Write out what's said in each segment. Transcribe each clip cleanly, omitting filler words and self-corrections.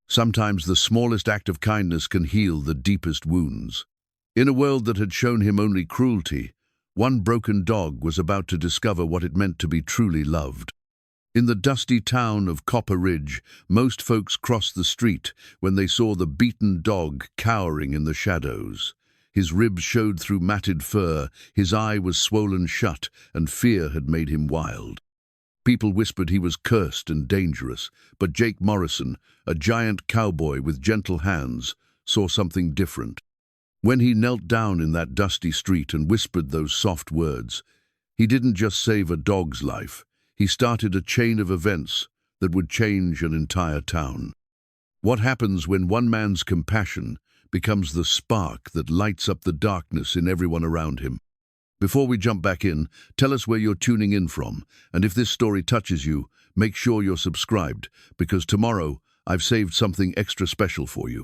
Sometimes the smallest act of kindness can heal the deepest wounds. In a world that had shown him only cruelty, one broken dog was about to discover what it meant to be truly loved. In the dusty town of Copper Ridge, most folks crossed the street when they saw the beaten dog cowering in the shadows. His ribs showed through matted fur, his eye was swollen shut, and fear had made him wild. People whispered he was cursed and dangerous, but Jake Morrison, a giant cowboy with gentle hands, saw something different. When he knelt down in that dusty street and whispered those soft words, he didn't just save a dog's life. He started a chain of events that would change an entire town. What happens when one man's compassion becomes the spark that lights up the darkness in everyone around him? Before we jump back in, tell us where you're tuning in from, and if this story touches you, make sure you're subscribed, because tomorrow I've saved something extra special for you.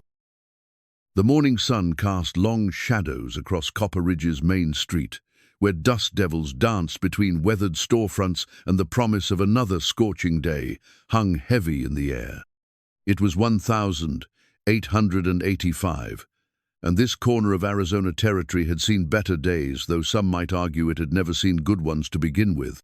The morning sun cast long shadows across Copper Ridge's main street, where dust devils danced between weathered storefronts and the promise of another scorching day hung heavy in the air. It was 1885, and this corner of Arizona territory had seen better days, though some might argue it had never seen good ones to begin with.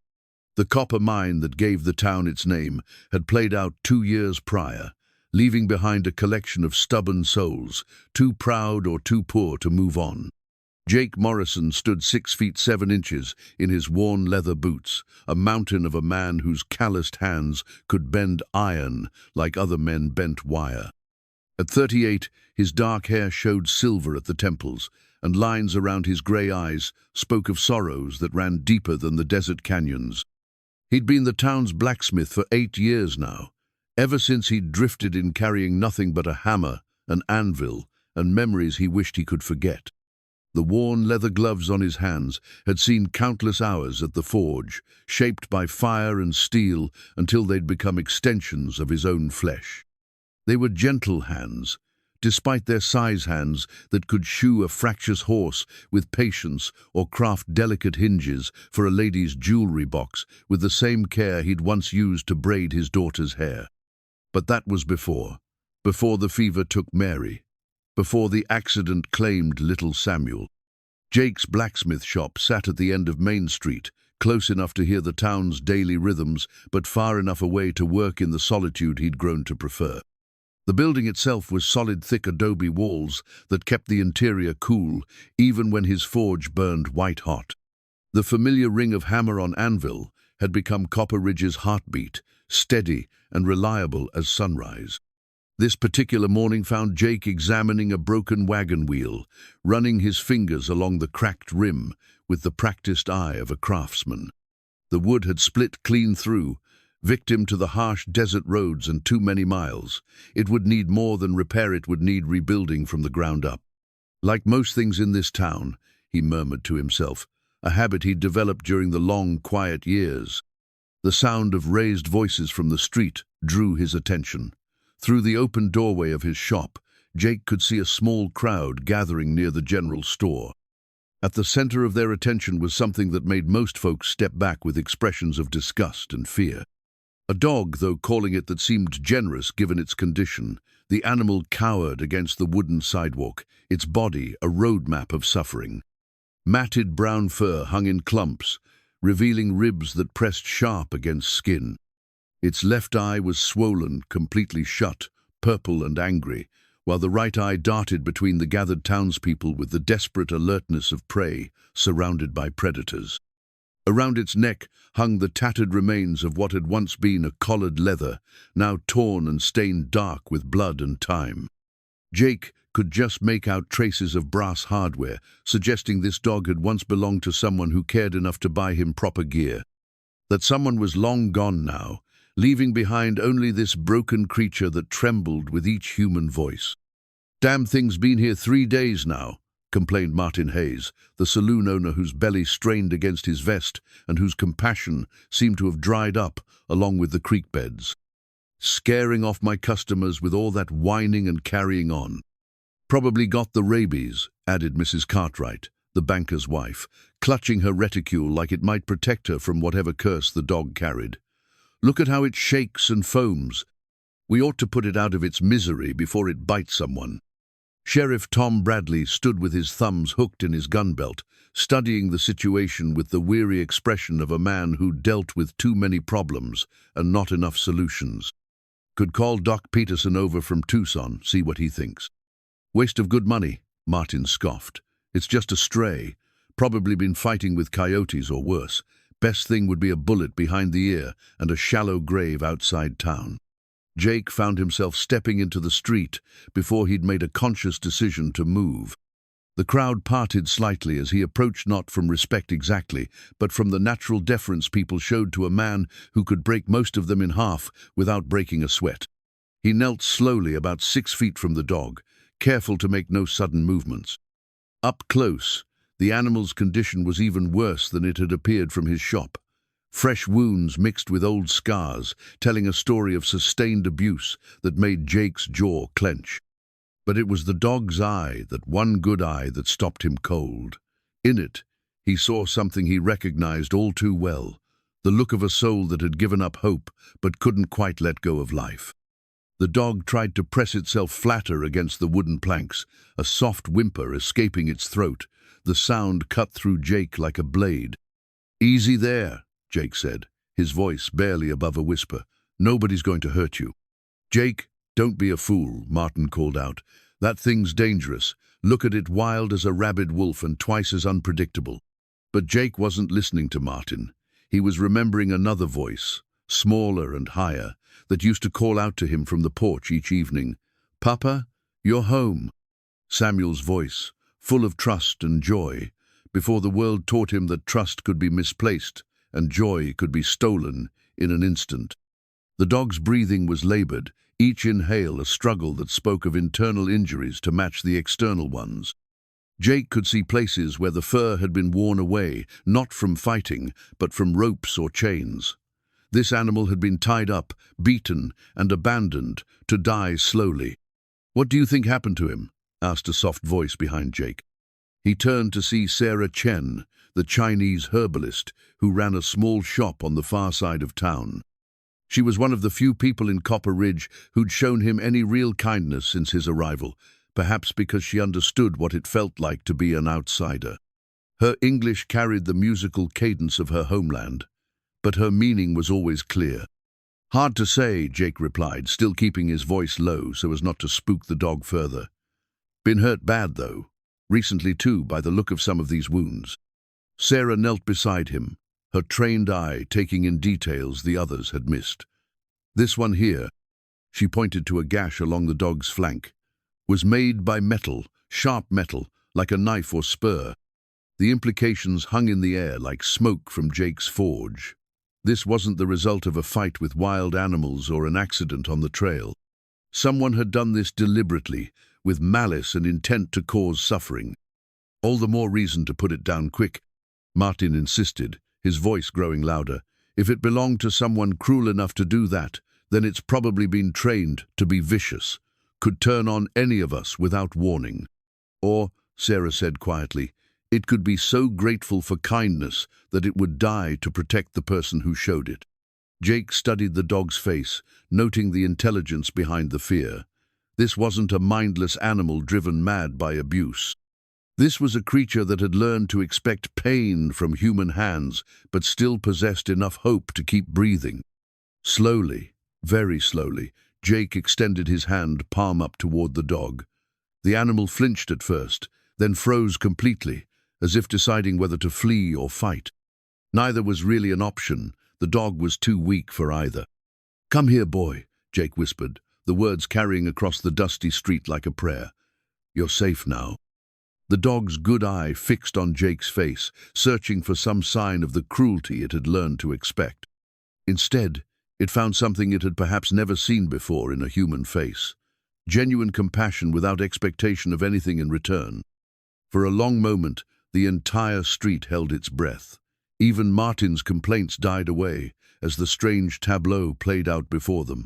The copper mine that gave the town its name had played out 2 years prior, leaving behind a collection of stubborn souls, too proud or too poor to move on. Jake Morrison stood 6 feet 7 inches in his worn leather boots, a mountain of a man whose calloused hands could bend iron like other men bent wire. At 38, his dark hair showed silver at the temples, and lines around his grey eyes spoke of sorrows that ran deeper than the desert canyons. He'd been the town's blacksmith for 8 years now, ever since he'd drifted in carrying nothing but a hammer, an anvil, and memories he wished he could forget. The worn leather gloves on his hands had seen countless hours at the forge, shaped by fire and steel until they'd become extensions of his own flesh. They were gentle hands, despite their size hands that could shoe a fractious horse with patience or craft delicate hinges for a lady's jewelry box with the same care he'd once used to braid his daughter's hair. But that was before the fever took Mary, before the accident claimed little Samuel. Jake's blacksmith shop sat at the end of Main Street, close enough to hear the town's daily rhythms, but far enough away to work in the solitude he'd grown to prefer. The building itself was solid, thick adobe walls that kept the interior cool, even when his forge burned white-hot. The familiar ring of hammer on anvil had become Copper Ridge's heartbeat, steady and reliable as sunrise. This particular morning found Jake examining a broken wagon wheel, running his fingers along the cracked rim with the practiced eye of a craftsman. The wood had split clean through, victim to the harsh desert roads and too many miles. It would need more than repair, it would need rebuilding from the ground up. Like most things in this town, he murmured to himself, a habit he'd developed during the long, quiet years. The sound of raised voices from the street drew his attention. Through the open doorway of his shop, Jake could see a small crowd gathering near the general store. At the center of their attention was something that made most folks step back with expressions of disgust and fear. A dog, though calling it, that seemed generous given its condition. The animal cowered against the wooden sidewalk, its body a road map of suffering. Matted brown fur hung in clumps, revealing ribs that pressed sharp against skin. Its left eye was swollen, completely shut, purple and angry, while the right eye darted between the gathered townspeople with the desperate alertness of prey surrounded by predators. Around its neck hung the tattered remains of what had once been a collared leather, now torn and stained dark with blood and time. Jake could just make out traces of brass hardware, suggesting this dog had once belonged to someone who cared enough to buy him proper gear. That someone was long gone now, leaving behind only this broken creature that trembled with each human voice. "Damn thing's been here 3 days now," complained Martin Hayes, the saloon owner whose belly strained against his vest and whose compassion seemed to have dried up along with the creek beds. "Scaring off my customers with all that whining and carrying on." "Probably got the rabies," added Mrs. Cartwright, the banker's wife, clutching her reticule like it might protect her from whatever curse the dog carried. "Look at how it shakes and foams." We ought to put it out of its misery before it bites someone." Sheriff Tom Bradley stood with his thumbs hooked in his gun belt, studying the situation with the weary expression of a man who dealt with too many problems and not enough solutions. "Could call Doc Peterson over from Tucson, see what he thinks." "Waste of good money," Martin scoffed. "It's just a stray. Probably been fighting with coyotes or worse. Best thing would be a bullet behind the ear and a shallow grave outside town." Jake found himself stepping into the street before he'd made a conscious decision to move. The crowd parted slightly as he approached, not from respect exactly, but from the natural deference people showed to a man who could break most of them in half without breaking a sweat. He knelt slowly about 6 feet from the dog, careful to make no sudden movements. Up close, the animal's condition was even worse than it had appeared from his shop. Fresh wounds mixed with old scars, telling a story of sustained abuse that made Jake's jaw clench. But it was the dog's eye, that one good eye, that stopped him cold. In it, he saw something he recognized all too well, the look of a soul that had given up hope but couldn't quite let go of life. The dog tried to press itself flatter against the wooden planks, a soft whimper escaping its throat. The sound cut through Jake like a blade. "Easy there," Jake said, his voice barely above a whisper. "Nobody's going to hurt you." "Jake, don't be a fool," Martin called out. "That thing's dangerous. Look at it, wild as a rabid wolf and twice as unpredictable." But Jake wasn't listening to Martin. He was remembering another voice, smaller and higher, that used to call out to him from the porch each evening. "Papa, you're home." Samuel's voice, full of trust and joy, before the world taught him that trust could be misplaced and joy could be stolen in an instant. The dog's breathing was labored, each inhale a struggle that spoke of internal injuries to match the external ones. Jake could see places where the fur had been worn away, not from fighting, but from ropes or chains. This animal had been tied up, beaten, and abandoned to die slowly. "What do you think happened to him?" asked a soft voice behind Jake. He turned to see Sarah Chen, the Chinese herbalist who ran a small shop on the far side of town. She was one of the few people in Copper Ridge who'd shown him any real kindness since his arrival, perhaps because she understood what it felt like to be an outsider. Her English carried the musical cadence of her homeland, but her meaning was always clear. "Hard to say," Jake replied, still keeping his voice low so as not to spook the dog further. "Been hurt bad, though. Recently, too, by the look of some of these wounds." Sarah knelt beside him, her trained eye taking in details the others had missed. "This one here," she pointed to a gash along the dog's flank, "was made by metal, sharp metal, like a knife or spur." The implications hung in the air like smoke from Jake's forge. This wasn't the result of a fight with wild animals or an accident on the trail. Someone had done this deliberately, with malice and intent to cause suffering. "All the more reason to put it down quick," Martin insisted, his voice growing louder. "If it belonged to someone cruel enough to do that, then it's probably been trained to be vicious, could turn on any of us without warning. Or," Sarah said quietly, "it could be so grateful for kindness that it would die to protect the person who showed it." Jake studied the dog's face, noting the intelligence behind the fear. This wasn't a mindless animal driven mad by abuse. This was a creature that had learned to expect pain from human hands, but still possessed enough hope to keep breathing. Slowly, very slowly, Jake extended his hand palm up toward the dog. The animal flinched at first, then froze completely, as if deciding whether to flee or fight. Neither was really an option. The dog was too weak for either. "Come here, boy," Jake whispered, the words carrying across the dusty street like a prayer. "You're safe now." The dog's good eye fixed on Jake's face, searching for some sign of the cruelty it had learned to expect. Instead, it found something it had perhaps never seen before in a human face. Genuine compassion without expectation of anything in return. For a long moment, the entire street held its breath. Even Martin's complaints died away as the strange tableau played out before them.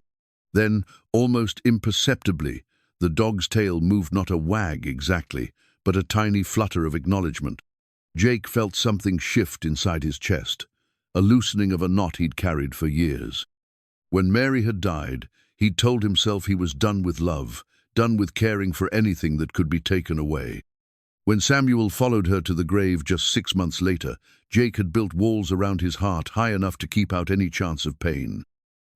Then, almost imperceptibly, the dog's tail moved, not a wag exactly, but a tiny flutter of acknowledgement. Jake felt something shift inside his chest, a loosening of a knot he'd carried for years. When Mary had died, He'd told himself he was done with love, done with caring for anything that could be taken away. When Samuel followed her to the grave just 6 months later, Jake had built walls around his heart high enough to keep out any chance of pain.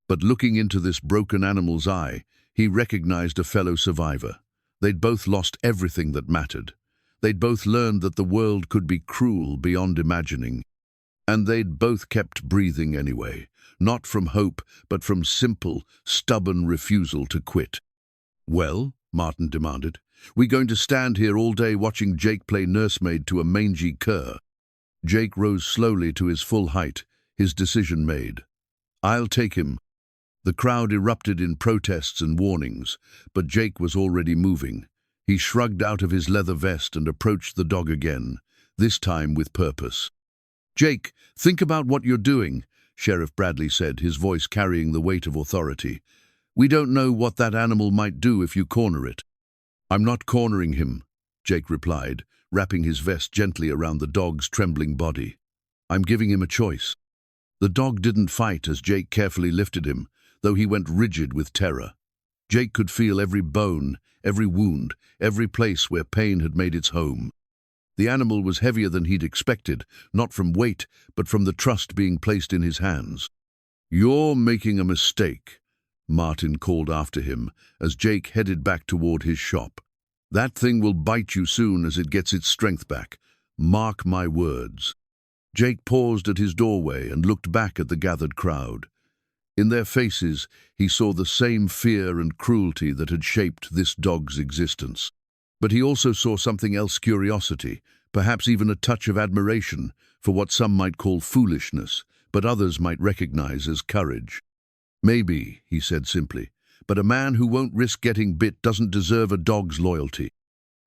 But looking into this broken animal's eye, he recognized a fellow survivor. They'd both lost everything that mattered. They'd both learned that the world could be cruel beyond imagining. And they'd both kept breathing anyway, not from hope, but from simple, stubborn refusal to quit. "Well," Martin demanded, "we going to stand here all day watching Jake play nursemaid to a mangy cur?" Jake rose slowly to his full height, his decision made. "I'll take him." The crowd erupted in protests and warnings, but Jake was already moving. He shrugged out of his leather vest and approached the dog again, this time with purpose. "Jake, think about what you're doing," Sheriff Bradley said, his voice carrying the weight of authority. "We don't know what that animal might do if you corner it." "I'm not cornering him," Jake replied, wrapping his vest gently around the dog's trembling body. "I'm giving him a choice." The dog didn't fight as Jake carefully lifted him, though he went rigid with terror. Jake could feel every bone, every wound, every place where pain had made its home. The animal was heavier than he'd expected, not from weight, but from the trust being placed in his hands. "You're making a mistake," Martin called after him as Jake headed back toward his shop. "That thing will bite you soon as it gets its strength back. Mark my words." Jake paused at his doorway and looked back at the gathered crowd. In their faces, he saw the same fear and cruelty that had shaped this dog's existence. But he also saw something else: curiosity, perhaps even a touch of admiration for what some might call foolishness, but others might recognize as courage. "Maybe," he said simply, "but a man who won't risk getting bit doesn't deserve a dog's loyalty."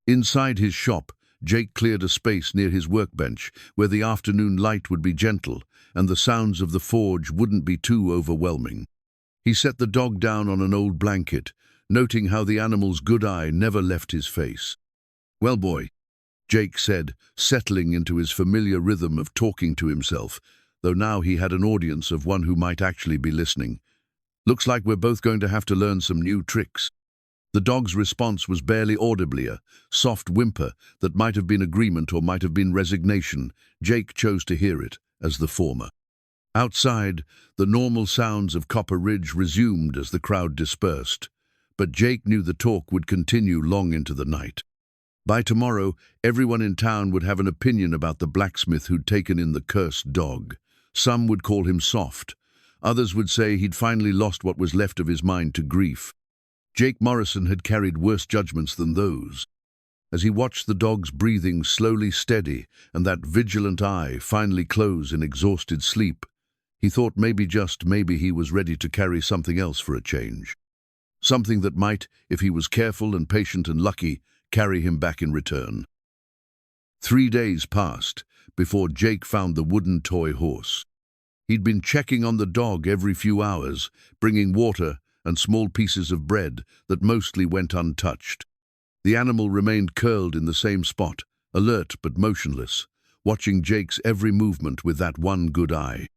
Inside his shop, Jake cleared a space near his workbench where the afternoon light would be gentle and the sounds of the forge wouldn't be too overwhelming. He set the dog down on an old blanket, noting how the animal's good eye never left his face. "Well, boy," Jake said, settling into his familiar rhythm of talking to himself, though now he had an audience of one who might actually be listening. "Looks like we're both going to have to learn some new tricks." The dog's response was barely audibly, a soft whimper that might have been agreement or might have been resignation. Jake chose to hear it as the former. Outside, the normal sounds of Copper Ridge resumed as the crowd dispersed, but Jake knew the talk would continue long into the night. By tomorrow, everyone in town would have an opinion about the blacksmith who'd taken in the cursed dog. Some would call him soft. Others would say he'd finally lost what was left of his mind to grief. Jake Morrison had carried worse judgments than those. As he watched the dog's breathing slowly steady and that vigilant eye finally close in exhausted sleep, he thought maybe, just maybe, he was ready to carry something else for a change. Something that might, if he was careful and patient and lucky, carry him back in return. 3 days passed before Jake found the wooden toy horse. He'd been checking on the dog every few hours, bringing water and small pieces of bread that mostly went untouched. The animal remained curled in the same spot, alert but motionless, watching Jake's every movement with that one good eye.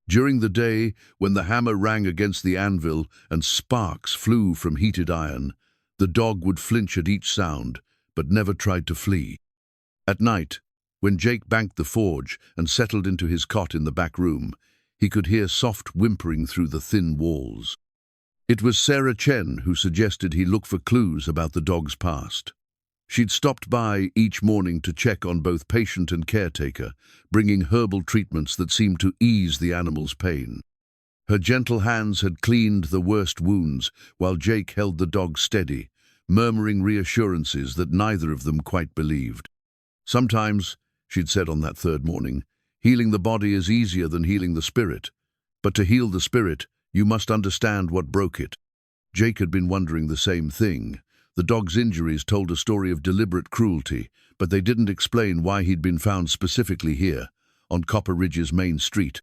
During the day, when the hammer rang against the anvil and sparks flew from heated iron, the dog would flinch at each sound, but never tried to flee. At night, when Jake banked the forge and settled into his cot in the back room, he could hear soft whimpering through the thin walls. It was Sarah Chen who suggested he look for clues about the dog's past. She'd stopped by each morning to check on both patient and caretaker, bringing herbal treatments that seemed to ease the animal's pain. Her gentle hands had cleaned the worst wounds, while Jake held the dog steady, murmuring reassurances that neither of them quite believed. "Sometimes," she'd said on that third morning, "healing the body is easier than healing the spirit. But to heal the spirit, you must understand what broke it." Jake had been wondering the same thing. The dog's injuries told a story of deliberate cruelty, but they didn't explain why he'd been found specifically here, on Copper Ridge's main street.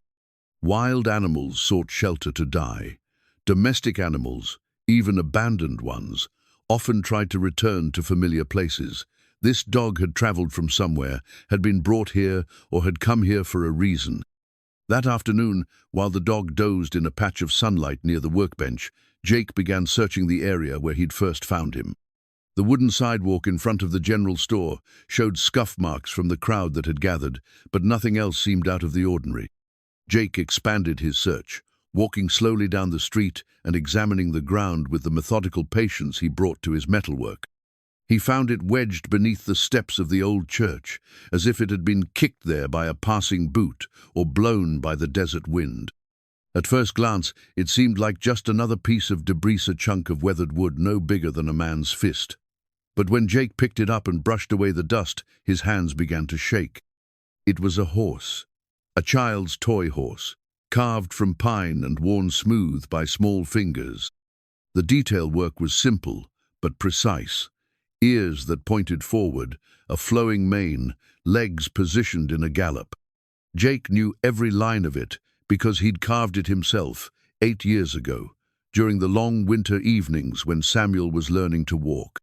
Wild animals sought shelter to die. Domestic animals, even abandoned ones, often tried to return to familiar places. This dog had traveled from somewhere, had been brought here, or had come here for a reason. That afternoon, while the dog dozed in a patch of sunlight near the workbench, Jake began searching the area where he'd first found him. The wooden sidewalk in front of the general store showed scuff marks from the crowd that had gathered, but nothing else seemed out of the ordinary. Jake expanded his search, walking slowly down the street and examining the ground with the methodical patience he brought to his metalwork. He found it wedged beneath the steps of the old church, as if it had been kicked there by a passing boot or blown by the desert wind. At first glance, it seemed like just another piece of debris, a chunk of weathered wood no bigger than a man's fist. But when Jake picked it up and brushed away the dust, his hands began to shake. It was a horse, a child's toy horse, carved from pine and worn smooth by small fingers. The detail work was simple, but precise. Ears that pointed forward, a flowing mane, legs positioned in a gallop. Jake knew every line of it because he'd carved it himself 8 years ago, during the long winter evenings when Samuel was learning to walk.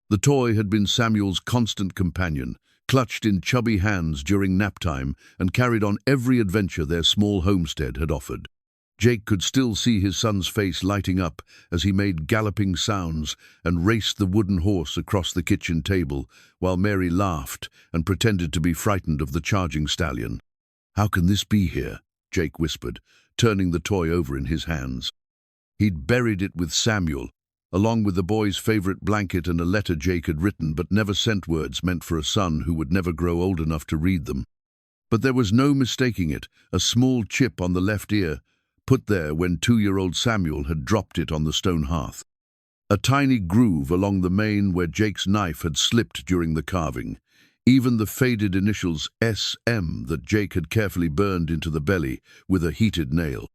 The toy had been Samuel's constant companion, clutched in chubby hands during nap time and carried on every adventure their small homestead had offered. Jake could still see his son's face lighting up as he made galloping sounds and raced the wooden horse across the kitchen table, while Mary laughed and pretended to be frightened of the charging stallion. "How can this be here?" Jake whispered, turning the toy over in his hands. He'd buried it with Samuel, along with the boy's favorite blanket and a letter Jake had written but never sent, words meant for a son who would never grow old enough to read them. But there was no mistaking it, a small chip on the left ear, put there when 2-year-old Samuel had dropped it on the stone hearth. A tiny groove along the mane where Jake's knife had slipped during the carving. Even the faded initials SM that Jake had carefully burned into the belly with a heated nail.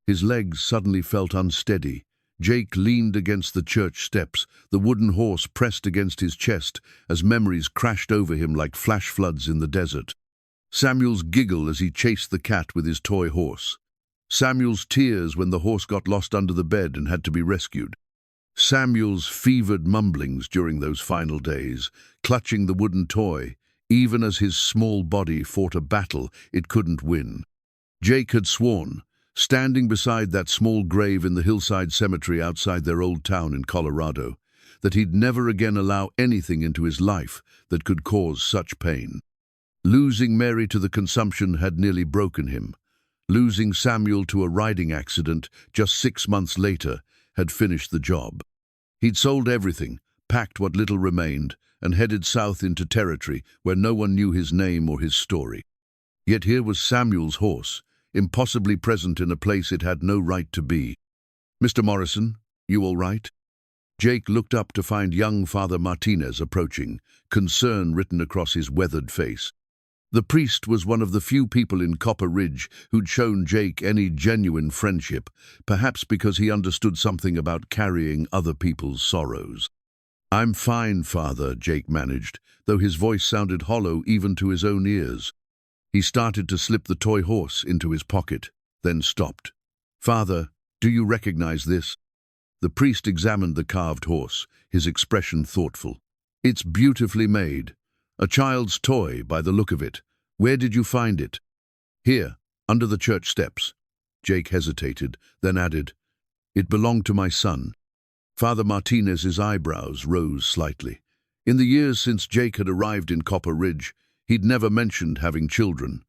His legs suddenly felt unsteady. Jake leaned against the church steps, the wooden horse pressed against his chest as memories crashed over him like flash floods in the desert. Samuel's giggle as he chased the cat with his toy horse. Samuel's tears when the horse got lost under the bed and had to be rescued. Samuel's fevered mumblings during those final days, clutching the wooden toy, even as his small body fought a battle it couldn't win. Jake had sworn, standing beside that small grave in the hillside cemetery outside their old town in Colorado, that he'd never again allow anything into his life that could cause such pain. Losing Mary to the consumption had nearly broken him. Losing Samuel to a riding accident just 6 months later had finished the job. He'd sold everything, packed what little remained, and headed south into territory where no one knew his name or his story. Yet here was Samuel's horse, impossibly present in a place it had no right to be. "Mr. Morrison, you all right?" Jake looked up to find young Father Martinez approaching, concern written across his weathered face. The priest was one of the few people in Copper Ridge who'd shown Jake any genuine friendship, perhaps because he understood something about carrying other people's sorrows. "I'm fine, Father," Jake managed, though his voice sounded hollow even to his own ears. He started to slip the toy horse into his pocket, then stopped. "Father, do you recognize this?" The priest examined the carved horse, his expression thoughtful. "It's beautifully made. A child's toy, by the look of it. Where did you find it?" "Here, under the church steps." Jake hesitated, then added, "It belonged to my son." Father Martinez's eyebrows rose slightly. In the years since Jake had arrived in Copper Ridge, he'd never mentioned having children.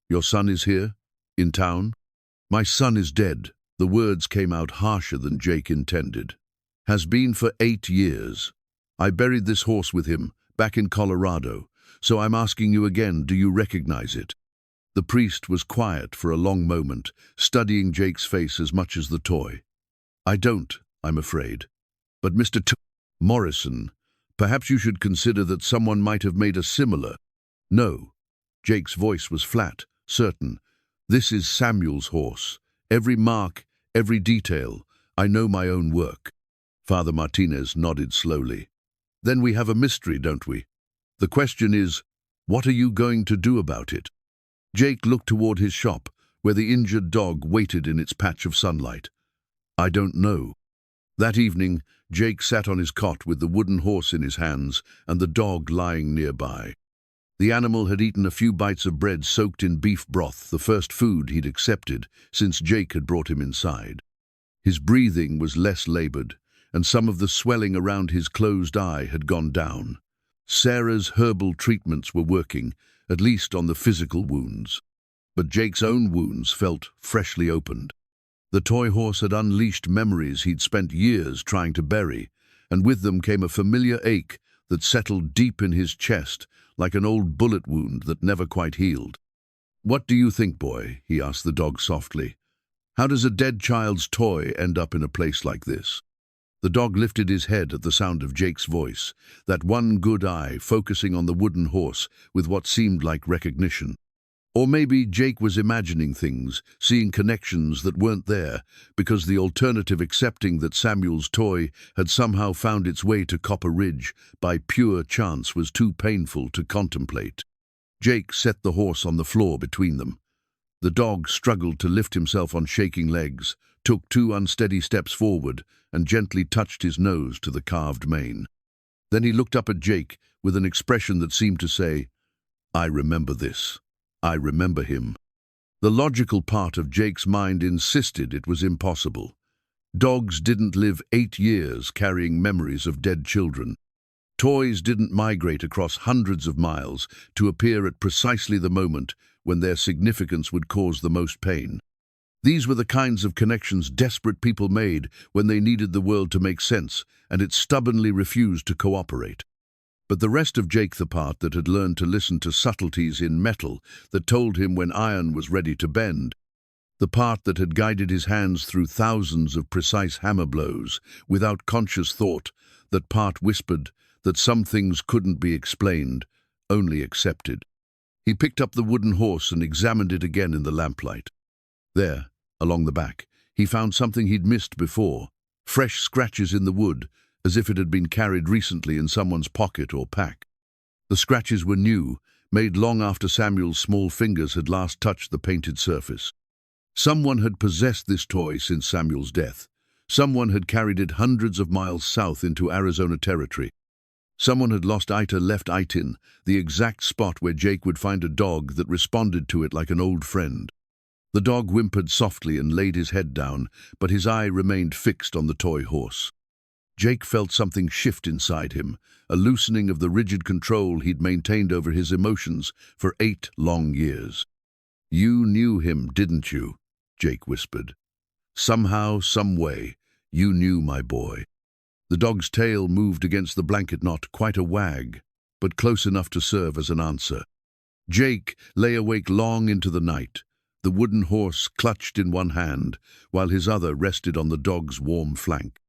"Your son is here? In town?" "My son is dead." The words came out harsher than Jake intended. "Has been for 8 years. I buried this horse with him, back in Colorado, so I'm asking you again, do you recognize it?" The priest was quiet for a long moment, studying Jake's face as much as the toy. "I don't, I'm afraid. But Mr. Morrison, perhaps you should consider that someone might have made a similar—" "No." Jake's voice was flat, certain. "This is Samuel's horse. Every mark, every detail. I know my own work." Father Martinez nodded slowly. "Then we have a mystery, don't we? The question is, what are you going to do about it?" Jake looked toward his shop, where the injured dog waited in its patch of sunlight. "I don't know." That evening, Jake sat on his cot with the wooden horse in his hands and the dog lying nearby. The animal had eaten a few bites of bread soaked in beef broth, the first food he'd accepted since Jake had brought him inside. His breathing was less labored, and some of the swelling around his closed eye had gone down. Sarah's herbal treatments were working, at least on the physical wounds. But Jake's own wounds felt freshly opened. The toy horse had unleashed memories he'd spent years trying to bury, and with them came a familiar ache that settled deep in his chest like an old bullet wound that never quite healed. "What do you think, boy?" he asked the dog softly. "How does a dead child's toy end up in a place like this?" The dog lifted his head at the sound of Jake's voice, that one good eye focusing on the wooden horse with what seemed like recognition. Or maybe Jake was imagining things, seeing connections that weren't there, because the alternative accepting that Samuel's toy had somehow found its way to Copper Ridge by pure chance was too painful to contemplate. Jake set the horse on the floor between them. The dog struggled to lift himself on shaking legs, took 2 unsteady steps forward, and gently touched his nose to the carved mane. Then he looked up at Jake with an expression that seemed to say, "I remember this. I remember him." The logical part of Jake's mind insisted it was impossible. Dogs didn't live 8 years carrying memories of dead children. Toys didn't migrate across hundreds of miles to appear at precisely the moment when their significance would cause the most pain. These were the kinds of connections desperate people made when they needed the world to make sense, and it stubbornly refused to cooperate. But the rest of Jake, the part that had learned to listen to subtleties in metal that told him when iron was ready to bend, the part that had guided his hands through thousands of precise hammer blows without conscious thought, that part whispered that some things couldn't be explained, only accepted. He picked up the wooden horse and examined it again in the lamplight. There, along the back, he found something he'd missed before, fresh scratches in the wood, as if it had been carried recently in someone's pocket or pack. The scratches were new, made long after Samuel's small fingers had last touched the painted surface. Someone had possessed this toy since Samuel's death. Someone had carried it hundreds of miles south into Arizona territory. Someone had left it in the exact spot where Jake would find a dog that responded to it like an old friend. The dog whimpered softly and laid his head down, but his eye remained fixed on the toy horse. Jake felt something shift inside him, a loosening of the rigid control he'd maintained over his emotions for 8 long years. "You knew him, didn't you?" Jake whispered. "Somehow, some way, you knew my boy." The dog's tail moved against the blanket knot, quite a wag, but close enough to serve as an answer. Jake lay awake long into the night, the wooden horse clutched in one hand, while his other rested on the dog's warm flank.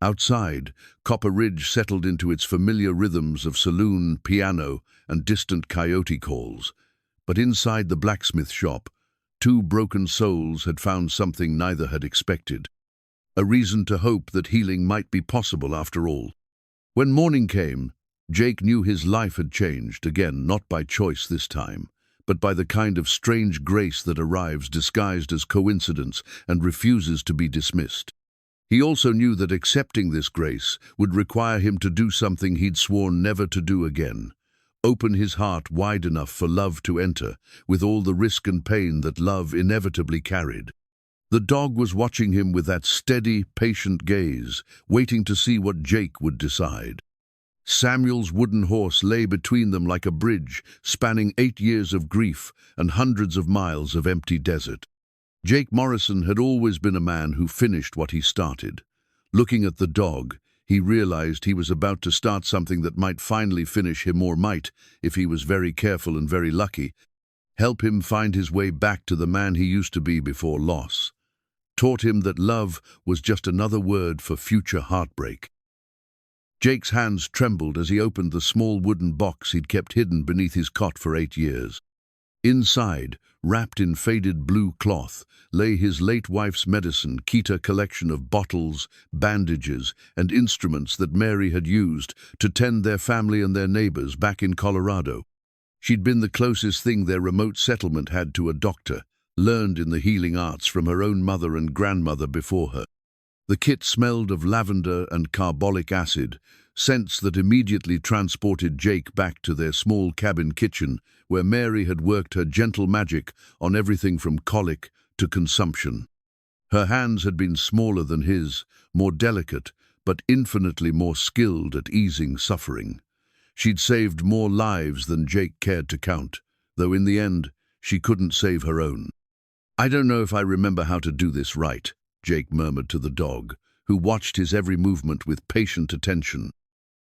Outside, Copper Ridge settled into its familiar rhythms of saloon, piano, and distant coyote calls. But inside the blacksmith shop, 2 broken souls had found something neither had expected. A reason to hope that healing might be possible after all. When morning came, Jake knew his life had changed, again not by choice this time, but by the kind of strange grace that arrives disguised as coincidence and refuses to be dismissed. He also knew that accepting this grace would require him to do something he'd sworn never to do again. Open his heart wide enough for love to enter, with all the risk and pain that love inevitably carried. The dog was watching him with that steady, patient gaze, waiting to see what Jake would decide. Samuel's wooden horse lay between them like a bridge, spanning 8 years of grief and hundreds of miles of empty desert. Jake Morrison had always been a man who finished what he started. Looking at the dog, he realized he was about to start something that might finally finish him, or might, if he was very careful and very lucky, help him find his way back to the man he used to be before loss. Taught him that love was just another word for future heartbreak. Jake's hands trembled as he opened the small wooden box he'd kept hidden beneath his cot for 8 years. Inside, wrapped in faded blue cloth, lay his late wife's medicine Kita collection of bottles, bandages, and instruments that Mary had used to tend their family and their neighbors back in Colorado. She'd been the closest thing their remote settlement had to a doctor, learned in the healing arts from her own mother and grandmother before her. The kit smelled of lavender and carbolic acid, scents that immediately transported Jake back to their small cabin kitchen where Mary had worked her gentle magic on everything from colic to consumption. Her hands had been smaller than his, more delicate, but infinitely more skilled at easing suffering. She'd saved more lives than Jake cared to count, though in the end, she couldn't save her own. "I don't know if I remember how to do this right," Jake murmured to the dog, who watched his every movement with patient attention.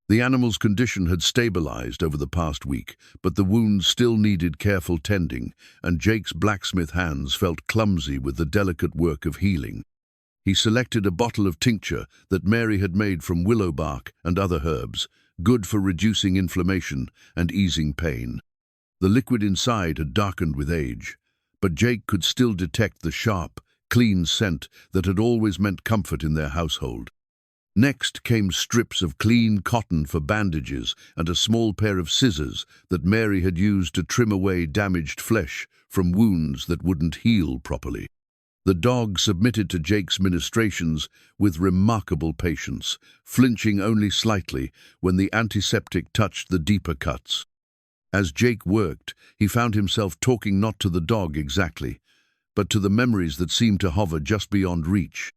The animal's condition had stabilized over the past week, but the wounds still needed careful tending, and Jake's blacksmith hands felt clumsy with the delicate work of healing. He selected a bottle of tincture that Mary had made from willow bark and other herbs, good for reducing inflammation and easing pain. The liquid inside had darkened with age, but Jake could still detect the sharp, clean scent that had always meant comfort in their household. Next came strips of clean cotton for bandages and a small pair of scissors that Mary had used to trim away damaged flesh from wounds that wouldn't heal properly. The dog submitted to Jake's ministrations with remarkable patience, flinching only slightly when the antiseptic touched the deeper cuts. As Jake worked, he found himself talking not to the dog exactly, but to the memories that seemed to hover just beyond reach.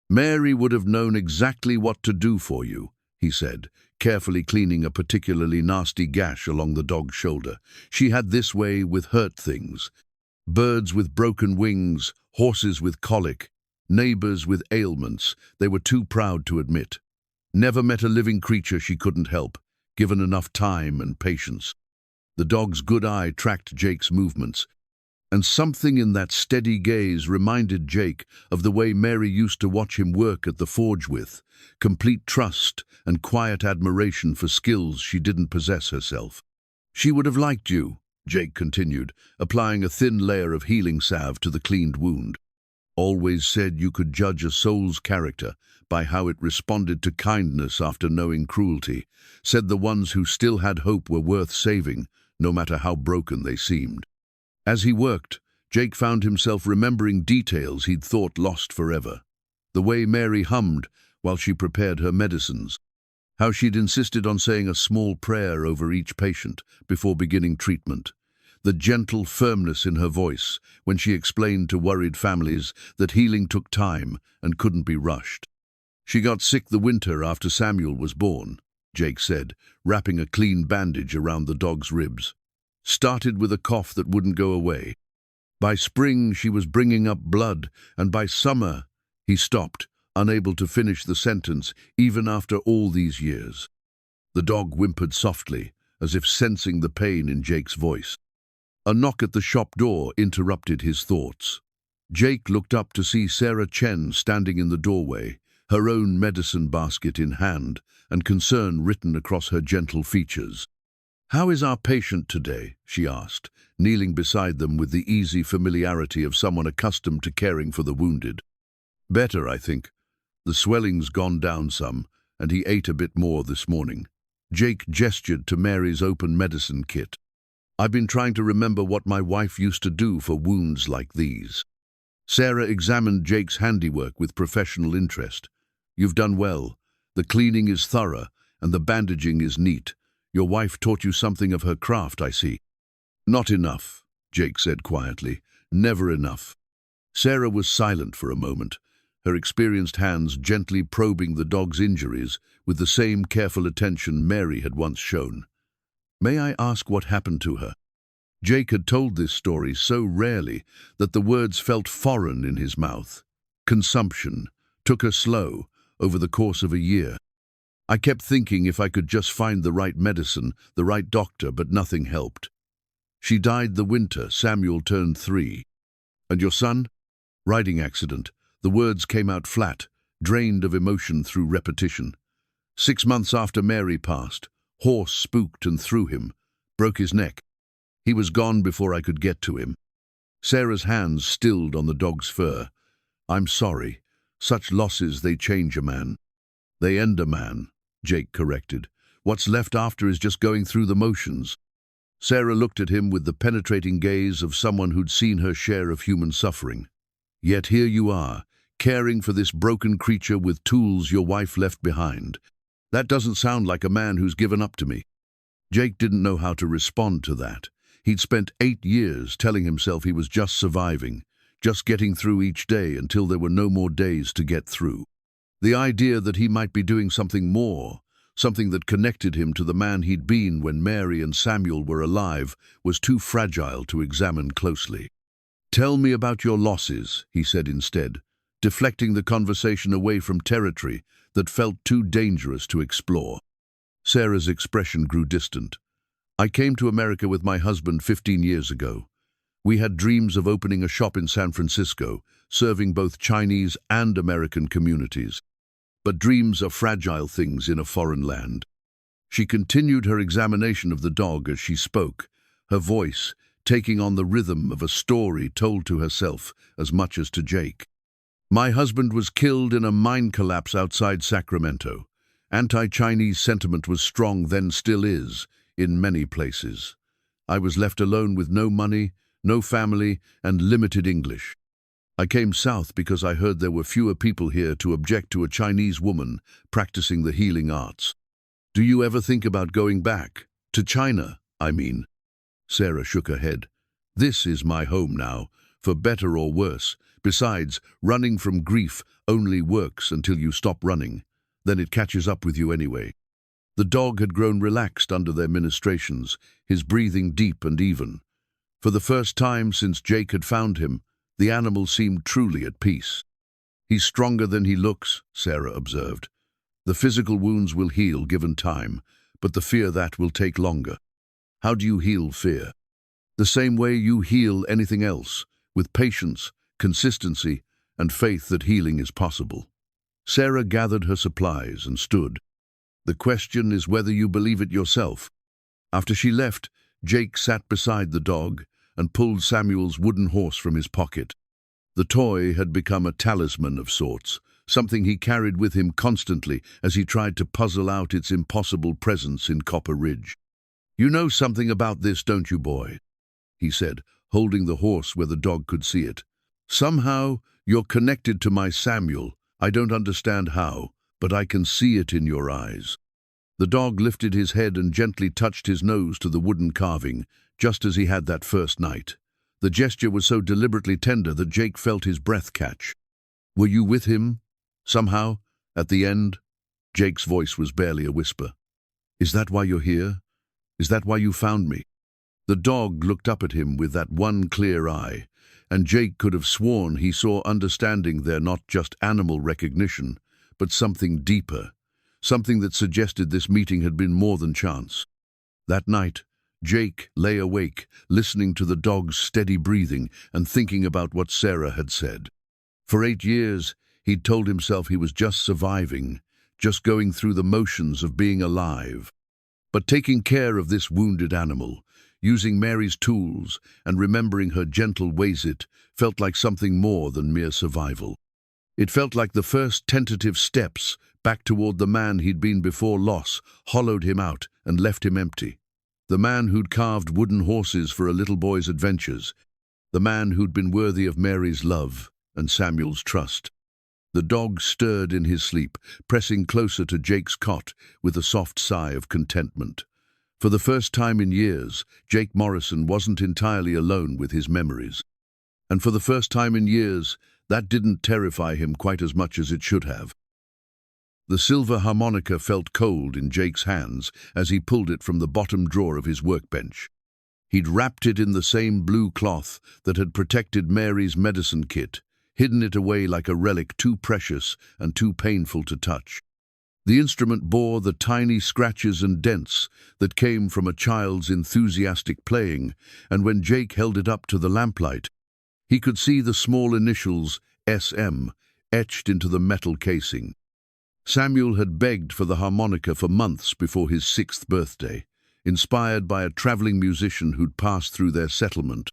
"Mary would have known exactly what to do for you," he said, carefully cleaning a particularly nasty gash along the dog's shoulder. "She had this way with hurt things. Birds with broken wings, horses with colic, neighbors with ailments they were too proud to admit. Never met a living creature she couldn't help, given enough time and patience." The dog's good eye tracked Jake's movements, and something in that steady gaze reminded Jake of the way Mary used to watch him work at the forge with, complete trust and quiet admiration for skills she didn't possess herself. "She would have liked you," Jake continued, applying a thin layer of healing salve to the cleaned wound. "Always said you could judge a soul's character by how it responded to kindness after knowing cruelty. Said the ones who still had hope were worth saving, no matter how broken they seemed." As he worked, Jake found himself remembering details he'd thought lost forever. The way Mary hummed while she prepared her medicines, how she'd insisted on saying a small prayer over each patient before beginning treatment, the gentle firmness in her voice when she explained to worried families that healing took time and couldn't be rushed. "She got sick the winter after Samuel was born," Jake said, wrapping a clean bandage around the dog's ribs. "Started with a cough that wouldn't go away. By spring she was bringing up blood, and by summer—" He stopped, unable to finish the sentence, even after all these years. The dog whimpered softly, as if sensing the pain in Jake's voice. A knock at the shop door interrupted his thoughts. Jake looked up to see Sarah Chen standing in the doorway, her own medicine basket in hand, and concern written across her gentle features. "How is our patient today?" she asked, kneeling beside them with the easy familiarity of someone accustomed to caring for the wounded. "Better, I think. The swelling's gone down some, and he ate a bit more this morning." Jake gestured to Mary's open medicine kit. "I've been trying to remember what my wife used to do for wounds like these." Sarah examined Jake's handiwork with professional interest. "You've done well. The cleaning is thorough, and the bandaging is neat. Your wife taught you something of her craft, I see." "Not enough," Jake said quietly. "Never enough." Sarah was silent for a moment, her experienced hands gently probing the dog's injuries with the same careful attention Mary had once shown. "May I ask what happened to her?" Jake had told this story so rarely that the words felt foreign in his mouth. "Consumption. Took her slow, over the course of a year. I kept thinking if I could just find the right medicine, the right doctor, but nothing helped. She died the winter Samuel turned 3. And your son?" "Riding accident." The words came out flat, drained of emotion through repetition. 6 months after Mary passed, horse spooked and threw him, broke his neck. He was gone before I could get to him. Sarah's hands stilled on the dog's fur. "I'm sorry. Such losses, they change a man." "They end a man," Jake corrected. "What's left after is just going through the motions." Sarah looked at him with the penetrating gaze of someone who'd seen her share of human suffering. "Yet here you are, caring for this broken creature with tools your wife left behind. That doesn't sound like a man who's given up to me." Jake didn't know how to respond to that. He'd spent 8 years telling himself he was just surviving, just getting through each day until there were no more days to get through. The idea that he might be doing something more, something that connected him to the man he'd been when Mary and Samuel were alive, was too fragile to examine closely. "Tell me about your losses," he said instead, deflecting the conversation away from territory that felt too dangerous to explore. Sarah's expression grew distant. "I came to America with my husband 15 years ago. We had dreams of opening a shop in San Francisco, serving both Chinese and American communities. But dreams are fragile things in a foreign land." She continued her examination of the dog as she spoke, her voice taking on the rhythm of a story told to herself as much as to Jake. "My husband was killed in a mine collapse outside Sacramento. Anti-Chinese sentiment was strong then, still is, in many places. I was left alone with no money, no family, and limited English. I came south because I heard there were fewer people here to object to a Chinese woman practicing the healing arts." "Do you ever think about going back? To China, I mean?" Sarah shook her head. "This is my home now, for better or worse. Besides, running from grief only works until you stop running. Then it catches up with you anyway." The dog had grown relaxed under their ministrations, his breathing deep and even. For the first time since Jake had found him, the animal seemed truly at peace. "He's stronger than he looks," Sarah observed. "The physical wounds will heal given time, but the fear that will take longer." "How do you heal fear?" "The same way you heal anything else, with patience, consistency, and faith that healing is possible." Sarah gathered her supplies and stood. "The question is whether you believe it yourself." After she left, Jake sat beside the dog and pulled Samuel's wooden horse from his pocket. The toy had become a talisman of sorts, something he carried with him constantly as he tried to puzzle out its impossible presence in Copper Ridge. "You know something about this, don't you, boy?" he said, holding the horse where the dog could see it. "Somehow, you're connected to my Samuel. I don't understand how, but I can see it in your eyes." The dog lifted his head and gently touched his nose to the wooden carving, just as he had that first night. The gesture was so deliberately tender that Jake felt his breath catch. "Were you with him, somehow, at the end?" Jake's voice was barely a whisper. "Is that why you're here? Is that why you found me?" The dog looked up at him with that one clear eye, and Jake could have sworn he saw understanding there, not just animal recognition, but something deeper, something that suggested this meeting had been more than chance. That night, Jake lay awake, listening to the dog's steady breathing and thinking about what Sarah had said. For 8 years, he'd told himself he was just surviving, just going through the motions of being alive. But taking care of this wounded animal, using Mary's tools and remembering her gentle ways, it felt like something more than mere survival. It felt like the first tentative steps back toward the man he'd been before loss hollowed him out and left him empty. The man who'd carved wooden horses for a little boy's adventures. The man who'd been worthy of Mary's love and Samuel's trust. The dog stirred in his sleep, pressing closer to Jake's cot with a soft sigh of contentment. For the first time in years, Jake Morrison wasn't entirely alone with his memories. And for the first time in years, that didn't terrify him quite as much as it should have. The silver harmonica felt cold in Jake's hands as he pulled it from the bottom drawer of his workbench. He'd wrapped it in the same blue cloth that had protected Mary's medicine kit, hidden it away like a relic too precious and too painful to touch. The instrument bore the tiny scratches and dents that came from a child's enthusiastic playing, and when Jake held it up to the lamplight, he could see the small initials SM etched into the metal casing. Samuel had begged for the harmonica for months before his 6th birthday, inspired by a traveling musician who'd passed through their settlement.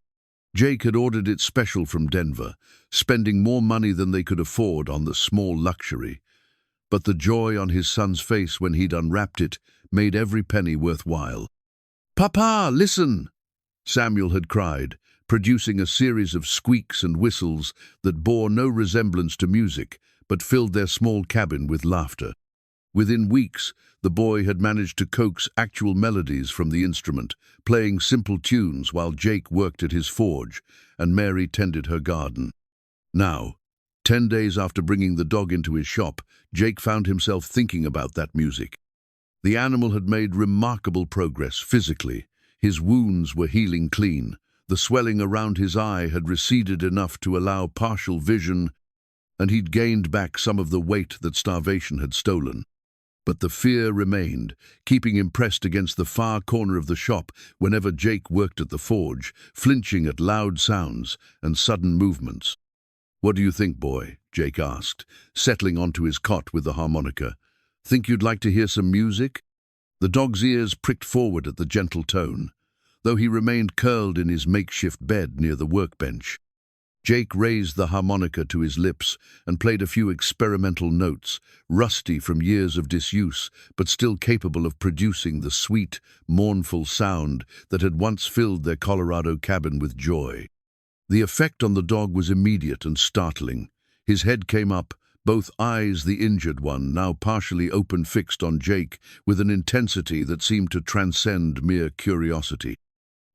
Jake had ordered it special from Denver, spending more money than they could afford on the small luxury. But the joy on his son's face when he'd unwrapped it made every penny worthwhile. "Papa, listen!" Samuel had cried, producing a series of squeaks and whistles that bore no resemblance to music, but filled their small cabin with laughter. Within weeks, the boy had managed to coax actual melodies from the instrument, playing simple tunes while Jake worked at his forge and Mary tended her garden. Now, 10 days after bringing the dog into his shop, Jake found himself thinking about that music. The animal had made remarkable progress physically. His wounds were healing clean. The swelling around his eye had receded enough to allow partial vision, and he'd gained back some of the weight that starvation had stolen. But the fear remained, keeping him pressed against the far corner of the shop whenever Jake worked at the forge, flinching at loud sounds and sudden movements. "What do you think, boy?" Jake asked, settling onto his cot with the harmonica. "Think you'd like to hear some music?" The dog's ears pricked forward at the gentle tone, though he remained curled in his makeshift bed near the workbench. Jake raised the harmonica to his lips and played a few experimental notes, rusty from years of disuse, but still capable of producing the sweet, mournful sound that had once filled their Colorado cabin with joy. The effect on the dog was immediate and startling. His head came up, both eyes, the injured one, now partially open, fixed on Jake with an intensity that seemed to transcend mere curiosity.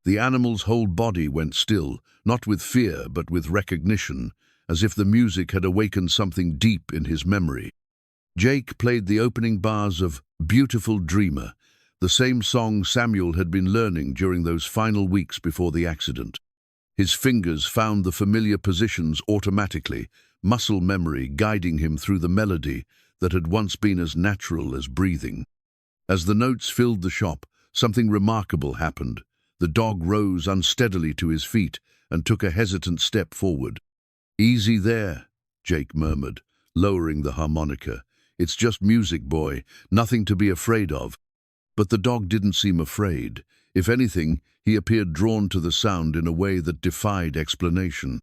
The animal's whole body went still, not with fear but with recognition, as if the music had awakened something deep in his memory. Jake played the opening bars of "Beautiful Dreamer," the same song Samuel had been learning during those final weeks before the accident. His fingers found the familiar positions automatically, muscle memory guiding him through the melody that had once been as natural as breathing. As the notes filled the shop, something remarkable happened. The dog rose unsteadily to his feet and took a hesitant step forward. "Easy there," Jake murmured, lowering the harmonica. "It's just music, boy, nothing to be afraid of." But the dog didn't seem afraid. If anything, he appeared drawn to the sound in a way that defied explanation.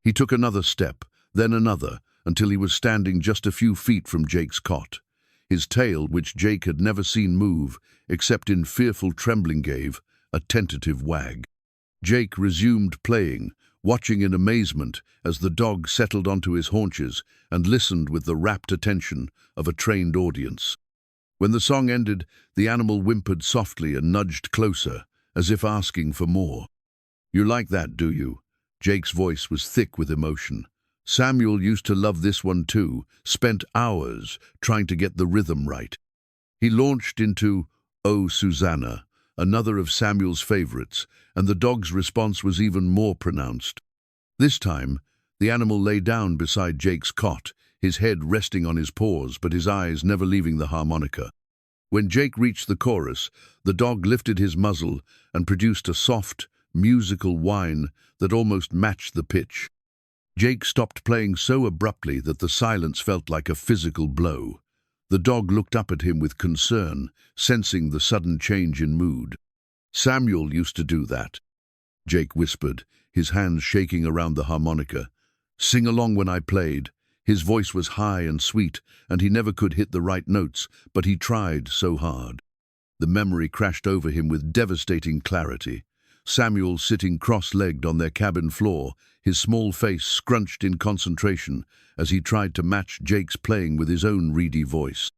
He took another step, then another, until he was standing just a few feet from Jake's cot. His tail, which Jake had never seen move, except in fearful trembling, gave a tentative wag. Jake resumed playing, watching in amazement as the dog settled onto his haunches and listened with the rapt attention of a trained audience. When the song ended, the animal whimpered softly and nudged closer, as if asking for more. "You like that, do you?" Jake's voice was thick with emotion. "Samuel used to love this one too, spent hours trying to get the rhythm right." He launched into "Oh, Susanna," another of Samuel's favorites, and the dog's response was even more pronounced. This time, the animal lay down beside Jake's cot, his head resting on his paws but his eyes never leaving the harmonica. When Jake reached the chorus, the dog lifted his muzzle and produced a soft, musical whine that almost matched the pitch. Jake stopped playing so abruptly that the silence felt like a physical blow. The dog looked up at him with concern, sensing the sudden change in mood. "Samuel used to do that," Jake whispered, his hands shaking around the harmonica. "Sing along when I played." His voice was high and sweet, and he never could hit the right notes, but he tried so hard. The memory crashed over him with devastating clarity. Samuel sitting cross-legged on their cabin floor, his small face scrunched in concentration as he tried to match Jake's playing with his own reedy voice.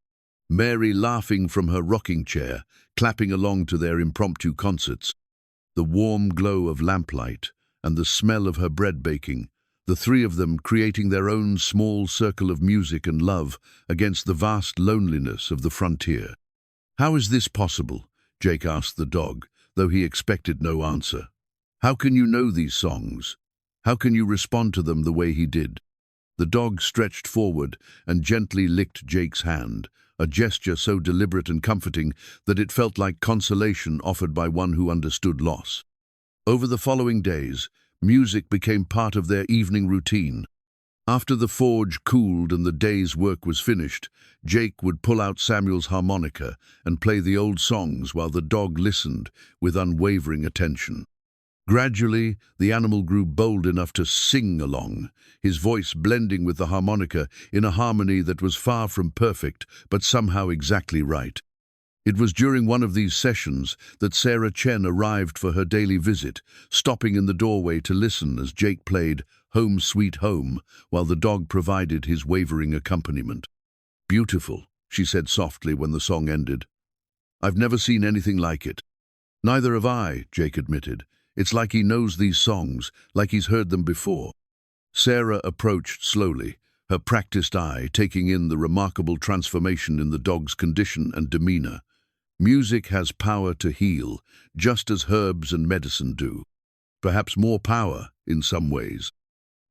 Mary laughing from her rocking chair, clapping along to their impromptu concerts. The warm glow of lamplight and the smell of her bread baking, the three of them creating their own small circle of music and love against the vast loneliness of the frontier. "How is this possible?" Jake asked the dog, though he expected no answer. "How can you know these songs? How can you respond to them the way he did?" The dog stretched forward and gently licked Jake's hand, a gesture so deliberate and comforting that it felt like consolation offered by one who understood loss. Over the following days, music became part of their evening routine. After the forge cooled and the day's work was finished, Jake would pull out Samuel's harmonica and play the old songs while the dog listened with unwavering attention. Gradually, the animal grew bold enough to sing along, his voice blending with the harmonica in a harmony that was far from perfect, but somehow exactly right. It was during one of these sessions that Sarah Chen arrived for her daily visit, stopping in the doorway to listen as Jake played "Home Sweet Home" while the dog provided his wavering accompaniment. "Beautiful," she said softly when the song ended. "I've never seen anything like it." "Neither have I," Jake admitted. "It's like he knows these songs, like he's heard them before." Sarah approached slowly, her practiced eye taking in the remarkable transformation in the dog's condition and demeanor. Music has power to heal, just as herbs and medicine do. Perhaps more power, in some ways.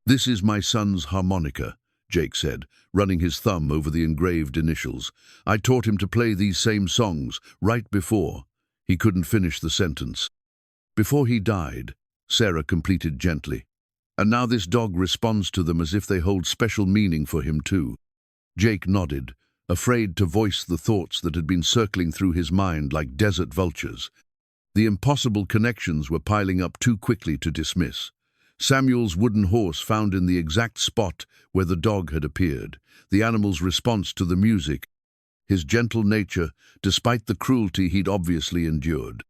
"This is my son's harmonica," Jake said, running his thumb over the engraved initials. "I taught him to play these same songs right before." He couldn't finish the sentence. "Before he died," Sarah completed gently. "And now this dog responds to them as if they hold special meaning for him too." Jake nodded, afraid to voice the thoughts that had been circling through his mind like desert vultures. The impossible connections were piling up too quickly to dismiss. Samuel's wooden horse found in the exact spot where the dog had appeared, the animal's response to the music, his gentle nature, despite the cruelty he'd obviously endured.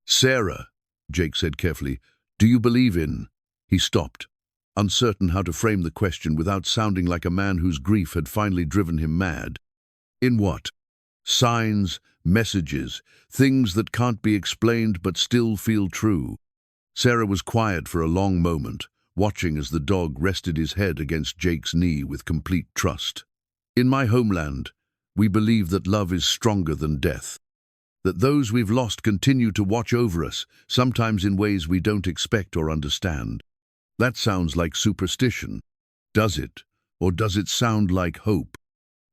"Sarah," Jake said carefully, "do you believe in—" He stopped, uncertain how to frame the question without sounding like a man whose grief had finally driven him mad. "In what?" "Signs, messages, things that can't be explained but still feel true." Sarah was quiet for a long moment, watching as the dog rested his head against Jake's knee with complete trust. "In my homeland, we believe that love is stronger than death. That those we've lost continue to watch over us, sometimes in ways we don't expect or understand." That sounds like superstition. Does it? Or does it sound like hope?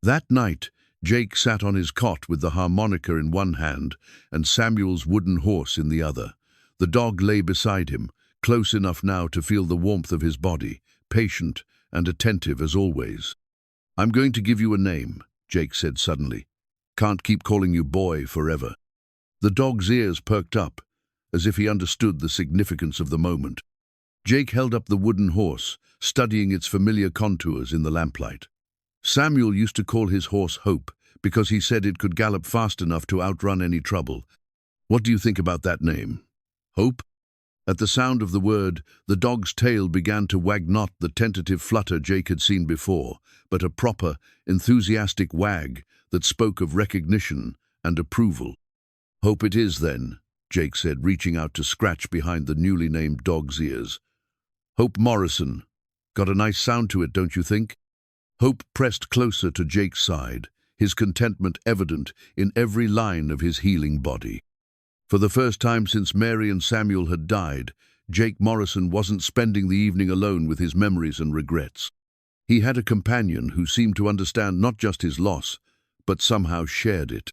That night, Jake sat on his cot with the harmonica in one hand and Samuel's wooden horse in the other. The dog lay beside him, close enough now to feel the warmth of his body, patient and attentive as always. "I'm going to give you a name," Jake said suddenly. "Can't keep calling you boy forever." The dog's ears perked up, as if he understood the significance of the moment. Jake held up the wooden horse, studying its familiar contours in the lamplight. "Samuel used to call his horse Hope, because he said it could gallop fast enough to outrun any trouble. What do you think about that name? Hope?" At the sound of the word, the dog's tail began to wag, not the tentative flutter Jake had seen before, but a proper, enthusiastic wag that spoke of recognition and approval. "Hope it is, then," Jake said, reaching out to scratch behind the newly named dog's ears. "Hope Morrison. Got a nice sound to it, don't you think?" Hope pressed closer to Jake's side, his contentment evident in every line of his healing body. For the first time since Mary and Samuel had died, Jake Morrison wasn't spending the evening alone with his memories and regrets. He had a companion who seemed to understand not just his loss, but somehow shared it.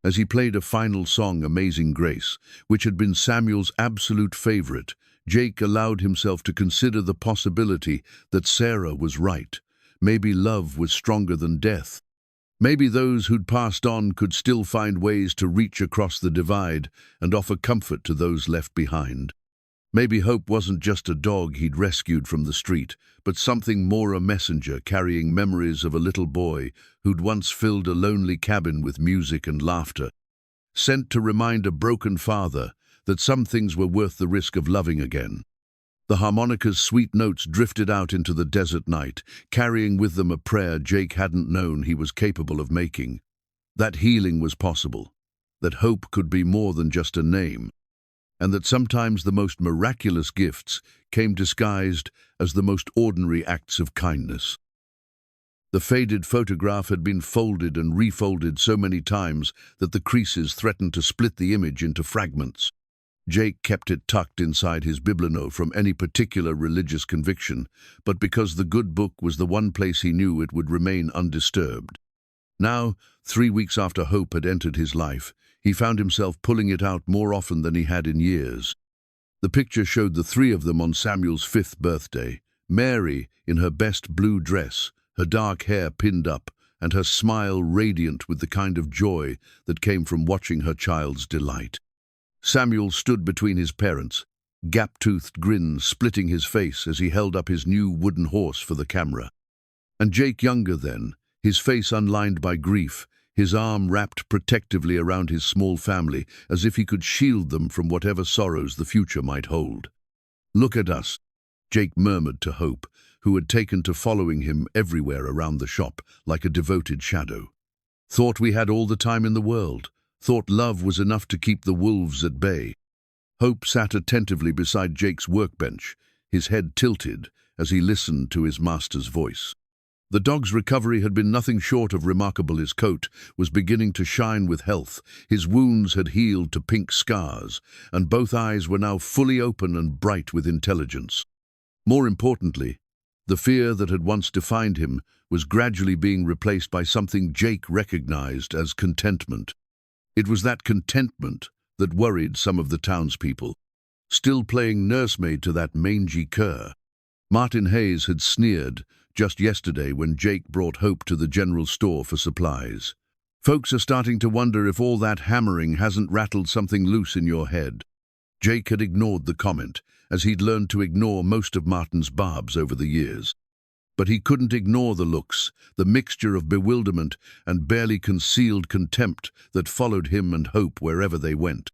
As he played a final song, Amazing Grace, which had been Samuel's absolute favorite, Jake allowed himself to consider the possibility that Sarah was right. Maybe love was stronger than death. Maybe those who'd passed on could still find ways to reach across the divide and offer comfort to those left behind. Maybe Hope wasn't just a dog he'd rescued from the street, but something more, a messenger carrying memories of a little boy who'd once filled a lonely cabin with music and laughter, sent to remind a broken father that some things were worth the risk of loving again. The harmonica's sweet notes drifted out into the desert night, carrying with them a prayer Jake hadn't known he was capable of making. That healing was possible, that hope could be more than just a name, and that sometimes the most miraculous gifts came disguised as the most ordinary acts of kindness. The faded photograph had been folded and refolded so many times that the creases threatened to split the image into fragments. Jake kept it tucked inside his biblino from any particular religious conviction, but because the good book was the one place he knew it would remain undisturbed. Now, 3 weeks after Hope had entered his life, he found himself pulling it out more often than he had in years. The picture showed the three of them on Samuel's 5th birthday, Mary in her best blue dress, her dark hair pinned up, and her smile radiant with the kind of joy that came from watching her child's delight. Samuel stood between his parents, gap-toothed grin splitting his face as he held up his new wooden horse for the camera. And Jake younger then, his face unlined by grief, his arm wrapped protectively around his small family as if he could shield them from whatever sorrows the future might hold. "Look at us," Jake murmured to Hope, who had taken to following him everywhere around the shop like a devoted shadow. Thought we had all the time in the world. Thought love was enough to keep the wolves at bay. Hope sat attentively beside Jake's workbench, his head tilted as he listened to his master's voice. The dog's recovery had been nothing short of remarkable. His coat was beginning to shine with health, his wounds had healed to pink scars, and both eyes were now fully open and bright with intelligence. More importantly, the fear that had once defined him was gradually being replaced by something Jake recognized as contentment. It was that contentment that worried some of the townspeople. Still playing nursemaid to that mangy cur. Martin Hayes had sneered just yesterday when Jake brought Hope to the general store for supplies. Folks are starting to wonder if all that hammering hasn't rattled something loose in your head. Jake had ignored the comment, as he'd learned to ignore most of Martin's barbs over the years. But he couldn't ignore the looks, the mixture of bewilderment and barely concealed contempt that followed him and Hope wherever they went.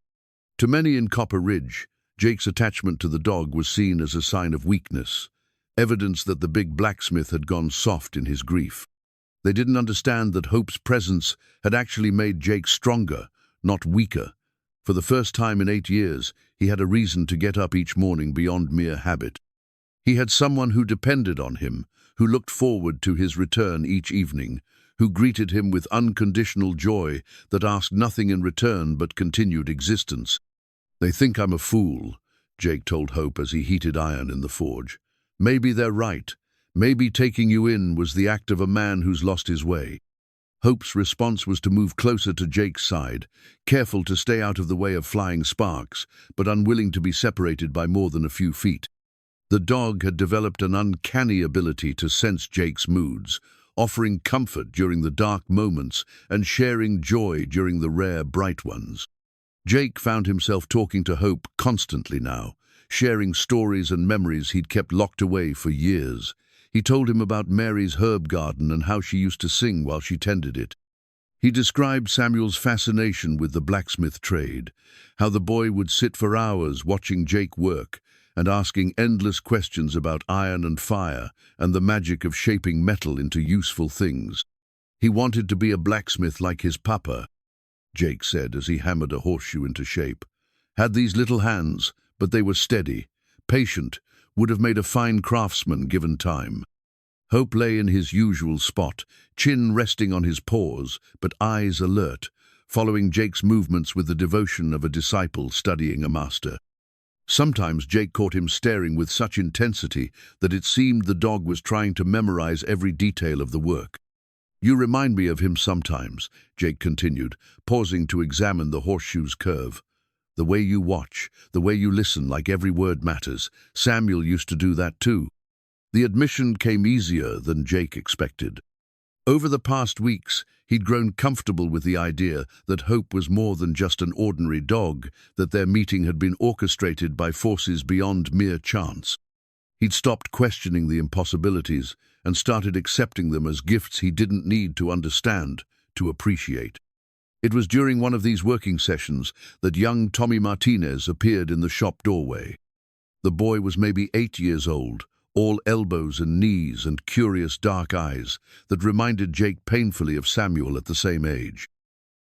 To many in Copper Ridge, Jake's attachment to the dog was seen as a sign of weakness, evidence that the big blacksmith had gone soft in his grief. They didn't understand that Hope's presence had actually made Jake stronger, not weaker. For the first time in 8 years, he had a reason to get up each morning beyond mere habit. He had someone who depended on him, who looked forward to his return each evening, who greeted him with unconditional joy that asked nothing in return but continued existence. "They think I'm a fool," Jake told Hope as he heated iron in the forge. "Maybe they're right. Maybe taking you in was the act of a man who's lost his way." Hope's response was to move closer to Jake's side, careful to stay out of the way of flying sparks, but unwilling to be separated by more than a few feet. The dog had developed an uncanny ability to sense Jake's moods, offering comfort during the dark moments and sharing joy during the rare, bright ones. Jake found himself talking to Hope constantly now, sharing stories and memories he'd kept locked away for years. He told him about Mary's herb garden and how she used to sing while she tended it. He described Samuel's fascination with the blacksmith trade, how the boy would sit for hours watching Jake work and asking endless questions about iron and fire and the magic of shaping metal into useful things. He wanted to be a blacksmith like his papa, Jake said as he hammered a horseshoe into shape. Had these little hands, but they were steady, patient, would have made a fine craftsman given time. Hope lay in his usual spot, chin resting on his paws, but eyes alert, following Jake's movements with the devotion of a disciple studying a master. Sometimes Jake caught him staring with such intensity that it seemed the dog was trying to memorize every detail of the work. "You remind me of him sometimes," Jake continued, pausing to examine the horseshoe's curve. "The way you watch, the way you listen, like every word matters. Samuel used to do that too." The admission came easier than Jake expected. Over the past weeks, he'd grown comfortable with the idea that Hope was more than just an ordinary dog, that their meeting had been orchestrated by forces beyond mere chance. He'd stopped questioning the impossibilities and started accepting them as gifts he didn't need to understand, to appreciate. It was during one of these working sessions that young Tommy Martinez appeared in the shop doorway. The boy was maybe 8 years old, all elbows and knees and curious dark eyes that reminded Jake painfully of Samuel at the same age.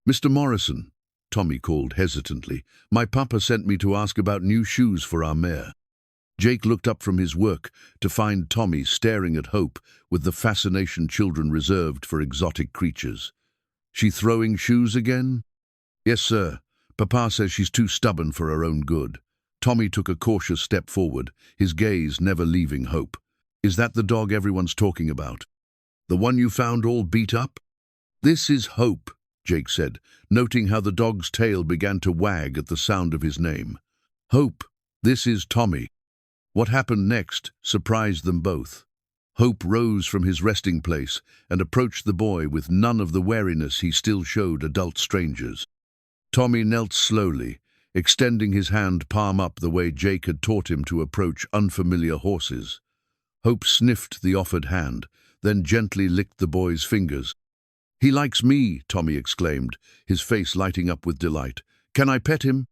"Mr. Morrison," Tommy called hesitantly, "my papa sent me to ask about new shoes for our mare." Jake looked up from his work to find Tommy staring at Hope with the fascination children reserved for exotic creatures. "She throwing shoes again?" "Yes, sir. Papa says she's too stubborn for her own good." Tommy took a cautious step forward, his gaze never leaving Hope. "Is that the dog everyone's talking about? The one you found all beat up?" "This is Hope," Jake said, noting how the dog's tail began to wag at the sound of his name. "Hope, this is Tommy." What happened next surprised them both. Hope rose from his resting place and approached the boy with none of the wariness he still showed adult strangers. Tommy knelt slowly, extending his hand palm up the way Jake had taught him to approach unfamiliar horses. Hope sniffed the offered hand, then gently licked the boy's fingers. "He likes me," Tommy exclaimed, his face lighting up with delight. "Can I pet him?"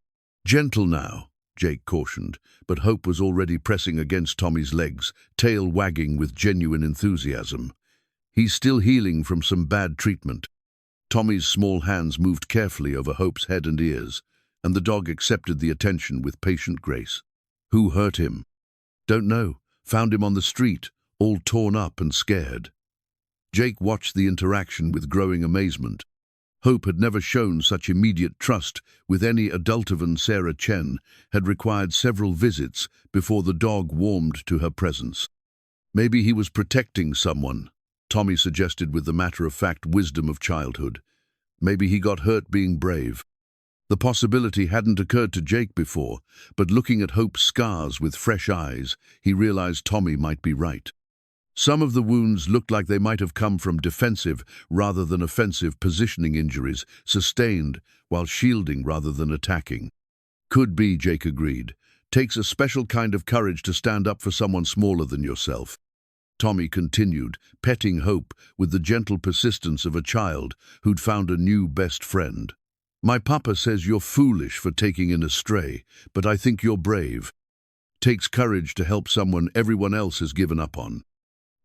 "Gentle now," Jake cautioned, but Hope was already pressing against Tommy's legs, tail wagging with genuine enthusiasm. "He's still healing from some bad treatment." Tommy's small hands moved carefully over Hope's head and ears, and the dog accepted the attention with patient grace. Who hurt him? Don't know. Found him on the street, all torn up and scared. Jake watched the interaction with growing amazement. Hope had never shown such immediate trust with any adult. Even Sarah Chen had required several visits before the dog warmed to her presence. Maybe he was protecting someone, Tommy suggested with the matter-of-fact wisdom of childhood. Maybe he got hurt being brave. The possibility hadn't occurred to Jake before, but looking at Hope's scars with fresh eyes, he realized Tommy might be right. Some of the wounds looked like they might have come from defensive rather than offensive positioning injuries, sustained while shielding rather than attacking. Could be, Jake agreed. Takes a special kind of courage to stand up for someone smaller than yourself. Tommy continued, petting Hope with the gentle persistence of a child who'd found a new best friend. My papa says you're foolish for taking in a stray, but I think you're brave. Takes courage to help someone everyone else has given up on.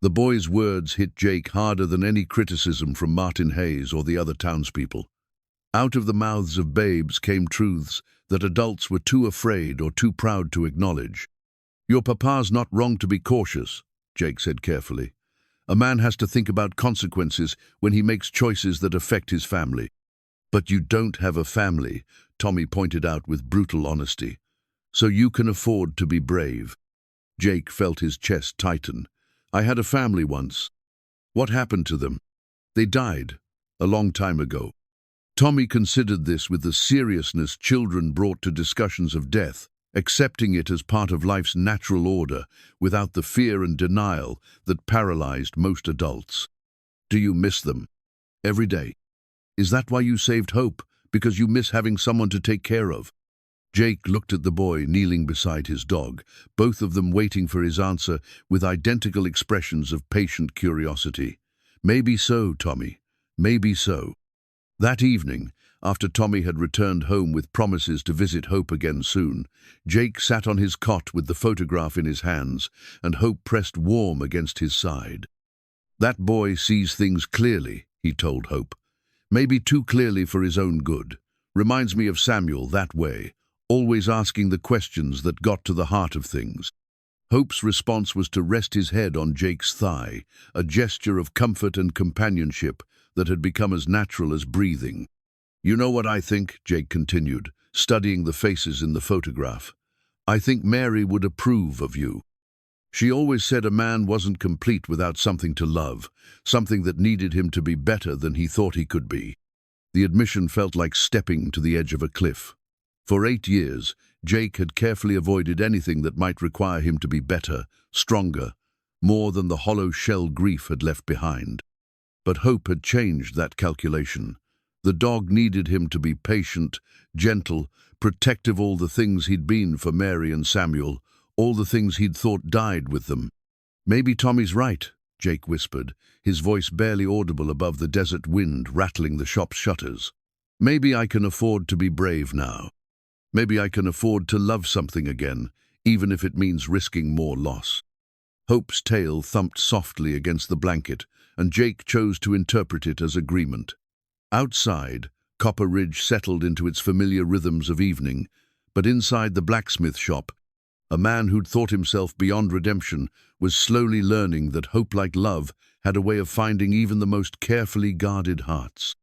The boy's words hit Jake harder than any criticism from Martin Hayes or the other townspeople. Out of the mouths of babes came truths that adults were too afraid or too proud to acknowledge. Your papa's not wrong to be cautious, Jake said carefully. A man has to think about consequences when he makes choices that affect his family. But you don't have a family, Tommy pointed out with brutal honesty. So you can afford to be brave. Jake felt his chest tighten. I had a family once. What happened to them? They died, a long time ago. Tommy considered this with the seriousness children brought to discussions of death, accepting it as part of life's natural order without the fear and denial that paralyzed most adults. Do you miss them? Every day. Is that why you saved Hope? Because you miss having someone to take care of? Jake looked at the boy kneeling beside his dog, both of them waiting for his answer with identical expressions of patient curiosity. Maybe so, Tommy. Maybe so. That evening, after Tommy had returned home with promises to visit Hope again soon, Jake sat on his cot with the photograph in his hands and Hope pressed warm against his side. That boy sees things clearly, he told Hope. Maybe too clearly for his own good. Reminds me of Samuel that way. Always asking the questions that got to the heart of things. Hope's response was to rest his head on Jake's thigh, a gesture of comfort and companionship that had become as natural as breathing. You know what I think, Jake continued, studying the faces in the photograph. I think Mary would approve of you. She always said a man wasn't complete without something to love, something that needed him to be better than he thought he could be. The admission felt like stepping to the edge of a cliff. For 8 years, Jake had carefully avoided anything that might require him to be better, stronger, more than the hollow shell grief had left behind. But Hope had changed that calculation. The dog needed him to be patient, gentle, protective, all the things he'd been for Mary and Samuel, all the things he'd thought died with them. Maybe Tommy's right, Jake whispered, his voice barely audible above the desert wind rattling the shop's shutters. Maybe I can afford to be brave now. Maybe I can afford to love something again, even if it means risking more loss. Hope's tail thumped softly against the blanket, and Jake chose to interpret it as agreement. Outside, Copper Ridge settled into its familiar rhythms of evening, but inside the blacksmith shop, a man who'd thought himself beyond redemption was slowly learning that hope, like love, had a way of finding even the most carefully guarded hearts.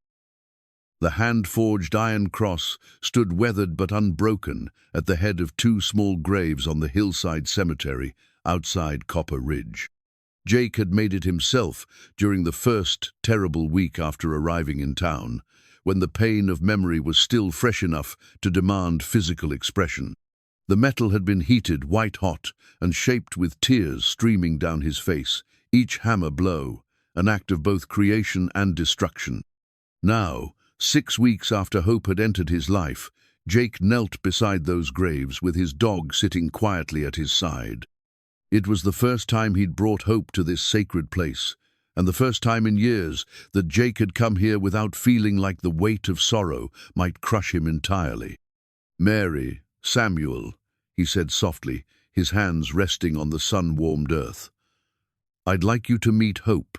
The hand-forged iron cross stood weathered but unbroken at the head of 2 small graves on the hillside cemetery outside Copper Ridge. Jake had made it himself during the first terrible week after arriving in town, when the pain of memory was still fresh enough to demand physical expression. The metal had been heated white-hot and shaped with tears streaming down his face, each hammer blow, an act of both creation and destruction. Now, 6 weeks after Hope had entered his life, Jake knelt beside those graves with his dog sitting quietly at his side. It was the first time he'd brought Hope to this sacred place, and the first time in years that Jake had come here without feeling like the weight of sorrow might crush him entirely. "Mary, Samuel," he said softly, his hands resting on the sun-warmed earth. "I'd like you to meet Hope."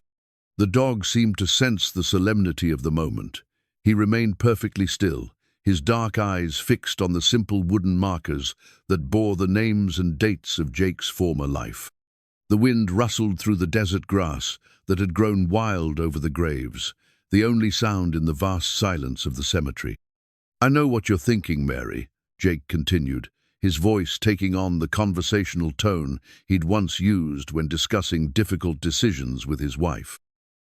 The dog seemed to sense the solemnity of the moment. He remained perfectly still, his dark eyes fixed on the simple wooden markers that bore the names and dates of Jake's former life. The wind rustled through the desert grass that had grown wild over the graves, the only sound in the vast silence of the cemetery. "I know what you're thinking, Mary," Jake continued, his voice taking on the conversational tone he'd once used when discussing difficult decisions with his wife.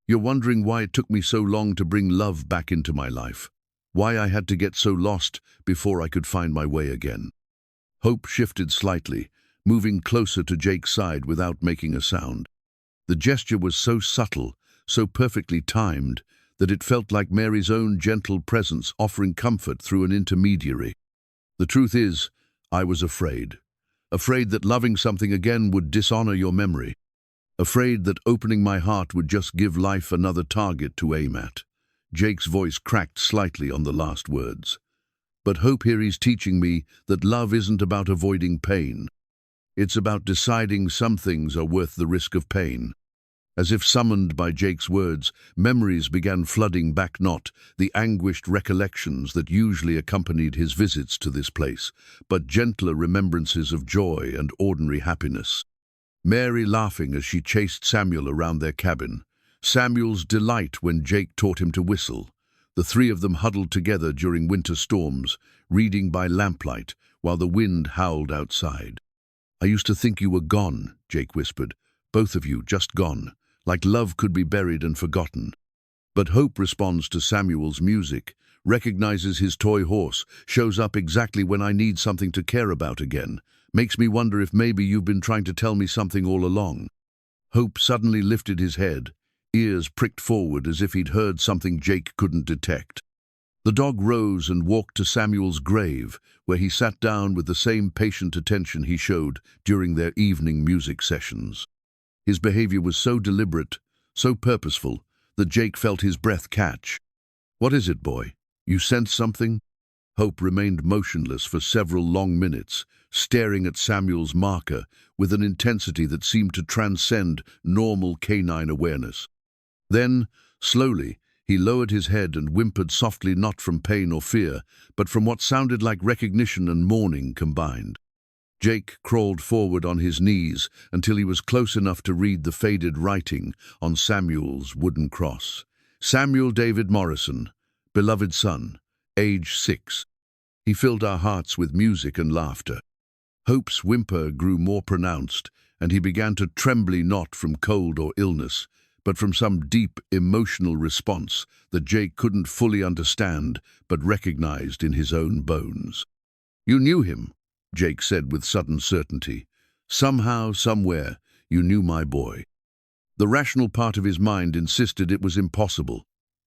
"You're wondering why it took me so long to bring love back into my life, why I had to get so lost before I could find my way again." Hope shifted slightly, moving closer to Jake's side without making a sound. The gesture was so subtle, so perfectly timed, that it felt like Mary's own gentle presence offering comfort through an intermediary. "The truth is, I was afraid. Afraid that loving something again would dishonor your memory. Afraid that opening my heart would just give life another target to aim at." Jake's voice cracked slightly on the last words. "But Hope here is teaching me that love isn't about avoiding pain. It's about deciding some things are worth the risk of pain." As if summoned by Jake's words, memories began flooding back, not the anguished recollections that usually accompanied his visits to this place, but gentler remembrances of joy and ordinary happiness. Mary laughing as she chased Samuel around their cabin, Samuel's delight when Jake taught him to whistle, the three of them huddled together during winter storms, reading by lamplight while the wind howled outside. "I used to think you were gone," Jake whispered, "both of you just gone. Like love could be buried and forgotten." But Hope responds to Samuel's music, recognizes his toy horse, shows up exactly when I need something to care about again, makes me wonder if maybe you've been trying to tell me something all along. Hope suddenly lifted his head, ears pricked forward as if he'd heard something Jake couldn't detect. The dog rose and walked to Samuel's grave, where he sat down with the same patient attention he showed during their evening music sessions. His behavior was so deliberate, so purposeful, that Jake felt his breath catch. "What is it, boy? You sense something?" Hope remained motionless for several long minutes, staring at Samuel's marker with an intensity that seemed to transcend normal canine awareness. Then, slowly, he lowered his head and whimpered softly, not from pain or fear, but from what sounded like recognition and mourning combined. Jake crawled forward on his knees until he was close enough to read the faded writing on Samuel's wooden cross. "Samuel David Morrison, beloved son, age 6. He filled our hearts with music and laughter." Hope's whimper grew more pronounced, and he began to tremble, not from cold or illness, but from some deep emotional response that Jake couldn't fully understand but recognized in his own bones. "You knew him," Jake said with sudden certainty. "Somehow, somewhere, you knew my boy." The rational part of his mind insisted it was impossible.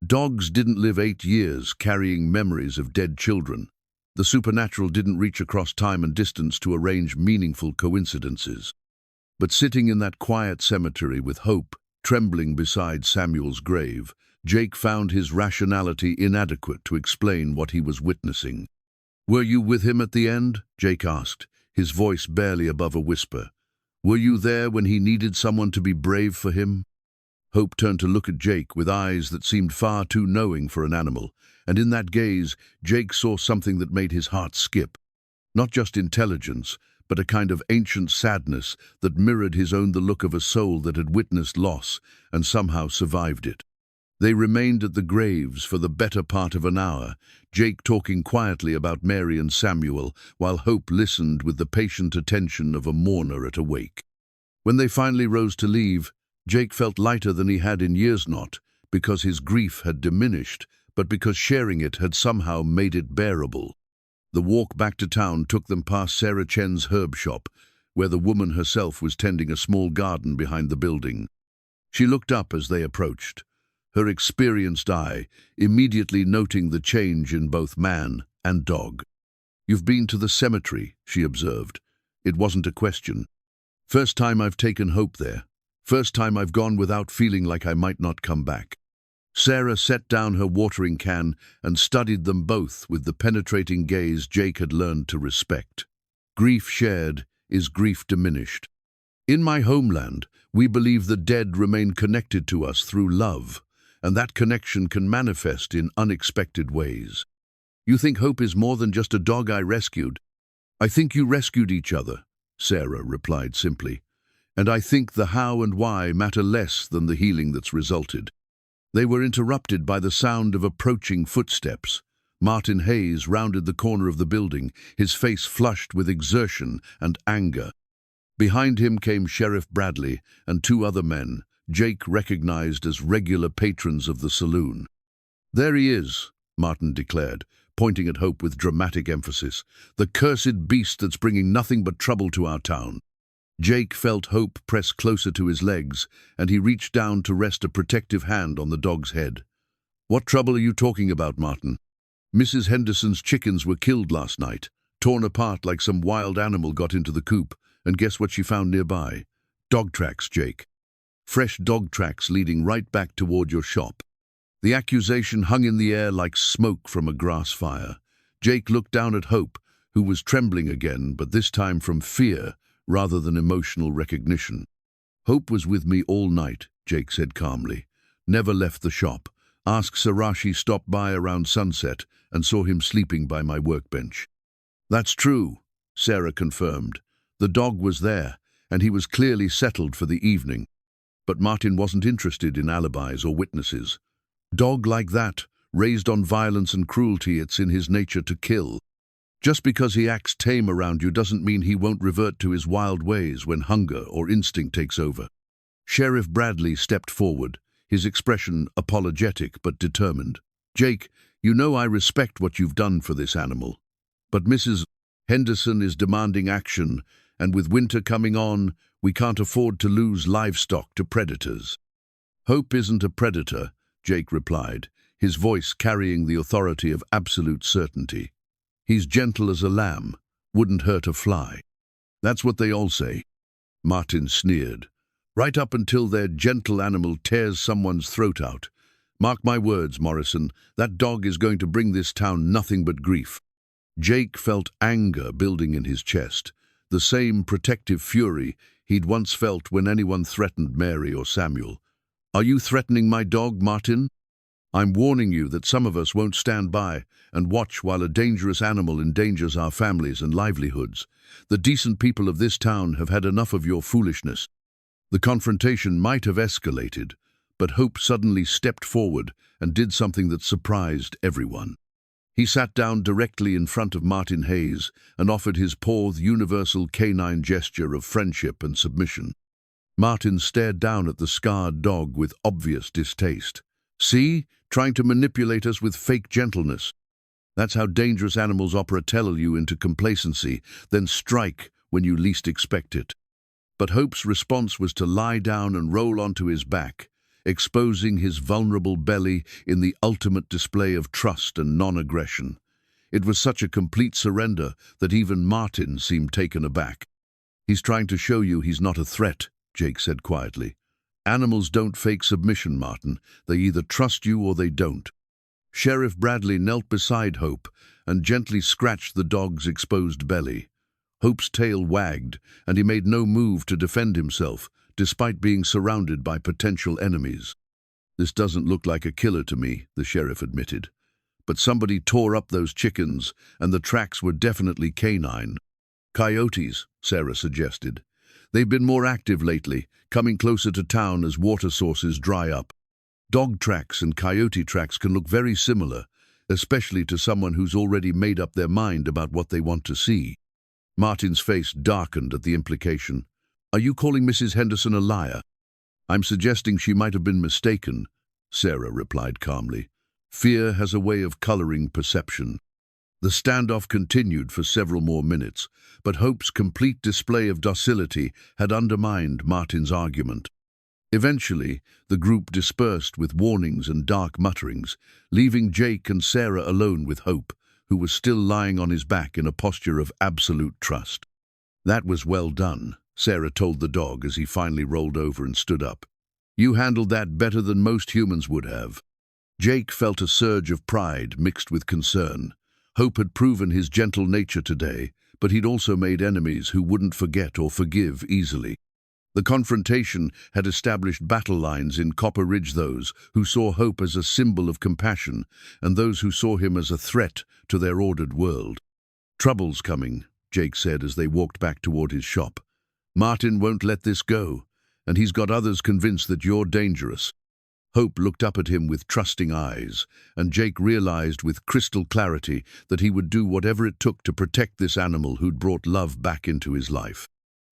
Dogs didn't live 8 years carrying memories of dead children. The supernatural didn't reach across time and distance to arrange meaningful coincidences. But sitting in that quiet cemetery with Hope trembling beside Samuel's grave, Jake found his rationality inadequate to explain what he was witnessing. "Were you with him at the end?" Jake asked, his voice barely above a whisper. "Were you there when he needed someone to be brave for him?" Hope turned to look at Jake with eyes that seemed far too knowing for an animal, and in that gaze, Jake saw something that made his heart skip. Not just intelligence, but a kind of ancient sadness that mirrored his own, the look of a soul that had witnessed loss and somehow survived it. They remained at the graves for the better part of an hour, Jake talking quietly about Mary and Samuel, while Hope listened with the patient attention of a mourner at a wake. When they finally rose to leave, Jake felt lighter than he had in years, not because his grief had diminished, but because sharing it had somehow made it bearable. The walk back to town took them past Sarah Chen's herb shop, where the woman herself was tending a small garden behind the building. She looked up as they approached, her experienced eye immediately noting the change in both man and dog. "You've been to the cemetery," she observed. It wasn't a question. "First time I've taken Hope there. First time I've gone without feeling like I might not come back." Sarah set down her watering can and studied them both with the penetrating gaze Jake had learned to respect. "Grief shared is grief diminished. In my homeland, we believe the dead remain connected to us through love, and that connection can manifest in unexpected ways. You think Hope is more than just a dog I rescued? I think you rescued each other, Sarah replied simply. And I think the how and why matter less than the healing that's resulted. They were interrupted by the sound of approaching footsteps. Martin Hayes rounded the corner of the building, his face flushed with exertion and anger. Behind him came Sheriff Bradley and two other men, Jake recognized as regular patrons of the saloon. There he is, Martin declared, pointing at Hope with dramatic emphasis. The cursed beast that's bringing nothing but trouble to our town. Jake felt Hope press closer to his legs, and he reached down to rest a protective hand on the dog's head. What trouble are you talking about, Martin? Mrs. Henderson's chickens were killed last night, torn apart like some wild animal got into the coop, and guess what she found nearby? Dog tracks, Jake. Fresh dog tracks leading right back toward your shop. The accusation hung in the air like smoke from a grass fire. Jake looked down at Hope, who was trembling again, but this time from fear rather than emotional recognition. Hope was with me all night, Jake said calmly. Never left the shop. Ask Sarashi stopped by around sunset and saw him sleeping by my workbench. That's true, Sarah confirmed. The dog was there, and he was clearly settled for the evening. But Martin wasn't interested in alibis or witnesses. Dog like that, raised on violence and cruelty, it's in his nature to kill. Just because he acts tame around you doesn't mean he won't revert to his wild ways when hunger or instinct takes over. Sheriff Bradley stepped forward, his expression apologetic but determined. Jake, you know I respect what you've done for this animal. But Mrs. Henderson is demanding action, and with winter coming on, we can't afford to lose livestock to predators. Hope isn't a predator, Jake replied, his voice carrying the authority of absolute certainty. He's gentle as a lamb, wouldn't hurt a fly. That's what they all say. Martin sneered. Right up until their gentle animal tears someone's throat out. Mark my words, Morrison, that dog is going to bring this town nothing but grief. Jake felt anger building in his chest, the same protective fury he'd once felt when anyone threatened Mary or Samuel. Are you threatening my dog, Martin? I'm warning you that some of us won't stand by and watch while a dangerous animal endangers our families and livelihoods. The decent people of this town have had enough of your foolishness. The confrontation might have escalated, but Hope suddenly stepped forward and did something that surprised everyone. He sat down directly in front of Martin Hayes and offered his paw the universal canine gesture of friendship and submission. Martin stared down at the scarred dog with obvious distaste. See? Trying to manipulate us with fake gentleness. That's how dangerous animals tell you into complacency, then strike when you least expect it. But Hope's response was to lie down and roll onto his back, exposing his vulnerable belly in the ultimate display of trust and non-aggression. It was such a complete surrender that even Martin seemed taken aback. He's trying to show you he's not a threat, Jake said quietly. Animals don't fake submission, Martin. They either trust you or they don't. Sheriff Bradley knelt beside Hope and gently scratched the dog's exposed belly. Hope's tail wagged, and he made no move to defend himself, despite being surrounded by potential enemies. This doesn't look like a killer to me, the sheriff admitted. But somebody tore up those chickens, and the tracks were definitely canine. Coyotes, Sarah suggested. They've been more active lately, coming closer to town as water sources dry up. Dog tracks and coyote tracks can look very similar, especially to someone who's already made up their mind about what they want to see. Martin's face darkened at the implication. Are you calling Mrs. Henderson a liar? I'm suggesting she might have been mistaken, Sarah replied calmly. Fear has a way of coloring perception. The standoff continued for several more minutes, but Hope's complete display of docility had undermined Martin's argument. Eventually, the group dispersed with warnings and dark mutterings, leaving Jake and Sarah alone with Hope, who was still lying on his back in a posture of absolute trust. That was well done, Sarah told the dog as he finally rolled over and stood up. You handled that better than most humans would have. Jake felt a surge of pride mixed with concern. Hope had proven his gentle nature today, but he'd also made enemies who wouldn't forget or forgive easily. The confrontation had established battle lines in Copper Ridge, those who saw Hope as a symbol of compassion and those who saw him as a threat to their ordered world. "Trouble's coming," Jake said as they walked back toward his shop. "Martin won't let this go, and he's got others convinced that you're dangerous." Hope looked up at him with trusting eyes, and Jake realized with crystal clarity that he would do whatever it took to protect this animal who'd brought love back into his life.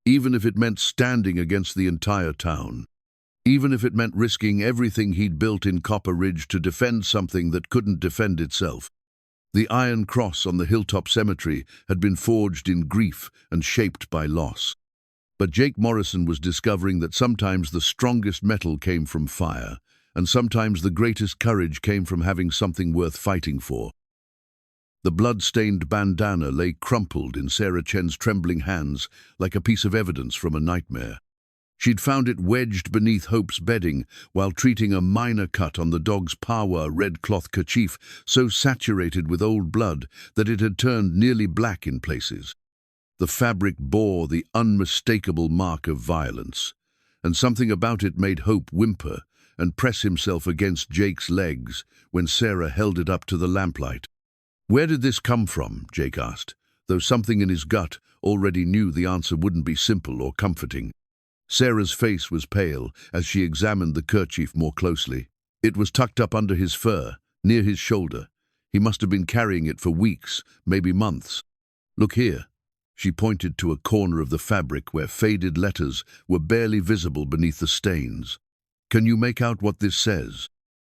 Even if it meant standing against the entire town. Even if it meant risking everything he'd built in Copper Ridge to defend something that couldn't defend itself. The iron cross on the hilltop cemetery had been forged in grief and shaped by loss. But Jake Morrison was discovering that sometimes the strongest metal came from fire, and sometimes the greatest courage came from having something worth fighting for. The blood-stained bandana lay crumpled in Sarah Chen's trembling hands like a piece of evidence from a nightmare. She'd found it wedged beneath Hope's bedding while treating a minor cut on the dog's pawa red cloth kerchief so saturated with old blood that it had turned nearly black in places. The fabric bore the unmistakable mark of violence, and something about it made Hope whimper and press himself against Jake's legs when Sarah held it up to the lamplight. "Where did this come from?" Jake asked, though something in his gut already knew the answer wouldn't be simple or comforting. Sarah's face was pale as she examined the kerchief more closely. It was tucked up under his fur, near his shoulder. He must have been carrying it for weeks, maybe months. "Look here." She pointed to a corner of the fabric where faded letters were barely visible beneath the stains. "Can you make out what this says?"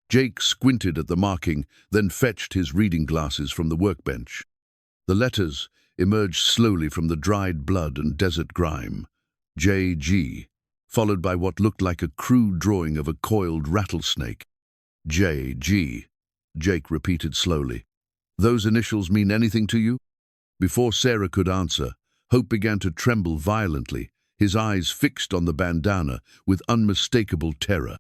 Jake squinted at the marking, then fetched his reading glasses from the workbench. The letters emerged slowly from the dried blood and desert grime. J.G., followed by what looked like a crude drawing of a coiled rattlesnake. "J.G.," Jake repeated slowly. "Those initials mean anything to you?" Before Sarah could answer, Hope began to tremble violently, his eyes fixed on the bandana with unmistakable terror.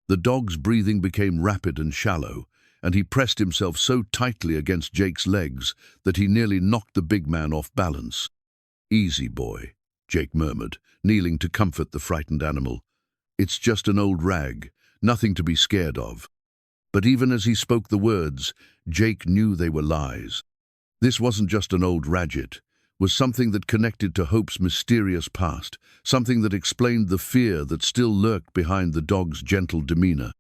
The dog's breathing became rapid and shallow, and he pressed himself so tightly against Jake's legs that he nearly knocked the big man off balance. "Easy, boy," Jake murmured, kneeling to comfort the frightened animal. "It's just an old rag, nothing to be scared of." But even as he spoke the words, Jake knew they were lies. This wasn't just an old radget, was something that connected to Hope's mysterious past, something that explained the fear that still lurked behind the dog's gentle demeanor.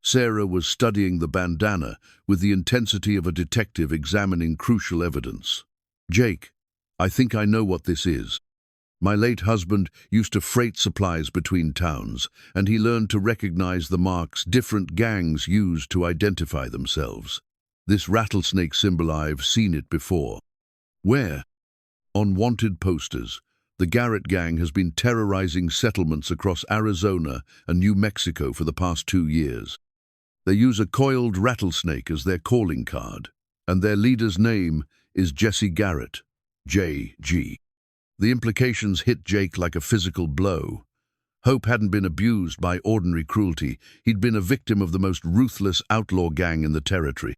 Sarah was studying the bandana with the intensity of a detective examining crucial evidence. "Jake, I think I know what this is. My late husband used to freight supplies between towns, and he learned to recognize the marks different gangs used to identify themselves. This rattlesnake symbol, I've seen it before." "Where?" "On wanted posters. The Garrett gang has been terrorizing settlements across Arizona and New Mexico for the past 2 years. They use a coiled rattlesnake as their calling card, and their leader's name is Jesse Garrett, J.G. The implications hit Jake like a physical blow. Hope hadn't been abused by ordinary cruelty. He'd been a victim of the most ruthless outlaw gang in the territory.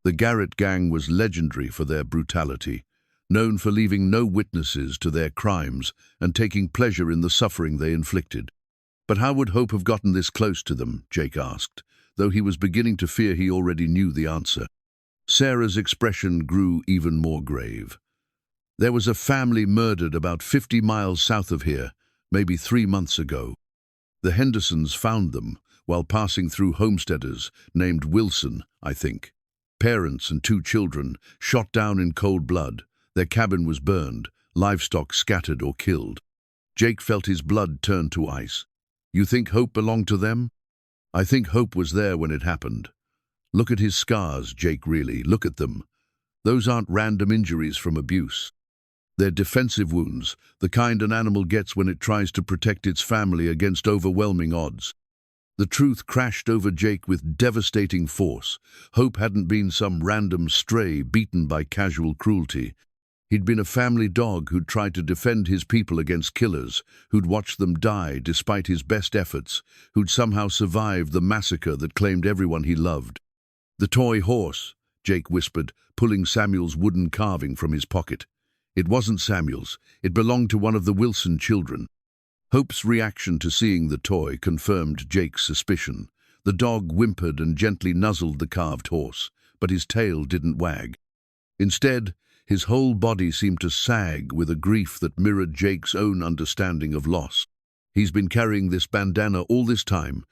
The Garrett gang was legendary for their brutality, known for leaving no witnesses to their crimes and taking pleasure in the suffering they inflicted. But how would Hope have gotten this close to them, Jake asked, though he was beginning to fear he already knew the answer. Sarah's expression grew even more grave. "There was a family murdered about 50 miles south of here, maybe 3 months ago. The Hendersons found them while passing through homesteaders named Wilson, I think. Parents and 2 children shot down in cold blood. Their cabin was burned, livestock scattered or killed." Jake felt his blood turn to ice. "You think Hope belonged to them?" "I think Hope was there when it happened. Look at his scars, Jake, really. Look at them. Those aren't random injuries from abuse. They're defensive wounds, the kind an animal gets when it tries to protect its family against overwhelming odds." The truth crashed over Jake with devastating force. Hope hadn't been some random stray beaten by casual cruelty. He'd been a family dog who'd tried to defend his people against killers, who'd watched them die despite his best efforts, who'd somehow survived the massacre that claimed everyone he loved. "The toy horse," Jake whispered, pulling Samuel's wooden carving from his pocket. "It wasn't Samuel's. It belonged to one of the Wilson children." Hope's reaction to seeing the toy confirmed Jake's suspicion. The dog whimpered and gently nuzzled the carved horse, but his tail didn't wag. Instead, his whole body seemed to sag with a grief that mirrored Jake's own understanding of loss. "He's been carrying this bandana all this time,"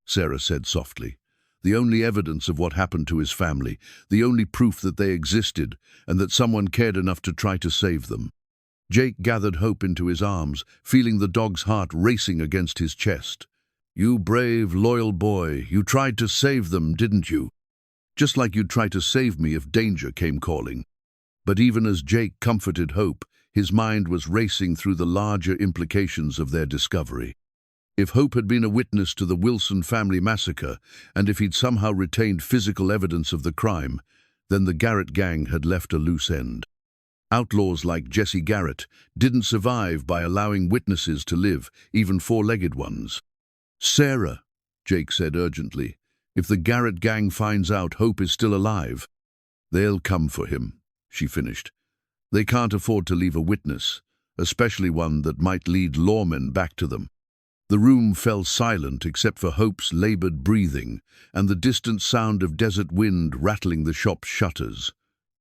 Sarah said softly. "The only evidence of what happened to his family, the only proof that they existed and that someone cared enough to try to save them." Jake gathered Hope into his arms, feeling the dog's heart racing against his chest. "You brave, loyal boy, you tried to save them, didn't you? Just like you'd try to save me if danger came calling." But even as Jake comforted Hope, his mind was racing through the larger implications of their discovery. If Hope had been a witness to the Wilson family massacre, and if he'd somehow retained physical evidence of the crime, then the Garrett gang had left a loose end. Outlaws like Jesse Garrett didn't survive by allowing witnesses to live, even four-legged ones. "Sarah," Jake said urgently, "if the Garrett gang finds out Hope is still alive, they'll come for him," she finished. "They can't afford to leave a witness, especially one that might lead lawmen back to them." The room fell silent except for Hope's labored breathing and the distant sound of desert wind rattling the shop's shutters.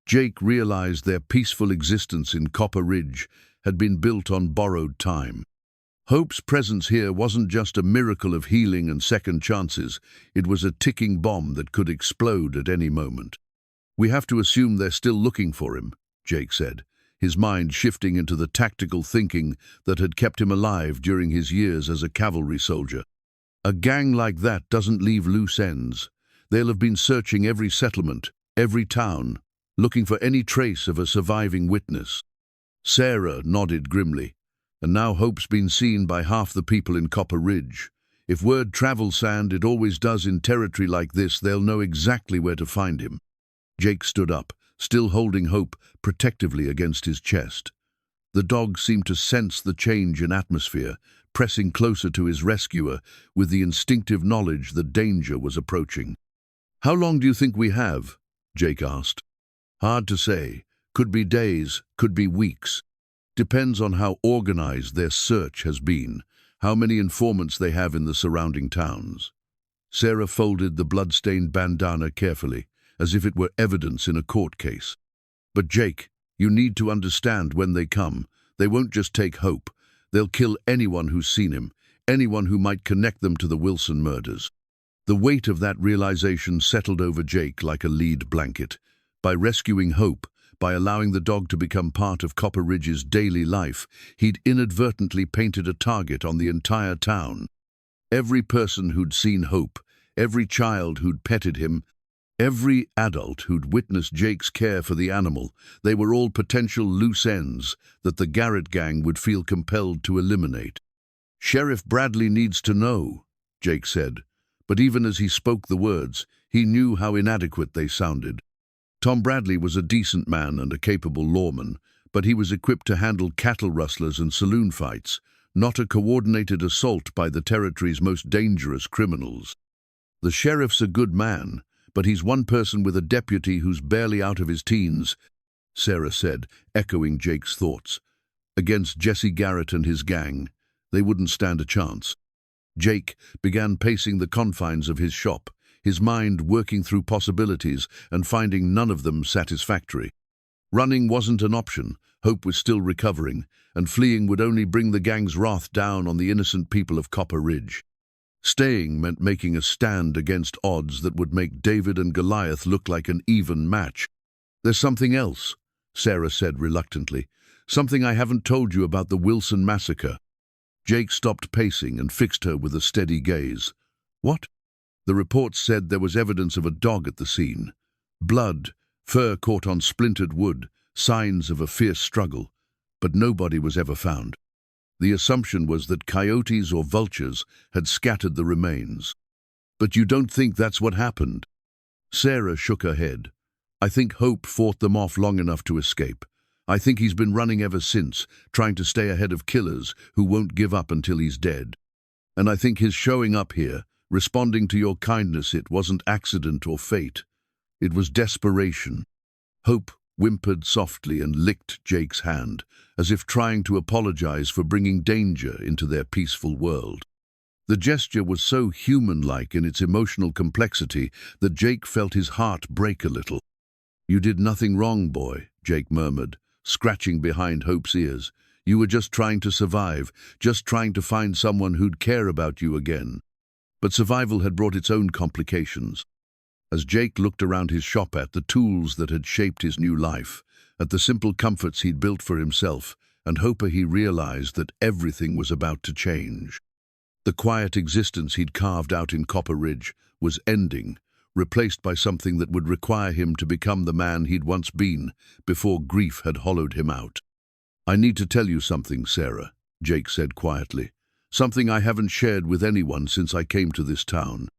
Jake realized their peaceful existence in Copper Ridge had been built on borrowed time. Hope's presence here wasn't just a miracle of healing and second chances, it was a ticking bomb that could explode at any moment. "We have to assume they're still looking for him," Jake said, his mind shifting into the tactical thinking that had kept him alive during his years as a cavalry soldier. "A gang like that doesn't leave loose ends. They'll have been searching every settlement, every town, looking for any trace of a surviving witness." Sarah nodded grimly. "And now Hope's been seen by half the people in Copper Ridge. If word travels, and it always does in territory like this, they'll know exactly where to find him." Jake stood up, still holding Hope protectively against his chest. The dog seemed to sense the change in atmosphere, pressing closer to his rescuer with the instinctive knowledge that danger was approaching. "How long do you think we have?" Jake asked. "Hard to say. Could be days, could be weeks. Depends on how organized their search has been, how many informants they have in the surrounding towns." Sarah folded the blood-stained bandana carefully, as if it were evidence in a court case. "But Jake, you need to understand when they come, they won't just take Hope. They'll kill anyone who's seen him, anyone who might connect them to the Wilson murders." The weight of that realization settled over Jake like a lead blanket. By rescuing Hope, by allowing the dog to become part of Copper Ridge's daily life, he'd inadvertently painted a target on the entire town. Every person who'd seen Hope, every child who'd petted him, every adult who'd witnessed Jake's care for the animal, they were all potential loose ends that the Garrett gang would feel compelled to eliminate. "Sheriff Bradley needs to know," Jake said, but even as he spoke the words, he knew how inadequate they sounded. Tom Bradley was a decent man and a capable lawman, but he was equipped to handle cattle rustlers and saloon fights, not a coordinated assault by the territory's most dangerous criminals. "The sheriff's a good man, but he's one person with a deputy who's barely out of his teens," Sarah said, echoing Jake's thoughts. "Against Jesse Garrett and his gang, they wouldn't stand a chance." Jake began pacing the confines of his shop, his mind working through possibilities and finding none of them satisfactory. Running wasn't an option, Hope was still recovering, and fleeing would only bring the gang's wrath down on the innocent people of Copper Ridge. Staying meant making a stand against odds that would make David and Goliath look like an even match. "There's something else," Sarah said reluctantly. "Something I haven't told you about the Wilson massacre." Jake stopped pacing and fixed her with a steady gaze. "What?" "The reports said there was evidence of a dog at the scene. Blood, fur caught on splintered wood, signs of a fierce struggle, but nobody was ever found. The assumption was that coyotes or vultures had scattered the remains." "But you don't think that's what happened?" Sarah shook her head. "I think Hope fought them off long enough to escape. I think he's been running ever since, trying to stay ahead of killers who won't give up until he's dead. And I think his showing up here, responding to your kindness, it wasn't accident or fate. It was desperation. Hope whimpered softly and licked Jake's hand, as if trying to apologize for bringing danger into their peaceful world. The gesture was so human-like in its emotional complexity that Jake felt his heart break a little. "You did nothing wrong, boy," Jake murmured, scratching behind Hope's ears. "You were just trying to survive, just trying to find someone who'd care about you again." But survival had brought its own complications. As Jake looked around his shop at the tools that had shaped his new life, at the simple comforts he'd built for himself and Hope, he realized that everything was about to change. The quiet existence he'd carved out in Copper Ridge was ending, replaced by something that would require him to become the man he'd once been before grief had hollowed him out. "I need to tell you something, Sarah," Jake said quietly. "Something I haven't shared with anyone since I came to this town."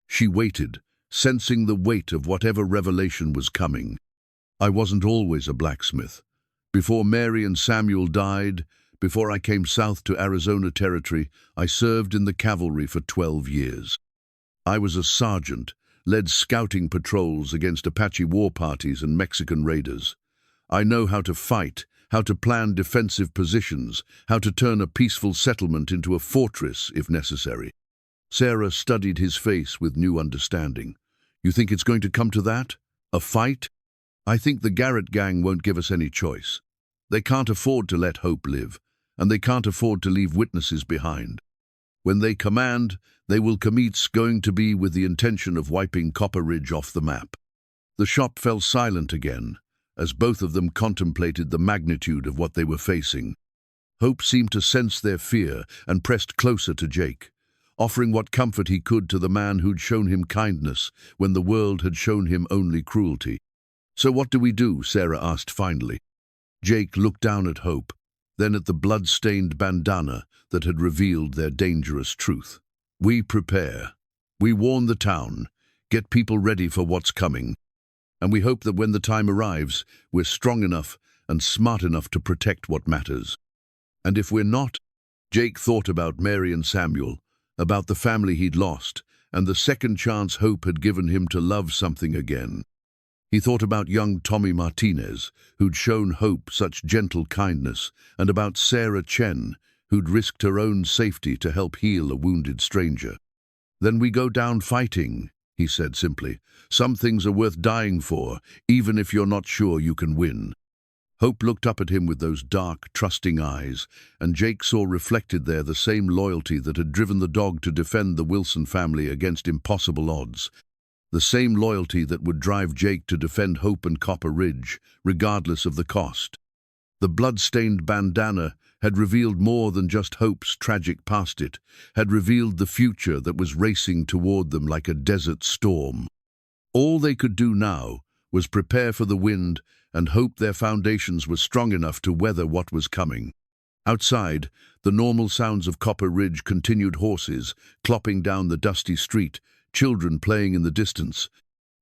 She waited, sensing the weight of whatever revelation was coming. "I wasn't always a blacksmith. Before Mary and Samuel died, before I came south to Arizona Territory, I served in the cavalry for 12 years. I was a sergeant, led scouting patrols against Apache war parties and Mexican raiders. I know how to fight, how to plan defensive positions, how to turn a peaceful settlement into a fortress if necessary." Sarah studied his face with new understanding. "You think it's going to come to that? A fight? I think the Garrett gang won't give us any choice. They can't afford to let Hope live, and they can't afford to leave witnesses behind. When they command, they will commit's going to be with the intention of wiping Copper Ridge off the map." The shop fell silent again, as both of them contemplated the magnitude of what they were facing. Hope seemed to sense their fear and pressed closer to Jake, offering what comfort he could to the man who'd shown him kindness when the world had shown him only cruelty. "So what do we do?" Sarah asked finally. Jake looked down at Hope, then at the blood-stained bandana that had revealed their dangerous truth. "We prepare. We warn the town, get people ready for what's coming, and we hope that when the time arrives, we're strong enough and smart enough to protect what matters. And if we're not..." Jake thought about Mary and Samuel, about the family he'd lost, and the second chance Hope had given him to love something again. He thought about young Tommy Martinez, who'd shown Hope such gentle kindness, and about Sarah Chen, who'd risked her own safety to help heal a wounded stranger. "Then we go down fighting," he said simply. "Some things are worth dying for, even if you're not sure you can win." Hope looked up at him with those dark, trusting eyes, and Jake saw reflected there the same loyalty that had driven the dog to defend the Wilson family against impossible odds. The same loyalty that would drive Jake to defend Hope and Copper Ridge, regardless of the cost. The blood-stained bandana had revealed more than just Hope's tragic past. It had revealed the future that was racing toward them like a desert storm. All they could do now was prepare for the wind and hope their foundations were strong enough to weather what was coming. Outside, the normal sounds of Copper Ridge continued: horses clopping down the dusty street, children playing in the distance,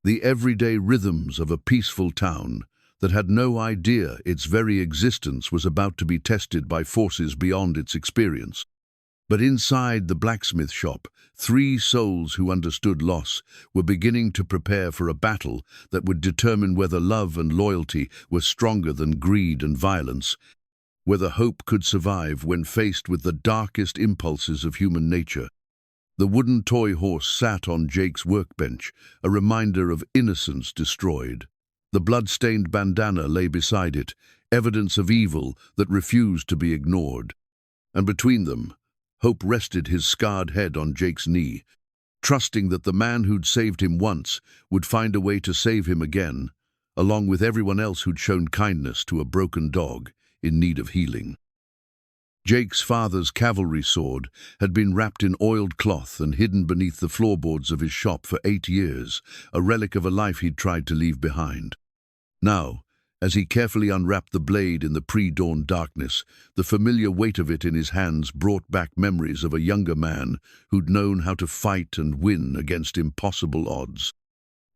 the everyday rhythms of a peaceful town that had no idea its very existence was about to be tested by forces beyond its experience. But inside the blacksmith shop, 3 souls who understood loss were beginning to prepare for a battle that would determine whether love and loyalty were stronger than greed and violence, whether Hope could survive when faced with the darkest impulses of human nature. The wooden toy horse sat on Jake's workbench, a reminder of innocence destroyed. The blood-stained bandana lay beside it, evidence of evil that refused to be ignored. And between them, Hope rested his scarred head on Jake's knee, trusting that the man who'd saved him once would find a way to save him again, along with everyone else who'd shown kindness to a broken dog in need of healing. Jake's father's cavalry sword had been wrapped in oiled cloth and hidden beneath the floorboards of his shop for 8 years, a relic of a life he'd tried to leave behind. Now, as he carefully unwrapped the blade in the pre-dawn darkness, the familiar weight of it in his hands brought back memories of a younger man who'd known how to fight and win against impossible odds.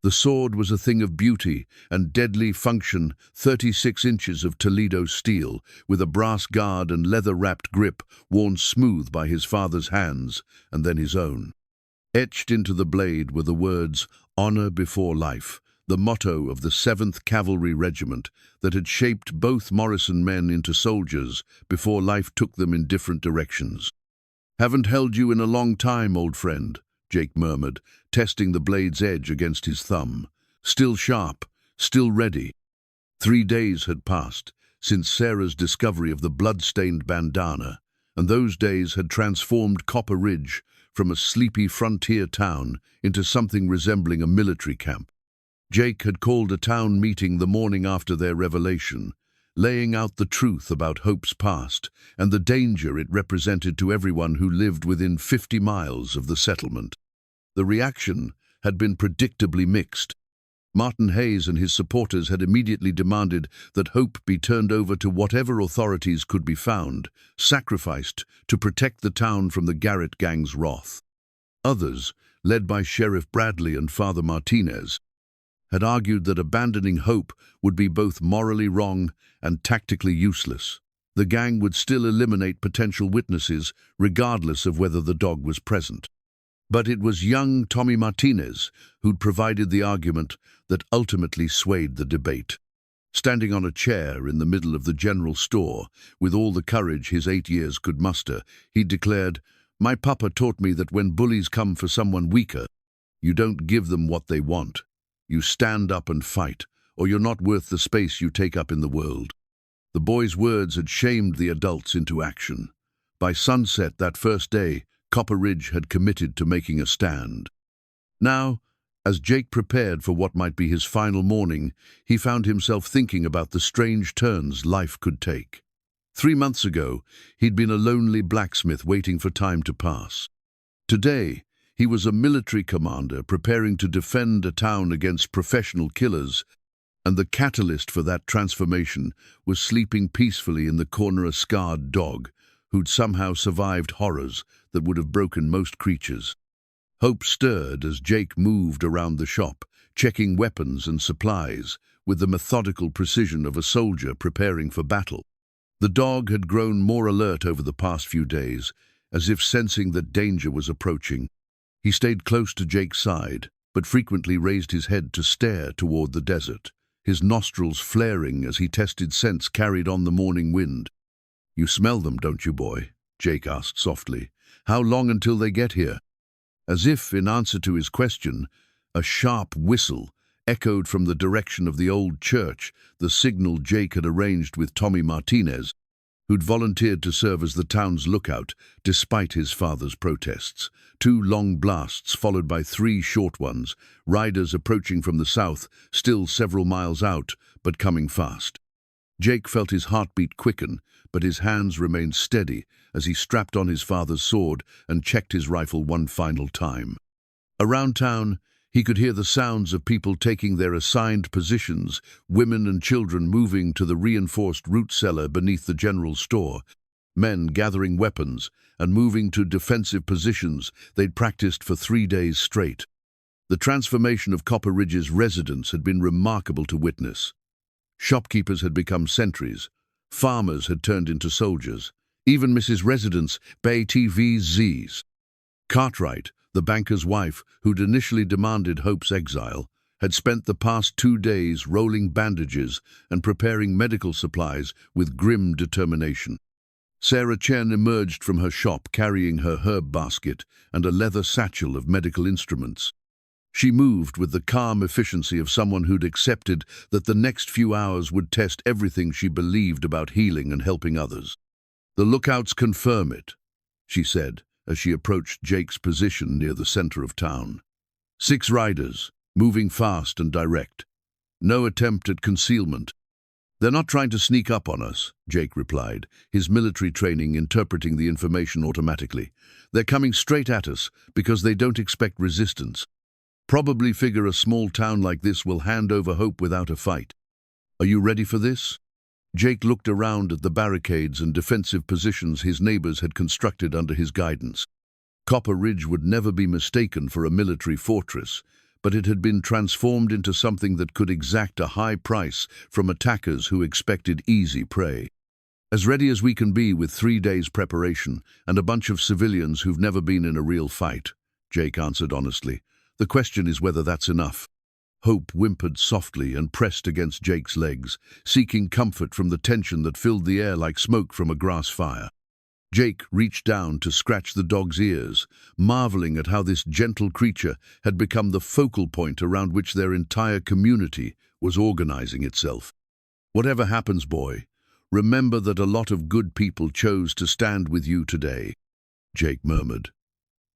The sword was a thing of beauty and deadly function, 36 inches of Toledo steel, with a brass guard and leather-wrapped grip worn smooth by his father's hands and then his own. Etched into the blade were the words, "Honor before life," the motto of the 7th Cavalry Regiment that had shaped both Morrison men into soldiers before life took them in different directions. "Haven't held you in a long time, old friend," Jake murmured, testing the blade's edge against his thumb. Still sharp, still ready. 3 days had passed since Sarah's discovery of the blood-stained bandana, and those days had transformed Copper Ridge from a sleepy frontier town into something resembling a military camp. Jake had called a town meeting the morning after their revelation, laying out the truth about Hope's past and the danger it represented to everyone who lived within 50 miles of the settlement. The reaction had been predictably mixed. Martin Hayes and his supporters had immediately demanded that Hope be turned over to whatever authorities could be found, sacrificed to protect the town from the Garrett gang's wrath. Others, led by Sheriff Bradley and Father Martinez, had argued that abandoning Hope would be both morally wrong and tactically useless. The gang would still eliminate potential witnesses, regardless of whether the dog was present. But it was young Tommy Martinez who'd provided the argument that ultimately swayed the debate. Standing on a chair in the middle of the general store, with all the courage his 8 years could muster, he declared, "My papa taught me that when bullies come for someone weaker, you don't give them what they want. You stand up and fight, or you're not worth the space you take up in the world." The boy's words had shamed the adults into action. By sunset that first day, Copper Ridge had committed to making a stand. Now, as Jake prepared for what might be his final morning, he found himself thinking about the strange turns life could take. 3 months ago, he'd been a lonely blacksmith waiting for time to pass. Today, he was a military commander preparing to defend a town against professional killers, and the catalyst for that transformation was sleeping peacefully in the corner a scarred dog who'd somehow survived horrors that would have broken most creatures. Hope stirred as Jake moved around the shop, checking weapons and supplies with the methodical precision of a soldier preparing for battle. The dog had grown more alert over the past few days, as if sensing that danger was approaching. He stayed close to Jake's side, but frequently raised his head to stare toward the desert, his nostrils flaring as he tested scents carried on the morning wind. "You smell them, don't you, boy?" Jake asked softly. "How long until they get here?" As if in answer to his question, a sharp whistle echoed from the direction of the old church, the signal Jake had arranged with Tommy Martinez, who'd volunteered to serve as the town's lookout despite his father's protests. 2 long blasts followed by 3 short ones, riders approaching from the south, still several miles out, but coming fast. Jake felt his heartbeat quicken, but his hands remained steady as he strapped on his father's sword and checked his rifle one final time. Around town, he could hear the sounds of people taking their assigned positions, women and children moving to the reinforced root cellar beneath the general store, men gathering weapons and moving to defensive positions they'd practiced for 3 days straight. The transformation of Copper Ridge's residents had been remarkable to witness. Shopkeepers had become sentries, farmers had turned into soldiers, even Mrs. Residence, Bay TVZs. Cartwright, the banker's wife, who'd initially demanded Hope's exile, had spent the past 2 days rolling bandages and preparing medical supplies with grim determination. Sarah Chen emerged from her shop carrying her herb basket and a leather satchel of medical instruments. She moved with the calm efficiency of someone who'd accepted that the next few hours would test everything she believed about healing and helping others. "The lookouts confirm it," she said as she approached Jake's position near the center of town. 6 riders, moving fast and direct. No attempt at concealment. "They're not trying to sneak up on us," Jake replied, his military training interpreting the information automatically. "They're coming straight at us because they don't expect resistance. Probably figure a small town like this will hand over Hope without a fight. Are you ready for this?" Jake looked around at the barricades and defensive positions his neighbors had constructed under his guidance. Copper Ridge would never be mistaken for a military fortress, but it had been transformed into something that could exact a high price from attackers who expected easy prey. "As ready as we can be with 3 days' preparation and a bunch of civilians who've never been in a real fight," Jake answered honestly. "The question is whether that's enough." Hope whimpered softly and pressed against Jake's legs, seeking comfort from the tension that filled the air like smoke from a grass fire. Jake reached down to scratch the dog's ears, marveling at how this gentle creature had become the focal point around which their entire community was organizing itself. "Whatever happens, boy, remember that a lot of good people chose to stand with you today," Jake murmured.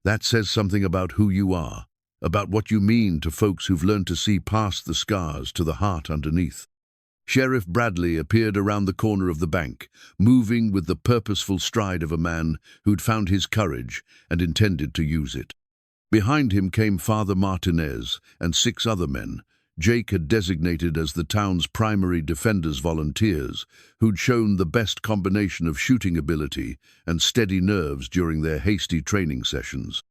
"That says something about who you are, about what you mean to folks who've learned to see past the scars to the heart underneath." Sheriff Bradley appeared around the corner of the bank, moving with the purposeful stride of a man who'd found his courage and intended to use it. Behind him came Father Martinez and 6 other men Jake had designated as the town's primary defenders volunteers, who'd shown the best combination of shooting ability and steady nerves during their hasty training sessions.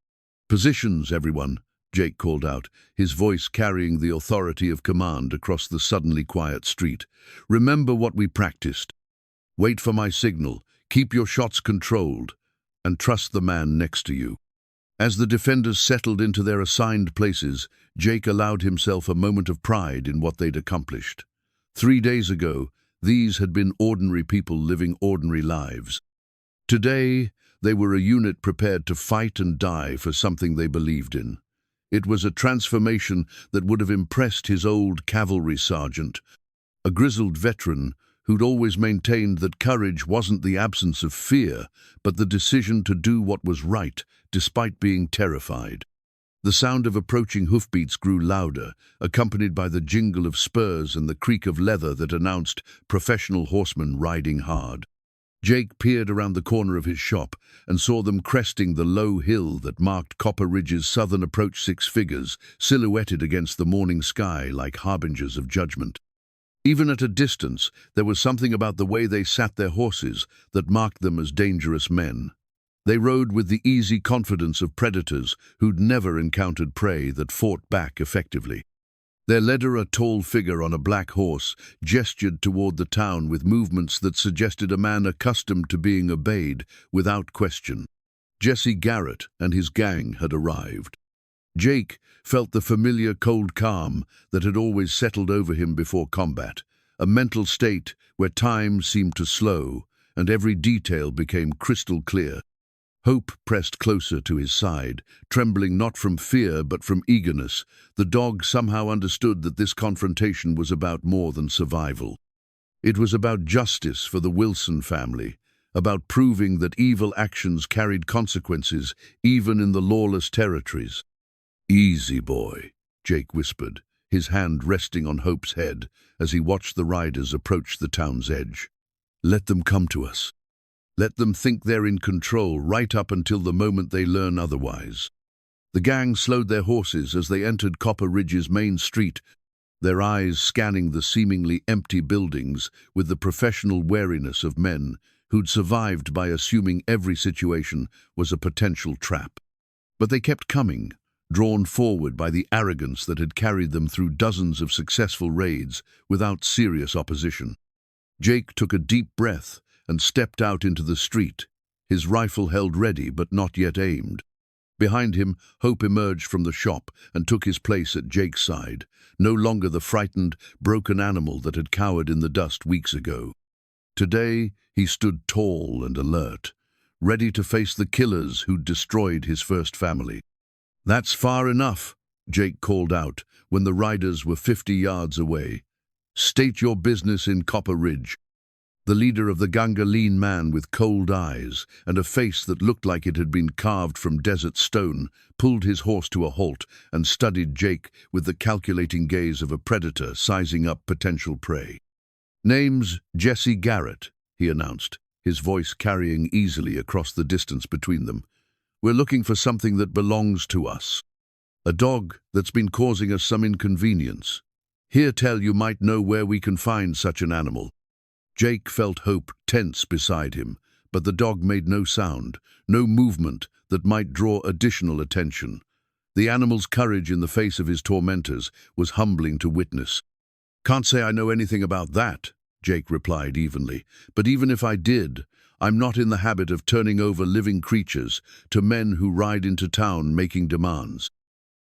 "Positions, everyone," Jake called out, his voice carrying the authority of command across the suddenly quiet street. "Remember what we practiced. Wait for my signal, keep your shots controlled, and trust the man next to you." As the defenders settled into their assigned places, Jake allowed himself a moment of pride in what they'd accomplished. 3 days ago, these had been ordinary people living ordinary lives. Today, they were a unit prepared to fight and die for something they believed in. It was a transformation that would have impressed his old cavalry sergeant, a grizzled veteran who'd always maintained that courage wasn't the absence of fear, but the decision to do what was right, despite being terrified. The sound of approaching hoofbeats grew louder, accompanied by the jingle of spurs and the creak of leather that announced professional horsemen riding hard. Jake peered around the corner of his shop and saw them cresting the low hill that marked Copper Ridge's southern approach 6 figures, silhouetted against the morning sky like harbingers of judgment. Even at a distance, there was something about the way they sat their horses that marked them as dangerous men. They rode with the easy confidence of predators who'd never encountered prey that fought back effectively. Their leader, a tall figure on a black horse, gestured toward the town with movements that suggested a man accustomed to being obeyed without question. Jesse Garrett and his gang had arrived. Jake felt the familiar cold calm that had always settled over him before combat, a mental state where time seemed to slow and every detail became crystal clear. Hope pressed closer to his side, trembling not from fear but from eagerness. The dog somehow understood that this confrontation was about more than survival. It was about justice for the Wilson family, about proving that evil actions carried consequences even in the lawless territories. "Easy, boy," Jake whispered, his hand resting on Hope's head as he watched the riders approach the town's edge. "Let them come to us. Let them think they're in control right up until the moment they learn otherwise." The gang slowed their horses as they entered Copper Ridge's main street, their eyes scanning the seemingly empty buildings with the professional wariness of men who'd survived by assuming every situation was a potential trap. But they kept coming, drawn forward by the arrogance that had carried them through dozens of successful raids without serious opposition. Jake took a deep breath and stepped out into the street, his rifle held ready but not yet aimed. Behind him, Hope emerged from the shop and took his place at Jake's side, no longer the frightened, broken animal that had cowered in the dust weeks ago. Today, he stood tall and alert, ready to face the killers who'd destroyed his first family. "That's far enough," Jake called out when the riders were 50 yards away. "State your business in Copper Ridge." The leader of the gang, a lean man with cold eyes and a face that looked like it had been carved from desert stone, pulled his horse to a halt and studied Jake with the calculating gaze of a predator sizing up potential prey. "Name's Jesse Garrett," he announced, his voice carrying easily across the distance between them. "We're looking for something that belongs to us. A dog that's been causing us some inconvenience. Here tell you might know where we can find such an animal." Jake felt Hope tense beside him, but the dog made no sound, no movement that might draw additional attention. The animal's courage in the face of his tormentors was humbling to witness. "Can't say I know anything about that," Jake replied evenly, "but even if I did, I'm not in the habit of turning over living creatures to men who ride into town making demands."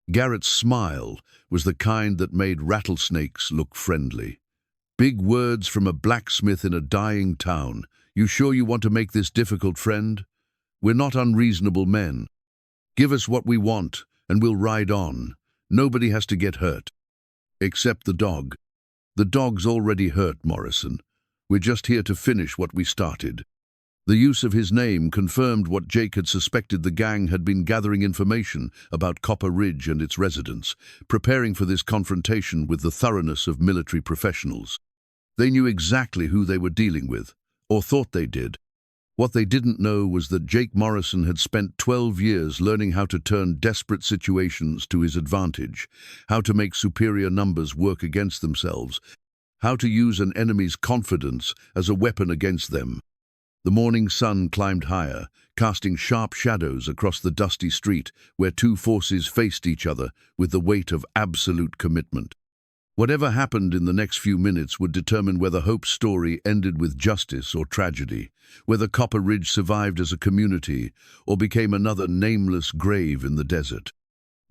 Garrett's smile was the kind that made rattlesnakes look friendly. Big words from a blacksmith in a dying town. You sure you want to make this difficult, friend? We're not unreasonable men. Give us what we want, and we'll ride on. Nobody has to get hurt. Except the dog. The dog's already hurt, Morrison. We're just here to finish what we started. The use of his name confirmed what Jake had suspected. The gang had been gathering information about Copper Ridge and its residents, preparing for this confrontation with the thoroughness of military professionals. They knew exactly who they were dealing with, or thought they did. What they didn't know was that Jake Morrison had spent 12 years learning how to turn desperate situations to his advantage, how to make superior numbers work against themselves, how to use an enemy's confidence as a weapon against them. The morning sun climbed higher, casting sharp shadows across the dusty street where two forces faced each other with the weight of absolute commitment. Whatever happened in the next few minutes would determine whether Hope's story ended with justice or tragedy, whether Copper Ridge survived as a community or became another nameless grave in the desert.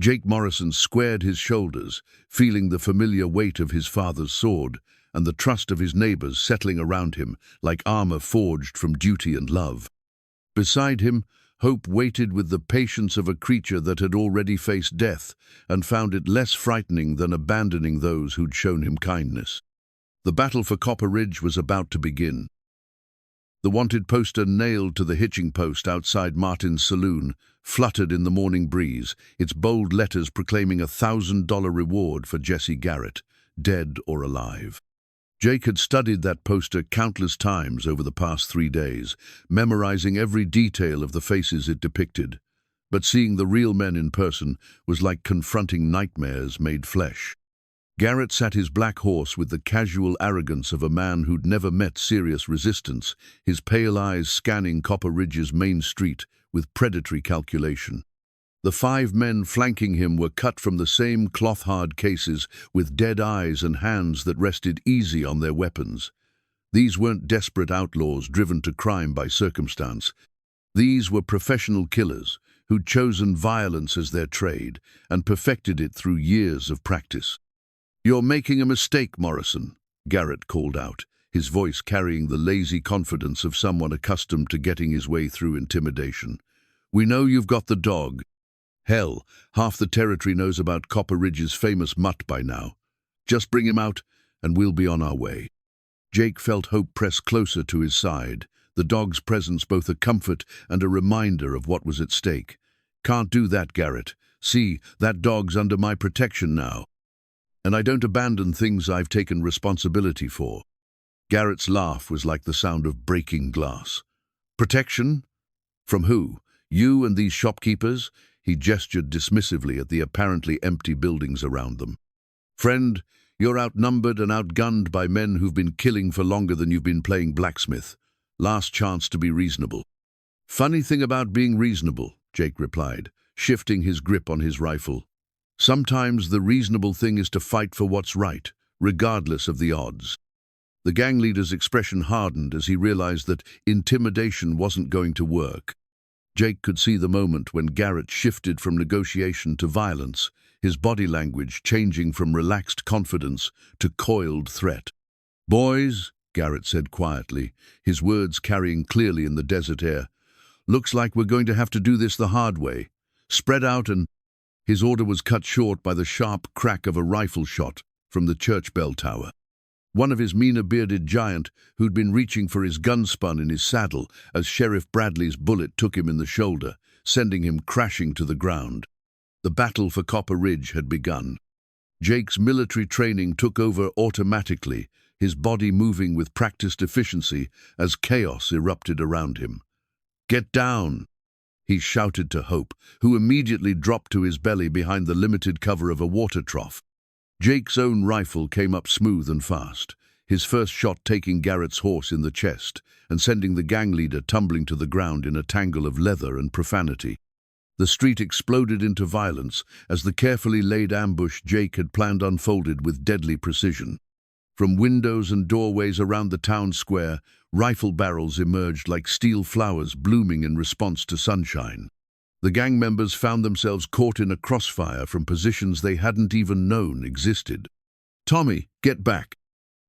Jake Morrison squared his shoulders, feeling the familiar weight of his father's sword and the trust of his neighbors settling around him like armor forged from duty and love. Beside him, Hope waited with the patience of a creature that had already faced death and found it less frightening than abandoning those who'd shown him kindness. The battle for Copper Ridge was about to begin. The wanted poster nailed to the hitching post outside Martin's saloon fluttered in the morning breeze, its bold letters proclaiming a $1,000 reward for Jesse Garrett, dead or alive. Jake had studied that poster countless times over the past 3 days, memorizing every detail of the faces it depicted. But seeing the real men in person was like confronting nightmares made flesh. Garrett sat his black horse with the casual arrogance of a man who'd never met serious resistance, his pale eyes scanning Copper Ridge's main street with predatory calculation. The 5 men flanking him were cut from the same cloth-hard cases with dead eyes and hands that rested easy on their weapons. These weren't desperate outlaws driven to crime by circumstance. These were professional killers who'd chosen violence as their trade and perfected it through years of practice. "You're making a mistake, Morrison," Garrett called out, his voice carrying the lazy confidence of someone accustomed to getting his way through intimidation. "We know you've got the dog. Hell, half the territory knows about Copper Ridge's famous mutt by now. Just bring him out, and we'll be on our way." Jake felt Hope press closer to his side, the dog's presence both a comfort and a reminder of what was at stake. "Can't do that, Garrett. See, that dog's under my protection now. And I don't abandon things I've taken responsibility for." Garrett's laugh was like the sound of breaking glass. "Protection? From who? You and these shopkeepers?" He gestured dismissively at the apparently empty buildings around them. "Friend, you're outnumbered and outgunned by men who've been killing for longer than you've been playing blacksmith. Last chance to be reasonable." "Funny thing about being reasonable," Jake replied, shifting his grip on his rifle. "Sometimes the reasonable thing is to fight for what's right, regardless of the odds." The gang leader's expression hardened as he realized that intimidation wasn't going to work. Jake could see the moment when Garrett shifted from negotiation to violence, his body language changing from relaxed confidence to coiled threat. "Boys," Garrett said quietly, his words carrying clearly in the desert air, "looks like we're going to have to do this the hard way. Spread out and—" His order was cut short by the sharp crack of a rifle shot from the church bell tower. One of his meaner-bearded giant who'd been reaching for his gun spun in his saddle as Sheriff Bradley's bullet took him in the shoulder, sending him crashing to the ground. The battle for Copper Ridge had begun. Jake's military training took over automatically, his body moving with practiced efficiency as chaos erupted around him. "Get down!" he shouted to Hope, who immediately dropped to his belly behind the limited cover of a water trough. Jake's own rifle came up smooth and fast, his first shot taking Garrett's horse in the chest and sending the gang leader tumbling to the ground in a tangle of leather and profanity. The street exploded into violence as the carefully laid ambush Jake had planned unfolded with deadly precision. From windows and doorways around the town square, rifle barrels emerged like steel flowers blooming in response to sunshine. The gang members found themselves caught in a crossfire from positions they hadn't even known existed. "Tommy, get back!"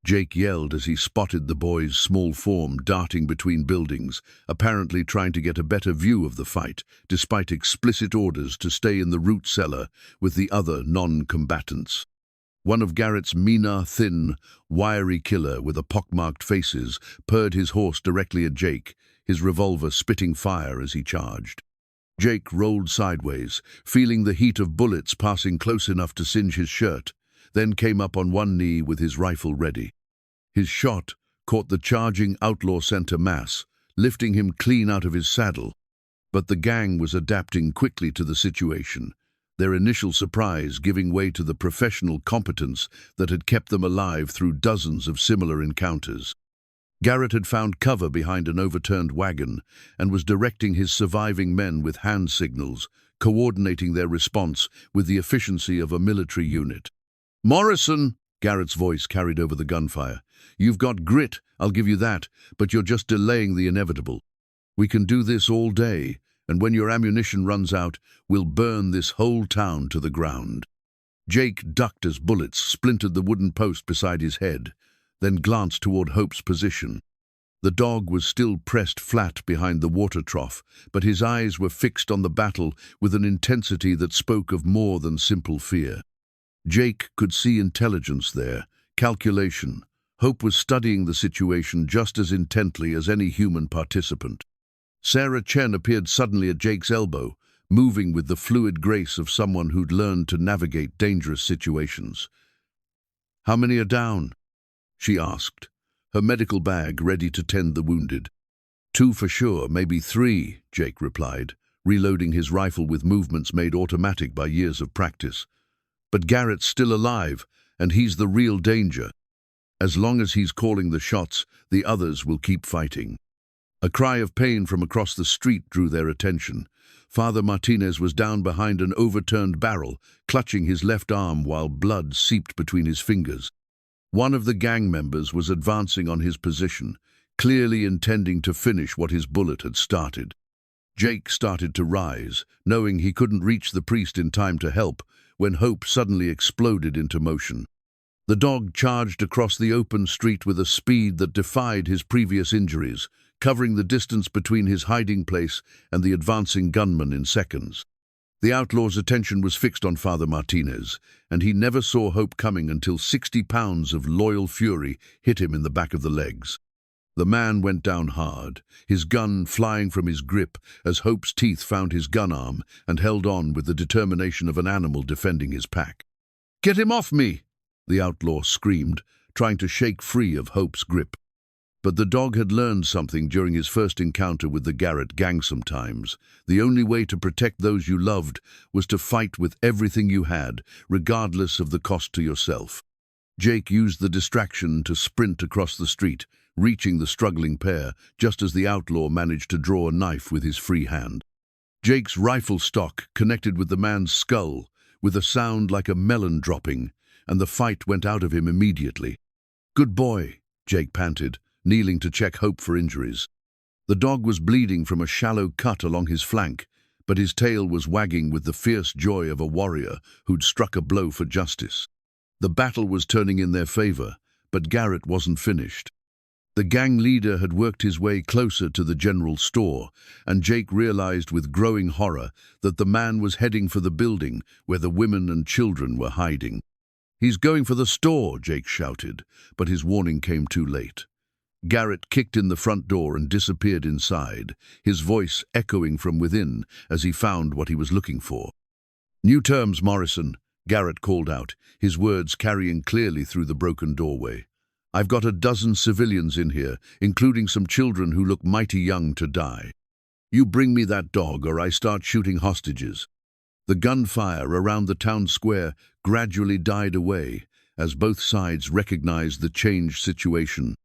Jake yelled as he spotted the boy's small form darting between buildings, apparently trying to get a better view of the fight, despite explicit orders to stay in the root cellar with the other non-combatants. One of Garrett's meaner, thin, wiry killer with a pockmarked faces purred his horse directly at Jake, his revolver spitting fire as he charged. Jake rolled sideways, feeling the heat of bullets passing close enough to singe his shirt, then came up on one knee with his rifle ready. His shot caught the charging outlaw center mass, lifting him clean out of his saddle. But the gang was adapting quickly to the situation, their initial surprise giving way to the professional competence that had kept them alive through dozens of similar encounters. Garrett had found cover behind an overturned wagon and was directing his surviving men with hand signals, coordinating their response with the efficiency of a military unit. "Morrison!" Garrett's voice carried over the gunfire. "You've got grit, I'll give you that, but you're just delaying the inevitable. We can do this all day, and when your ammunition runs out, we'll burn this whole town to the ground." Jake ducked as bullets splintered the wooden post beside his head, then glanced toward Hope's position. The dog was still pressed flat behind the water trough, but his eyes were fixed on the battle with an intensity that spoke of more than simple fear. Jake could see intelligence there, calculation. Hope was studying the situation just as intently as any human participant. Sarah Chen appeared suddenly at Jake's elbow, moving with the fluid grace of someone who'd learned to navigate dangerous situations. "How many are down?" she asked, her medical bag ready to tend the wounded. "2 for sure, maybe 3, Jake replied, reloading his rifle with movements made automatic by years of practice. "But Garrett's still alive, and he's the real danger. As long as he's calling the shots, the others will keep fighting." A cry of pain from across the street drew their attention. Father Martinez was down behind an overturned barrel, clutching his left arm while blood seeped between his fingers. One of the gang members was advancing on his position, clearly intending to finish what his bullet had started. Jake started to rise, knowing he couldn't reach the priest in time to help, when Hope suddenly exploded into motion. The dog charged across the open street with a speed that defied his previous injuries, covering the distance between his hiding place and the advancing gunman in seconds. The outlaw's attention was fixed on Father Martinez, and he never saw Hope coming until 60 pounds of loyal fury hit him in the back of the legs. The man went down hard, his gun flying from his grip as Hope's teeth found his gun arm and held on with the determination of an animal defending his pack. "Get him off me!" the outlaw screamed, trying to shake free of Hope's grip. But the dog had learned something during his first encounter with the Garrett gang sometimes. The only way to protect those you loved was to fight with everything you had, regardless of the cost to yourself. Jake used the distraction to sprint across the street, reaching the struggling pair just as the outlaw managed to draw a knife with his free hand. Jake's rifle stock connected with the man's skull with a sound like a melon dropping, and the fight went out of him immediately. "Good boy," Jake panted, kneeling to check Hope for injuries. The dog was bleeding from a shallow cut along his flank, but his tail was wagging with the fierce joy of a warrior who'd struck a blow for justice. The battle was turning in their favor, but Garrett wasn't finished. The gang leader had worked his way closer to the general store, and Jake realized with growing horror that the man was heading for the building where the women and children were hiding. "He's going for the store," Jake shouted, but his warning came too late. Garrett kicked in the front door and disappeared inside, his voice echoing from within as he found what he was looking for. "New terms, Morrison," Garrett called out, his words carrying clearly through the broken doorway. "I've got a dozen civilians in here, including some children who look mighty young to die. You bring me that dog or I start shooting hostages." The gunfire around the town square gradually died away as both sides recognized the changed situation.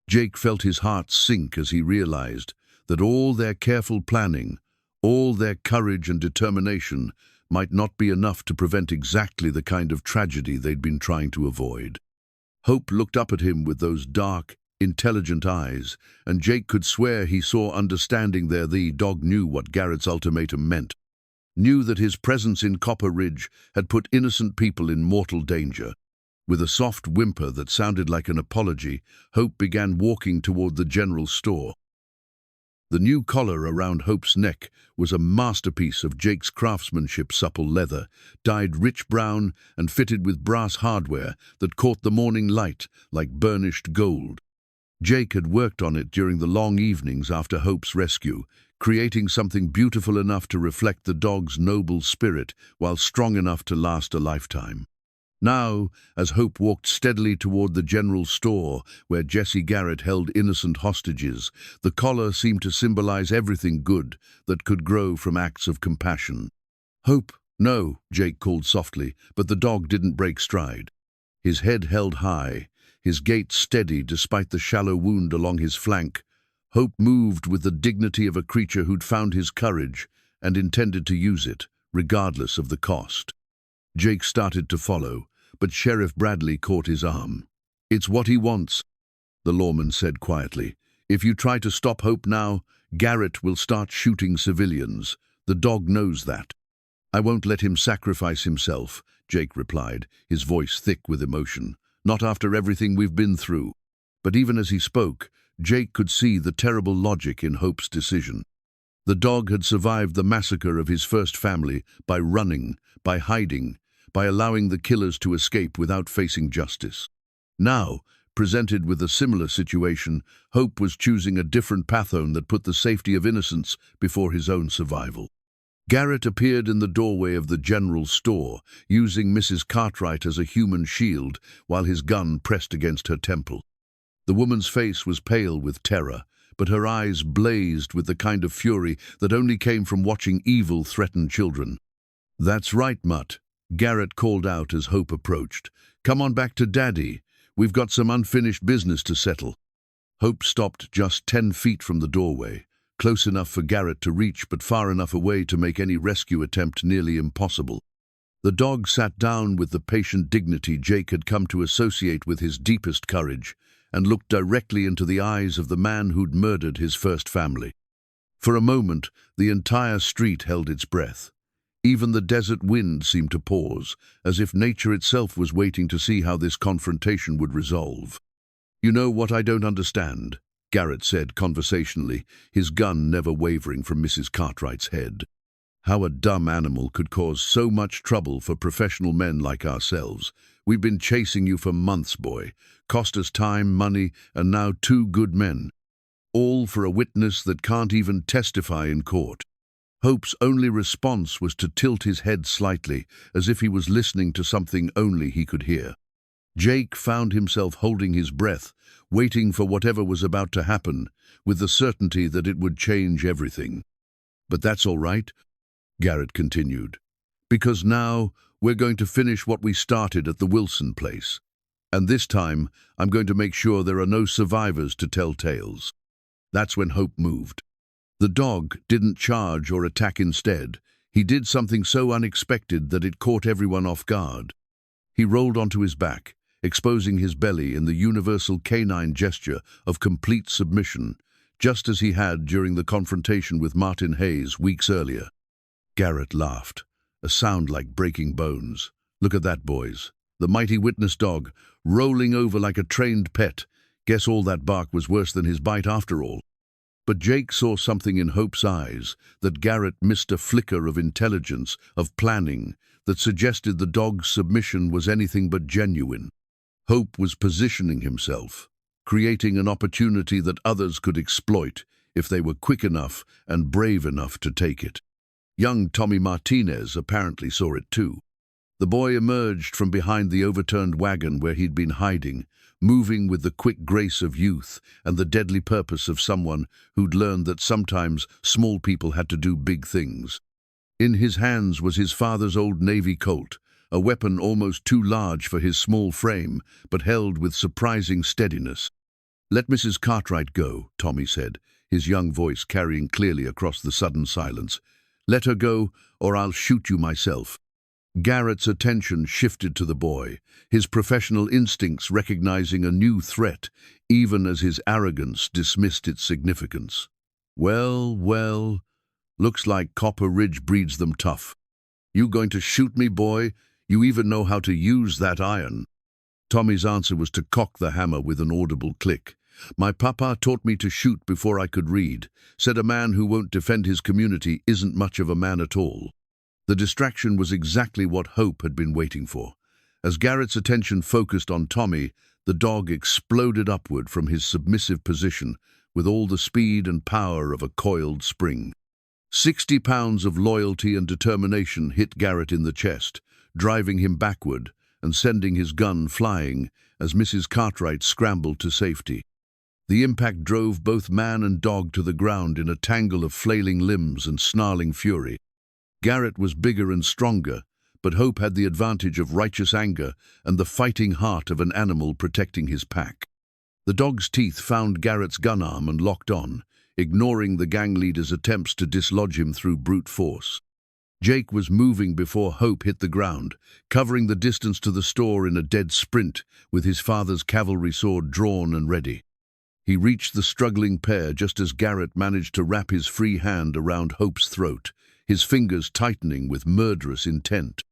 Jake felt his heart sink as he realized that all their careful planning, all their courage and determination might not be enough to prevent exactly the kind of tragedy they'd been trying to avoid. Hope looked up at him with those dark, intelligent eyes, and Jake could swear he saw understanding there. The dog knew what Garrett's ultimatum meant. knew that his presence in Copper Ridge had put innocent people in mortal danger. With a soft whimper that sounded like an apology, Hope began walking toward the general store. The new collar around Hope's neck was a masterpiece of Jake's craftsmanship, supple leather, dyed rich brown and fitted with brass hardware that caught the morning light like burnished gold. Jake had worked on it during the long evenings after Hope's rescue, creating something beautiful enough to reflect the dog's noble spirit while strong enough to last a lifetime. Now, as Hope walked steadily toward the general store where Jesse Garrett held innocent hostages, the collar seemed to symbolize everything good that could grow from acts of compassion. "Hope, no," Jake called softly, but the dog didn't break stride. His head held high, his gait steady despite the shallow wound along his flank. Hope moved with the dignity of a creature who'd found his courage and intended to use it, regardless of the cost. Jake started to follow, but Sheriff Bradley caught his arm. "It's what he wants," the lawman said quietly. "If you try to stop Hope now, Garrett will start shooting civilians. The dog knows that." "I won't let him sacrifice himself," Jake replied, his voice thick with emotion. "Not after everything we've been through." But even as he spoke, Jake could see the terrible logic in Hope's decision. The dog had survived the massacre of his first family by running, by hiding, by allowing the killers to escape without facing justice. Now, presented with a similar situation, Hope was choosing a different pathone that put the safety of innocence before his own survival. Garrett appeared in the doorway of the general store, using Mrs. Cartwright as a human shield while his gun pressed against her temple. The woman's face was pale with terror, but her eyes blazed with the kind of fury that only came from watching evil threaten children. "That's right, Mutt," Garrett called out as Hope approached. "Come on back to Daddy. We've got some unfinished business to settle." Hope stopped just 10 feet from the doorway, close enough for Garrett to reach but far enough away to make any rescue attempt nearly impossible. The dog sat down with the patient dignity Jake had come to associate with his deepest courage, and looked directly into the eyes of the man who'd murdered his first family. For a moment, the entire street held its breath. Even the desert wind seemed to pause, as if nature itself was waiting to see how this confrontation would resolve. "You know what I don't understand?" Garrett said conversationally, his gun never wavering from Mrs. Cartwright's head. "How a dumb animal could cause so much trouble for professional men like ourselves. We've been chasing you for months, boy. Cost us time, money, and now 2 good men. All for a witness that can't even testify in court." Hope's only response was to tilt his head slightly, as if he was listening to something only he could hear. Jake found himself holding his breath, waiting for whatever was about to happen, with the certainty that it would change everything. "But that's all right," Garrett continued, "because now we're going to finish what we started at the Wilson place. And this time, I'm going to make sure there are no survivors to tell tales." That's when Hope moved. The dog didn't charge or attack instead. He did something so unexpected that it caught everyone off guard. He rolled onto his back, exposing his belly in the universal canine gesture of complete submission, just as he had during the confrontation with Martin Hayes weeks earlier. Garrett laughed, a sound like breaking bones. "Look at that, boys. The mighty witness dog, rolling over like a trained pet. Guess all that bark was worse than his bite after all." But Jake saw something in Hope's eyes that Garrett missed, a flicker of intelligence, of planning, that suggested the dog's submission was anything but genuine. Hope was positioning himself, creating an opportunity that others could exploit if they were quick enough and brave enough to take it. Young Tommy Martinez apparently saw it too. The boy emerged from behind the overturned wagon where he'd been hiding, moving with the quick grace of youth and the deadly purpose of someone who'd learned that sometimes small people had to do big things. In his hands was his father's old Navy Colt, a weapon almost too large for his small frame, but held with surprising steadiness. "Let Mrs. Cartwright go," Tommy said, his young voice carrying clearly across the sudden silence. "Let her go, or I'll shoot you myself." Garrett's attention shifted to the boy, his professional instincts recognizing a new threat, even as his arrogance dismissed its significance. Well, Looks like Copper Ridge breeds them tough. You going to shoot me, boy? You even know how to use that iron." Tommy's answer was to cock the hammer with an audible click. "My papa taught me to shoot before I could read. Said a man who won't defend his community isn't much of a man at all." The distraction was exactly what Hope had been waiting for. As Garrett's attention focused on Tommy, the dog exploded upward from his submissive position with all the speed and power of a coiled spring. 60 pounds of loyalty and determination hit Garrett in the chest, driving him backward and sending his gun flying as Mrs. Cartwright scrambled to safety. The impact drove both man and dog to the ground in a tangle of flailing limbs and snarling fury. Garrett was bigger and stronger, but Hope had the advantage of righteous anger and the fighting heart of an animal protecting his pack. The dog's teeth found Garrett's gun arm and locked on, ignoring the gang leader's attempts to dislodge him through brute force. Jake was moving before Hope hit the ground, covering the distance to the store in a dead sprint with his father's cavalry sword drawn and ready. He reached the struggling pair just as Garrett managed to wrap his free hand around Hope's throat, his fingers tightening with murderous intent.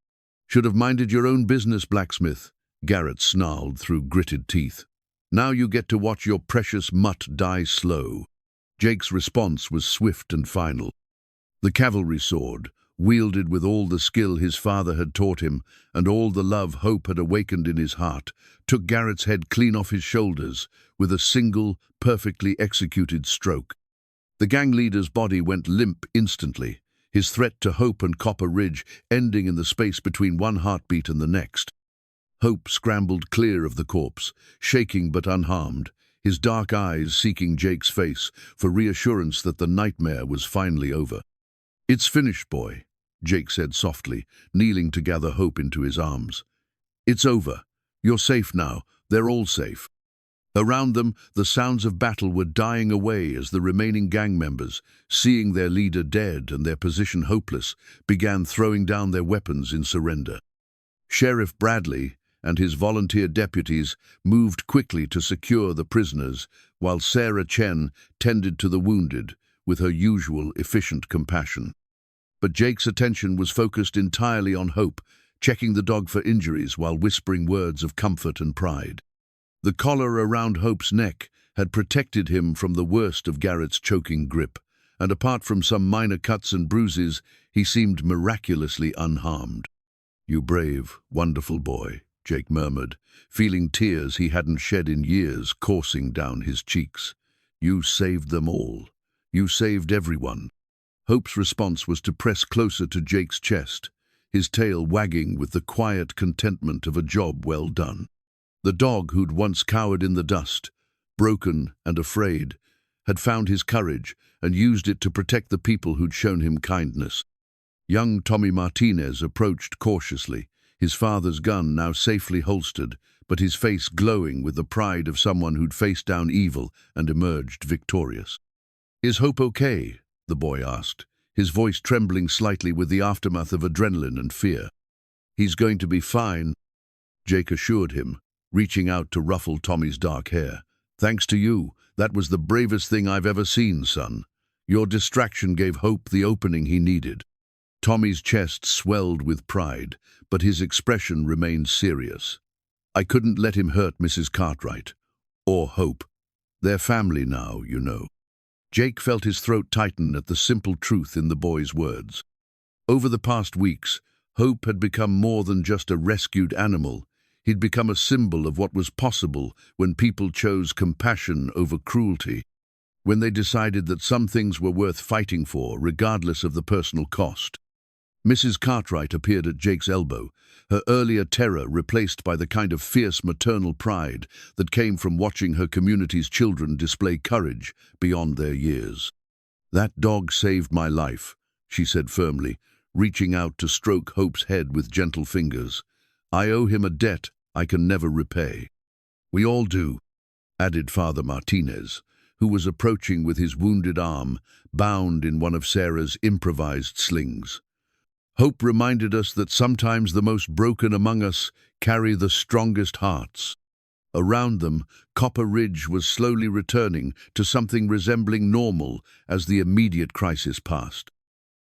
"Should have minded your own business, blacksmith," Garrett snarled through gritted teeth. "Now you get to watch your precious mutt die slow." Jake's response was swift and final. The cavalry sword, wielded with all the skill his father had taught him and all the love Hope had awakened in his heart, took Garrett's head clean off his shoulders with a single, perfectly executed stroke. The gang leader's body went limp instantly, his threat to Hope and Copper Ridge ending in the space between one heartbeat and the next. Hope scrambled clear of the corpse, shaking but unharmed, his dark eyes seeking Jake's face for reassurance that the nightmare was finally over. "It's finished, boy," Jake said softly, kneeling to gather Hope into his arms. "It's over. You're safe now. They're all safe." Around them, the sounds of battle were dying away as the remaining gang members, seeing their leader dead and their position hopeless, began throwing down their weapons in surrender. Sheriff Bradley and his volunteer deputies moved quickly to secure the prisoners, while Sarah Chen tended to the wounded with her usual efficient compassion. But Jake's attention was focused entirely on Hope, checking the dog for injuries while whispering words of comfort and pride. The collar around Hope's neck had protected him from the worst of Garrett's choking grip, and apart from some minor cuts and bruises, he seemed miraculously unharmed. "You brave, wonderful boy," Jake murmured, feeling tears he hadn't shed in years coursing down his cheeks. "You saved them all. You saved everyone." Hope's response was to press closer to Jake's chest, his tail wagging with the quiet contentment of a job well done. The dog who'd once cowered in the dust, broken and afraid, had found his courage and used it to protect the people who'd shown him kindness. Young Tommy Martinez approached cautiously, his father's gun now safely holstered, but his face glowing with the pride of someone who'd faced down evil and emerged victorious. "Is Hope okay?" the boy asked, his voice trembling slightly with the aftermath of adrenaline and fear. "He's going to be fine," Jake assured him, reaching out to ruffle Tommy's dark hair. "Thanks to you, that was the bravest thing I've ever seen, son. Your distraction gave Hope the opening he needed." Tommy's chest swelled with pride, but his expression remained serious. "I couldn't let him hurt Mrs. Cartwright. Or Hope. They're family now, you know." Jake felt his throat tighten at the simple truth in the boy's words. Over the past weeks, Hope had become more than just a rescued animal. He'd become a symbol of what was possible when people chose compassion over cruelty, when they decided that some things were worth fighting for, regardless of the personal cost. Mrs. Cartwright appeared at Jake's elbow, her earlier terror replaced by the kind of fierce maternal pride that came from watching her community's children display courage beyond their years. "That dog saved my life," she said firmly, reaching out to stroke Hope's head with gentle fingers. "I owe him a debt I can never repay." "We all do," added Father Martinez, who was approaching with his wounded arm bound in one of Sarah's improvised slings. "Hope reminded us that sometimes the most broken among us carry the strongest hearts." Around them, Copper Ridge was slowly returning to something resembling normal as the immediate crisis passed.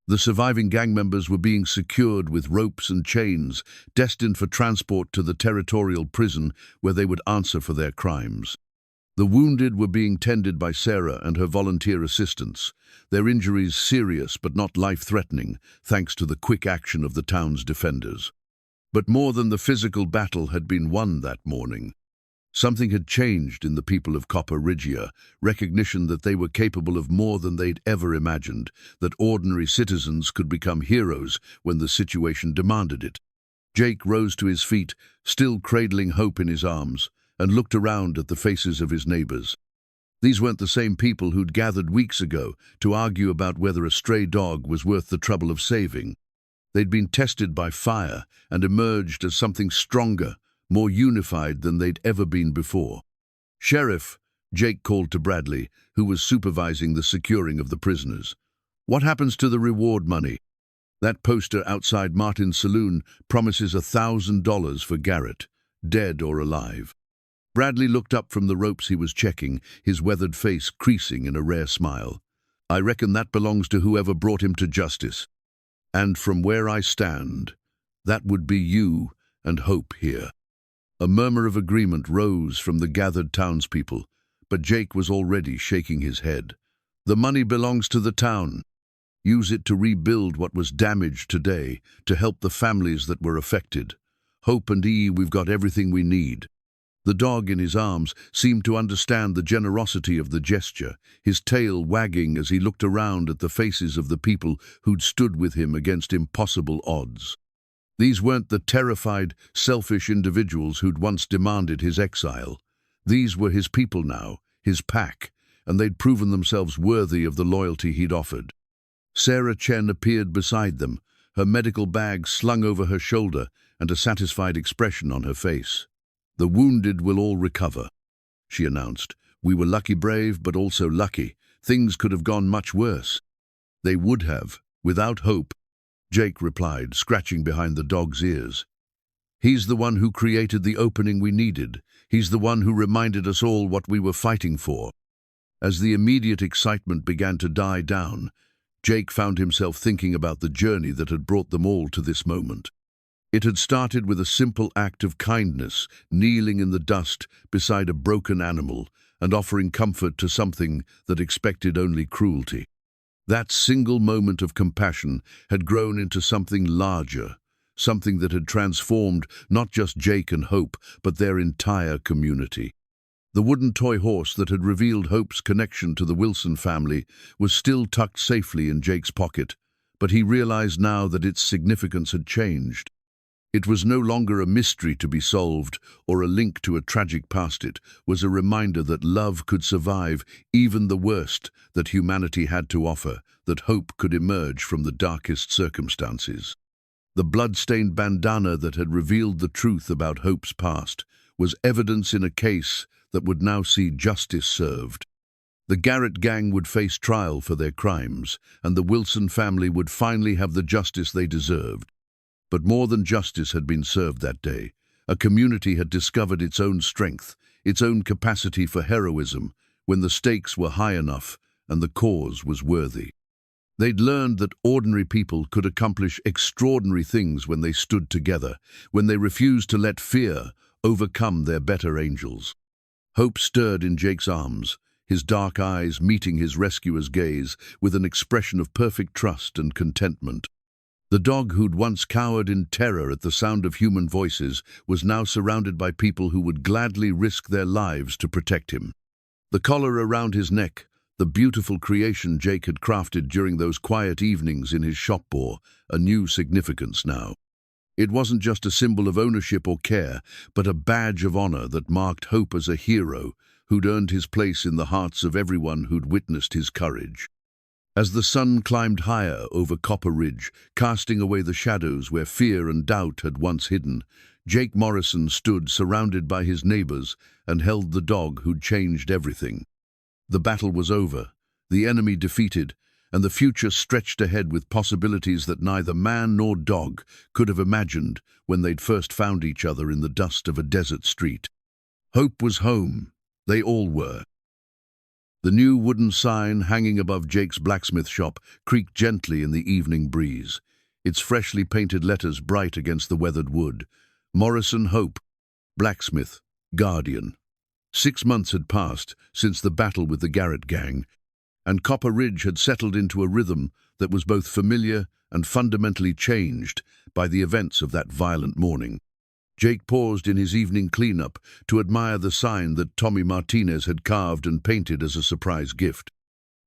The surviving gang members were being secured with ropes and chains, destined for transport to the territorial prison where they would answer for their crimes. The wounded were being tended by Sarah and her volunteer assistants, their injuries serious but not life-threatening, thanks to the quick action of the town's defenders. But more than the physical battle had been won that morning. Something had changed in the people of Copper Ridgea, recognition that they were capable of more than they'd ever imagined, that ordinary citizens could become heroes when the situation demanded it. Jake rose to his feet, still cradling hope in his arms, and looked around at the faces of his neighbors. These weren't the same people who'd gathered weeks ago to argue about whether a stray dog was worth the trouble of saving. They'd been tested by fire and emerged as something stronger, more unified than they'd ever been before. "Sheriff," Jake called to Bradley, who was supervising the securing of the prisoners. "What happens to the reward money?" "That poster outside Martin's saloon promises $1,000 for Garrett, dead or alive." Bradley looked up from the ropes he was checking, his weathered face creasing in a rare smile. "I reckon that belongs to whoever brought him to justice. And from where I stand, that would be you and Hope here." A murmur of agreement rose from the gathered townspeople, but Jake was already shaking his head. "The money belongs to the town. Use it to rebuild what was damaged today, to help the families that were affected. Hope and we've got everything we need." The dog in his arms seemed to understand the generosity of the gesture, his tail wagging as he looked around at the faces of the people who'd stood with him against impossible odds. These weren't the terrified, selfish individuals who'd once demanded his exile. These were his people now, his pack, and they'd proven themselves worthy of the loyalty he'd offered. Sarah Chen appeared beside them, her medical bag slung over her shoulder and a satisfied expression on her face. "The wounded will all recover," she announced. "We were lucky brave, but also lucky. Things could have gone much worse." "They would have, without Hope," Jake replied, scratching behind the dog's ears. "He's the one who created the opening we needed. He's the one who reminded us all what we were fighting for." As the immediate excitement began to die down, Jake found himself thinking about the journey that had brought them all to this moment. It had started with a simple act of kindness, kneeling in the dust beside a broken animal and offering comfort to something that expected only cruelty. That single moment of compassion had grown into something larger, something that had transformed not just Jake and Hope, but their entire community. The wooden toy horse that had revealed Hope's connection to the Wilson family was still tucked safely in Jake's pocket, but he realized now that its significance had changed. It was no longer a mystery to be solved or a link to a tragic past. It was a reminder that love could survive even the worst that humanity had to offer, that hope could emerge from the darkest circumstances. The blood-stained bandana that had revealed the truth about Hope's past was evidence in a case that would now see justice served. The Garrett gang would face trial for their crimes, and the Wilson family would finally have the justice they deserved. But more than justice had been served that day. A community had discovered its own strength, its own capacity for heroism, when the stakes were high enough and the cause was worthy. They'd learned that ordinary people could accomplish extraordinary things when they stood together, when they refused to let fear overcome their better angels. Hope stirred in Jake's arms, his dark eyes meeting his rescuer's gaze with an expression of perfect trust and contentment. The dog who'd once cowered in terror at the sound of human voices was now surrounded by people who would gladly risk their lives to protect him. The collar around his neck, the beautiful creation Jake had crafted during those quiet evenings in his shop, bore a new significance now. It wasn't just a symbol of ownership or care, but a badge of honor that marked Hope as a hero who'd earned his place in the hearts of everyone who'd witnessed his courage. As the sun climbed higher over Copper Ridge, casting away the shadows where fear and doubt had once hidden, Jake Morrison stood surrounded by his neighbors and held the dog who'd changed everything. The battle was over, the enemy defeated, and the future stretched ahead with possibilities that neither man nor dog could have imagined when they'd first found each other in the dust of a desert street. Hope was home. They all were. The new wooden sign hanging above Jake's blacksmith shop creaked gently in the evening breeze, its freshly painted letters bright against the weathered wood. Morrison Hope, blacksmith, guardian. 6 months had passed since the battle with the Garrett gang, and Copper Ridge had settled into a rhythm that was both familiar and fundamentally changed by the events of that violent morning. Jake paused in his evening cleanup to admire the sign that Tommy Martinez had carved and painted as a surprise gift.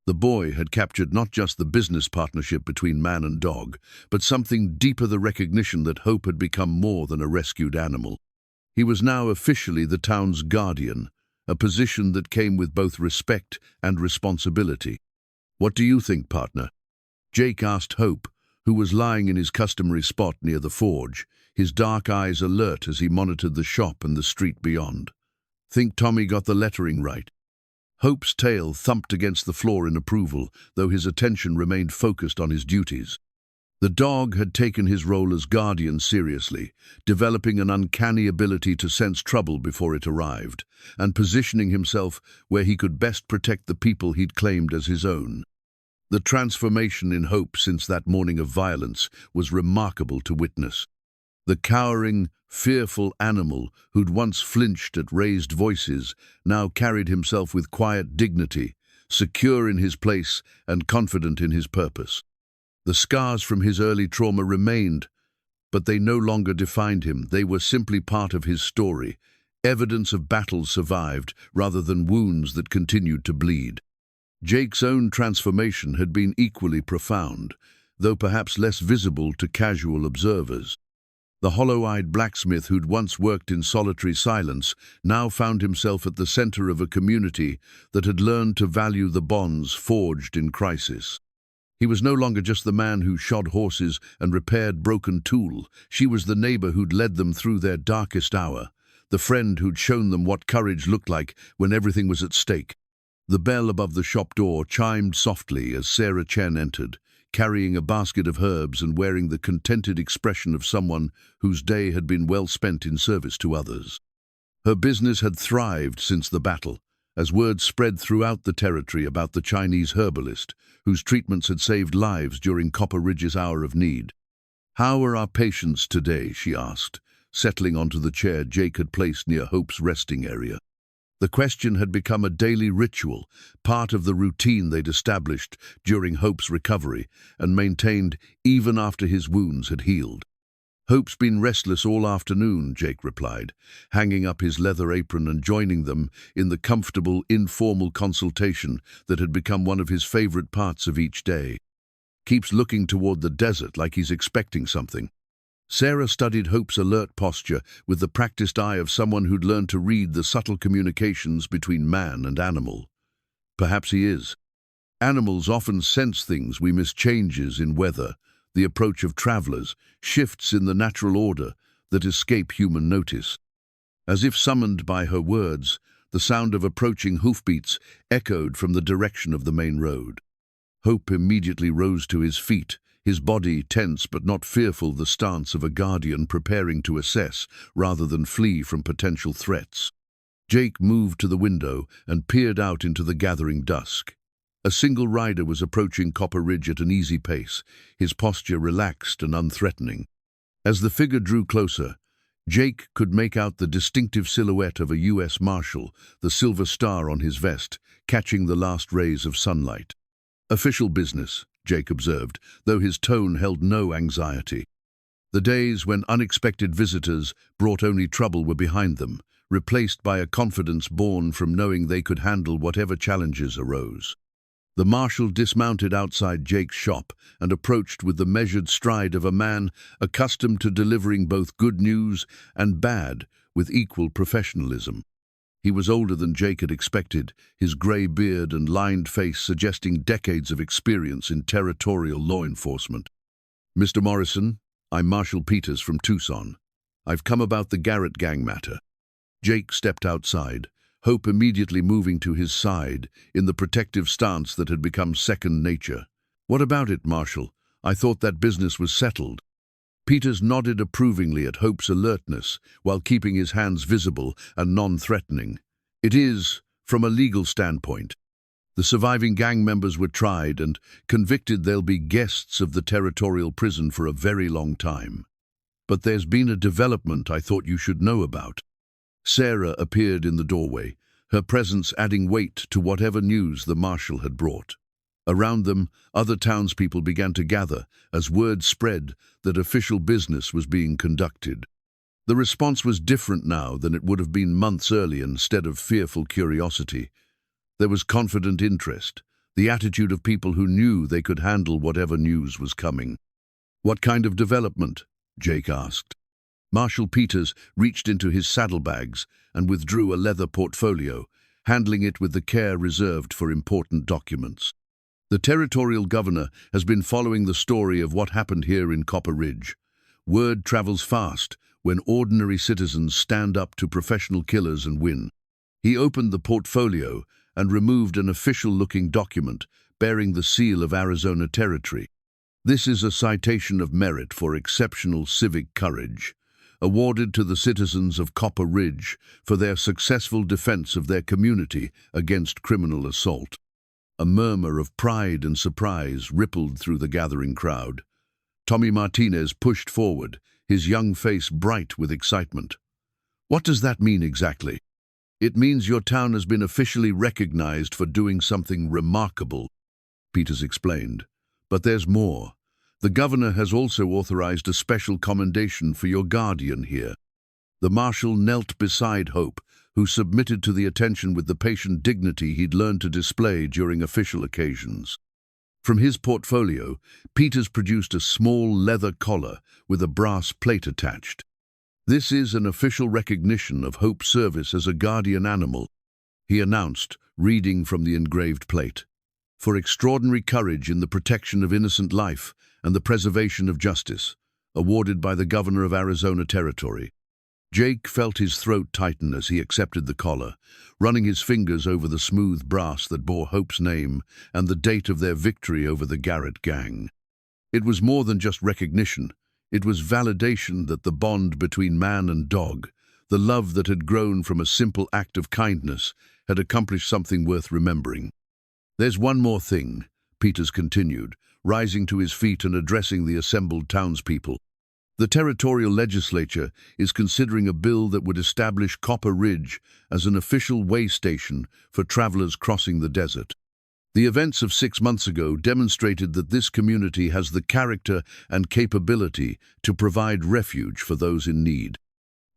The boy had captured not just the business partnership between man and dog, but something deeper, the recognition that Hope had become more than a rescued animal. He was now officially the town's guardian, a position that came with both respect and responsibility. "What do you think, partner?" Jake asked Hope, who was lying in his customary spot near the forge, his dark eyes alert as he monitored the shop and the street beyond. "Think Tommy got the lettering right?" Hope's tail thumped against the floor in approval, though his attention remained focused on his duties. The dog had taken his role as guardian seriously, developing an uncanny ability to sense trouble before it arrived, and positioning himself where he could best protect the people he'd claimed as his own. The transformation in Hope since that morning of violence was remarkable to witness. The cowering, fearful animal who'd once flinched at raised voices now carried himself with quiet dignity, secure in his place and confident in his purpose. The scars from his early trauma remained, but they no longer defined him. They were simply part of his story, evidence of battles survived rather than wounds that continued to bleed. Jake's own transformation had been equally profound, though perhaps less visible to casual observers. The hollow-eyed blacksmith who'd once worked in solitary silence now found himself at the center of a community that had learned to value the bonds forged in crisis. He was no longer just the man who shod horses and repaired broken tool. She was the neighbor who'd led them through their darkest hour, the friend who'd shown them what courage looked like when everything was at stake. The bell above the shop door chimed softly as Sarah Chen entered, carrying a basket of herbs and wearing the contented expression of someone whose day had been well spent in service to others. Her business had thrived since the battle, as word spread throughout the territory about the Chinese herbalist, whose treatments had saved lives during Copper Ridge's hour of need. "How are our patients today?" she asked, settling onto the chair Jake had placed near Hope's resting area. The question had become a daily ritual, part of the routine they'd established during Hope's recovery and maintained even after his wounds had healed. "Hope's been restless all afternoon," Jake replied, hanging up his leather apron and joining them in the comfortable, informal consultation that had become one of his favorite parts of each day. "Keeps looking toward the desert like he's expecting something." Sarah studied Hope's alert posture with the practiced eye of someone who'd learned to read the subtle communications between man and animal. "Perhaps he is. Animals often sense things we miss, changes in weather, the approach of travelers, shifts in the natural order that escape human notice." As if summoned by her words, the sound of approaching hoofbeats echoed from the direction of the main road. Hope immediately rose to his feet, his body tense but not fearful, the stance of a guardian preparing to assess rather than flee from potential threats. Jake moved to the window and peered out into the gathering dusk. A single rider was approaching Copper Ridge at an easy pace, his posture relaxed and unthreatening. As the figure drew closer, Jake could make out the distinctive silhouette of a U.S. Marshal, the silver star on his vest, catching the last rays of sunlight. "Official business," Jake observed, though his tone held no anxiety. The days when unexpected visitors brought only trouble were behind them, replaced by a confidence born from knowing they could handle whatever challenges arose. The marshal dismounted outside Jake's shop and approached with the measured stride of a man accustomed to delivering both good news and bad with equal professionalism. He was older than Jake had expected, his grey beard and lined face suggesting decades of experience in territorial law enforcement. "Mr. Morrison, I'm Marshal Peters from Tucson. I've come about the Garrett gang matter." Jake stepped outside, Hope immediately moving to his side in the protective stance that had become second nature. "What about it, Marshal? I thought that business was settled." Peters nodded approvingly at Hope's alertness while keeping his hands visible and non-threatening. "It is, from a legal standpoint. The surviving gang members were tried and convicted. They'll be guests of the territorial prison for a very long time. But there's been a development I thought you should know about. Sarah appeared in the doorway, her presence adding weight to whatever news the marshal had brought. Around them, other townspeople began to gather as word spread that official business was being conducted. The response was different now than it would have been months earlier. Instead of fearful curiosity, there was confident interest, the attitude of people who knew they could handle whatever news was coming. "What kind of development?" Jake asked. Marshal Peters reached into his saddlebags and withdrew a leather portfolio, handling it with the care reserved for important documents. "The territorial governor has been following the story of what happened here in Copper Ridge. Word travels fast when ordinary citizens stand up to professional killers and win." He opened the portfolio and removed an official-looking document bearing the seal of Arizona Territory. "This is a citation of merit for exceptional civic courage, awarded to the citizens of Copper Ridge for their successful defense of their community against criminal assault." A murmur of pride and surprise rippled through the gathering crowd. Tommy Martinez pushed forward, his young face bright with excitement. "What does that mean exactly?" "It means your town has been officially recognized for doing something remarkable," Peters explained. "But there's more. The governor has also authorized a special commendation for your guardian here." The marshal knelt beside Hope, who submitted to the attention with the patient dignity he'd learned to display during official occasions. From his portfolio, Peters produced a small leather collar with a brass plate attached. "This is an official recognition of Hope's service as a guardian animal," he announced, reading from the engraved plate. "For extraordinary courage in the protection of innocent life and the preservation of justice, awarded by the governor of Arizona Territory." Jake felt his throat tighten as he accepted the collar, running his fingers over the smooth brass that bore Hope's name and the date of their victory over the Garrett gang. It was more than just recognition. It was validation that the bond between man and dog, the love that had grown from a simple act of kindness, had accomplished something worth remembering. "There's one more thing," Peters continued, rising to his feet and addressing the assembled townspeople. "The territorial legislature is considering a bill that would establish Copper Ridge as an official way station for travelers crossing the desert. The events of 6 months ago demonstrated that this community has the character and capability to provide refuge for those in need.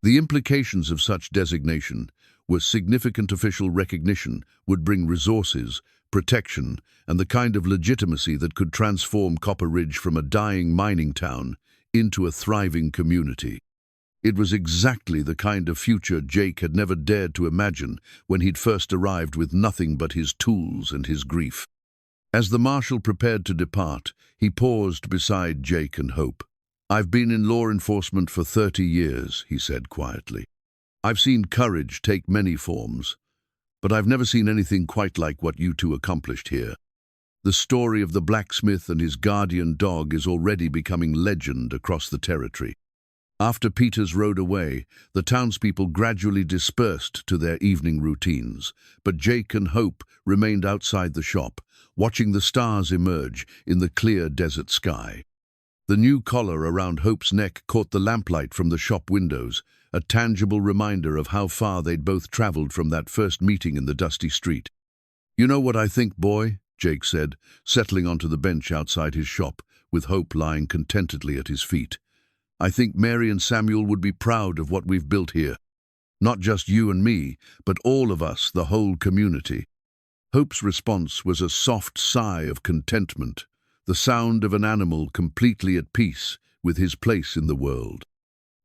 The implications of such designation were significant. Official recognition would bring resources, protection, and the kind of legitimacy that could transform Copper Ridge from a dying mining town into a thriving community." It was exactly the kind of future Jake had never dared to imagine when he'd first arrived with nothing but his tools and his grief. As the marshal prepared to depart, he paused beside Jake and Hope. "I've been in law enforcement for 30 years, he said quietly. "I've seen courage take many forms, but I've never seen anything quite like what you two accomplished here. The story of the blacksmith and his guardian dog is already becoming legend across the territory." After Peters rode away, the townspeople gradually dispersed to their evening routines, but Jake and Hope remained outside the shop, watching the stars emerge in the clear desert sky. The new collar around Hope's neck caught the lamplight from the shop windows, a tangible reminder of how far they'd both traveled from that first meeting in the dusty street. "You know what I think, boy?" Jake said, settling onto the bench outside his shop, with Hope lying contentedly at his feet. "I think Mary and Samuel would be proud of what we've built here. Not just you and me, but all of us, the whole community." Hope's response was a soft sigh of contentment, the sound of an animal completely at peace with his place in the world.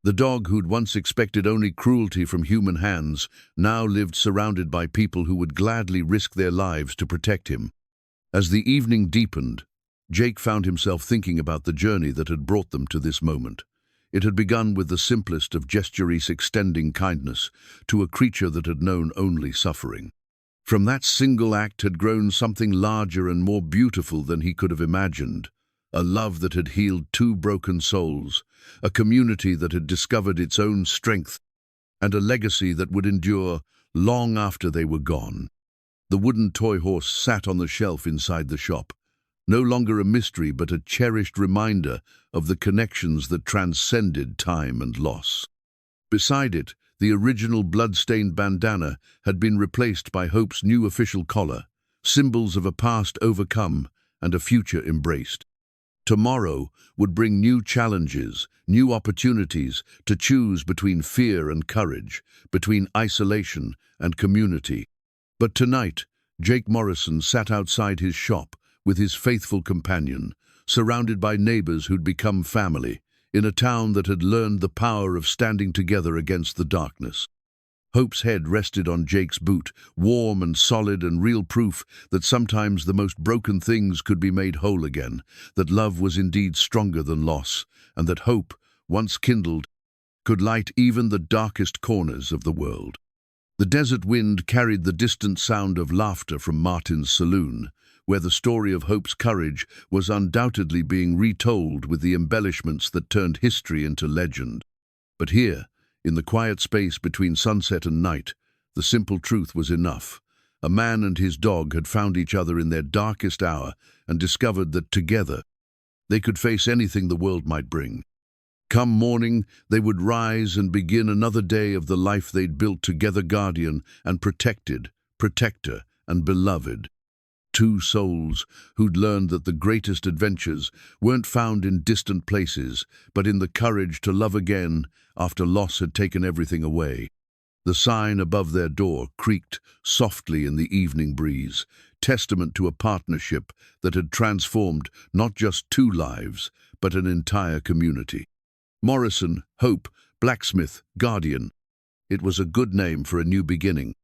The dog who'd once expected only cruelty from human hands now lived surrounded by people who would gladly risk their lives to protect him. As the evening deepened, Jake found himself thinking about the journey that had brought them to this moment. It had begun with the simplest of gestures, extending kindness to a creature that had known only suffering. From that single act had grown something larger and more beautiful than he could have imagined. A love that had healed 2 broken souls, a community that had discovered its own strength, and a legacy that would endure long after they were gone. The wooden toy horse sat on the shelf inside the shop, no longer a mystery but a cherished reminder of the connections that transcended time and loss. Beside it, the original blood-stained bandana had been replaced by Hope's new official collar, symbols of a past overcome and a future embraced. Tomorrow would bring new challenges, new opportunities to choose between fear and courage, between isolation and community. But tonight, Jake Morrison sat outside his shop with his faithful companion, surrounded by neighbors who'd become family, in a town that had learned the power of standing together against the darkness. Hope's head rested on Jake's boot, warm and solid and real proof that sometimes the most broken things could be made whole again, that love was indeed stronger than loss, and that hope, once kindled, could light even the darkest corners of the world. The desert wind carried the distant sound of laughter from Martin's saloon, where the story of Hope's courage was undoubtedly being retold with the embellishments that turned history into legend. But here, in the quiet space between sunset and night, the simple truth was enough. A man and his dog had found each other in their darkest hour and discovered that together they could face anything the world might bring. Come morning, they would rise and begin another day of the life they'd built together, guardian and protected, protector and beloved. Two souls who'd learned that the greatest adventures weren't found in distant places, but in the courage to love again after loss had taken everything away. The sign above their door creaked softly in the evening breeze, testament to a partnership that had transformed not just two lives, but an entire community. Morrison, Hope, blacksmith, guardian. It was a good name for a new beginning.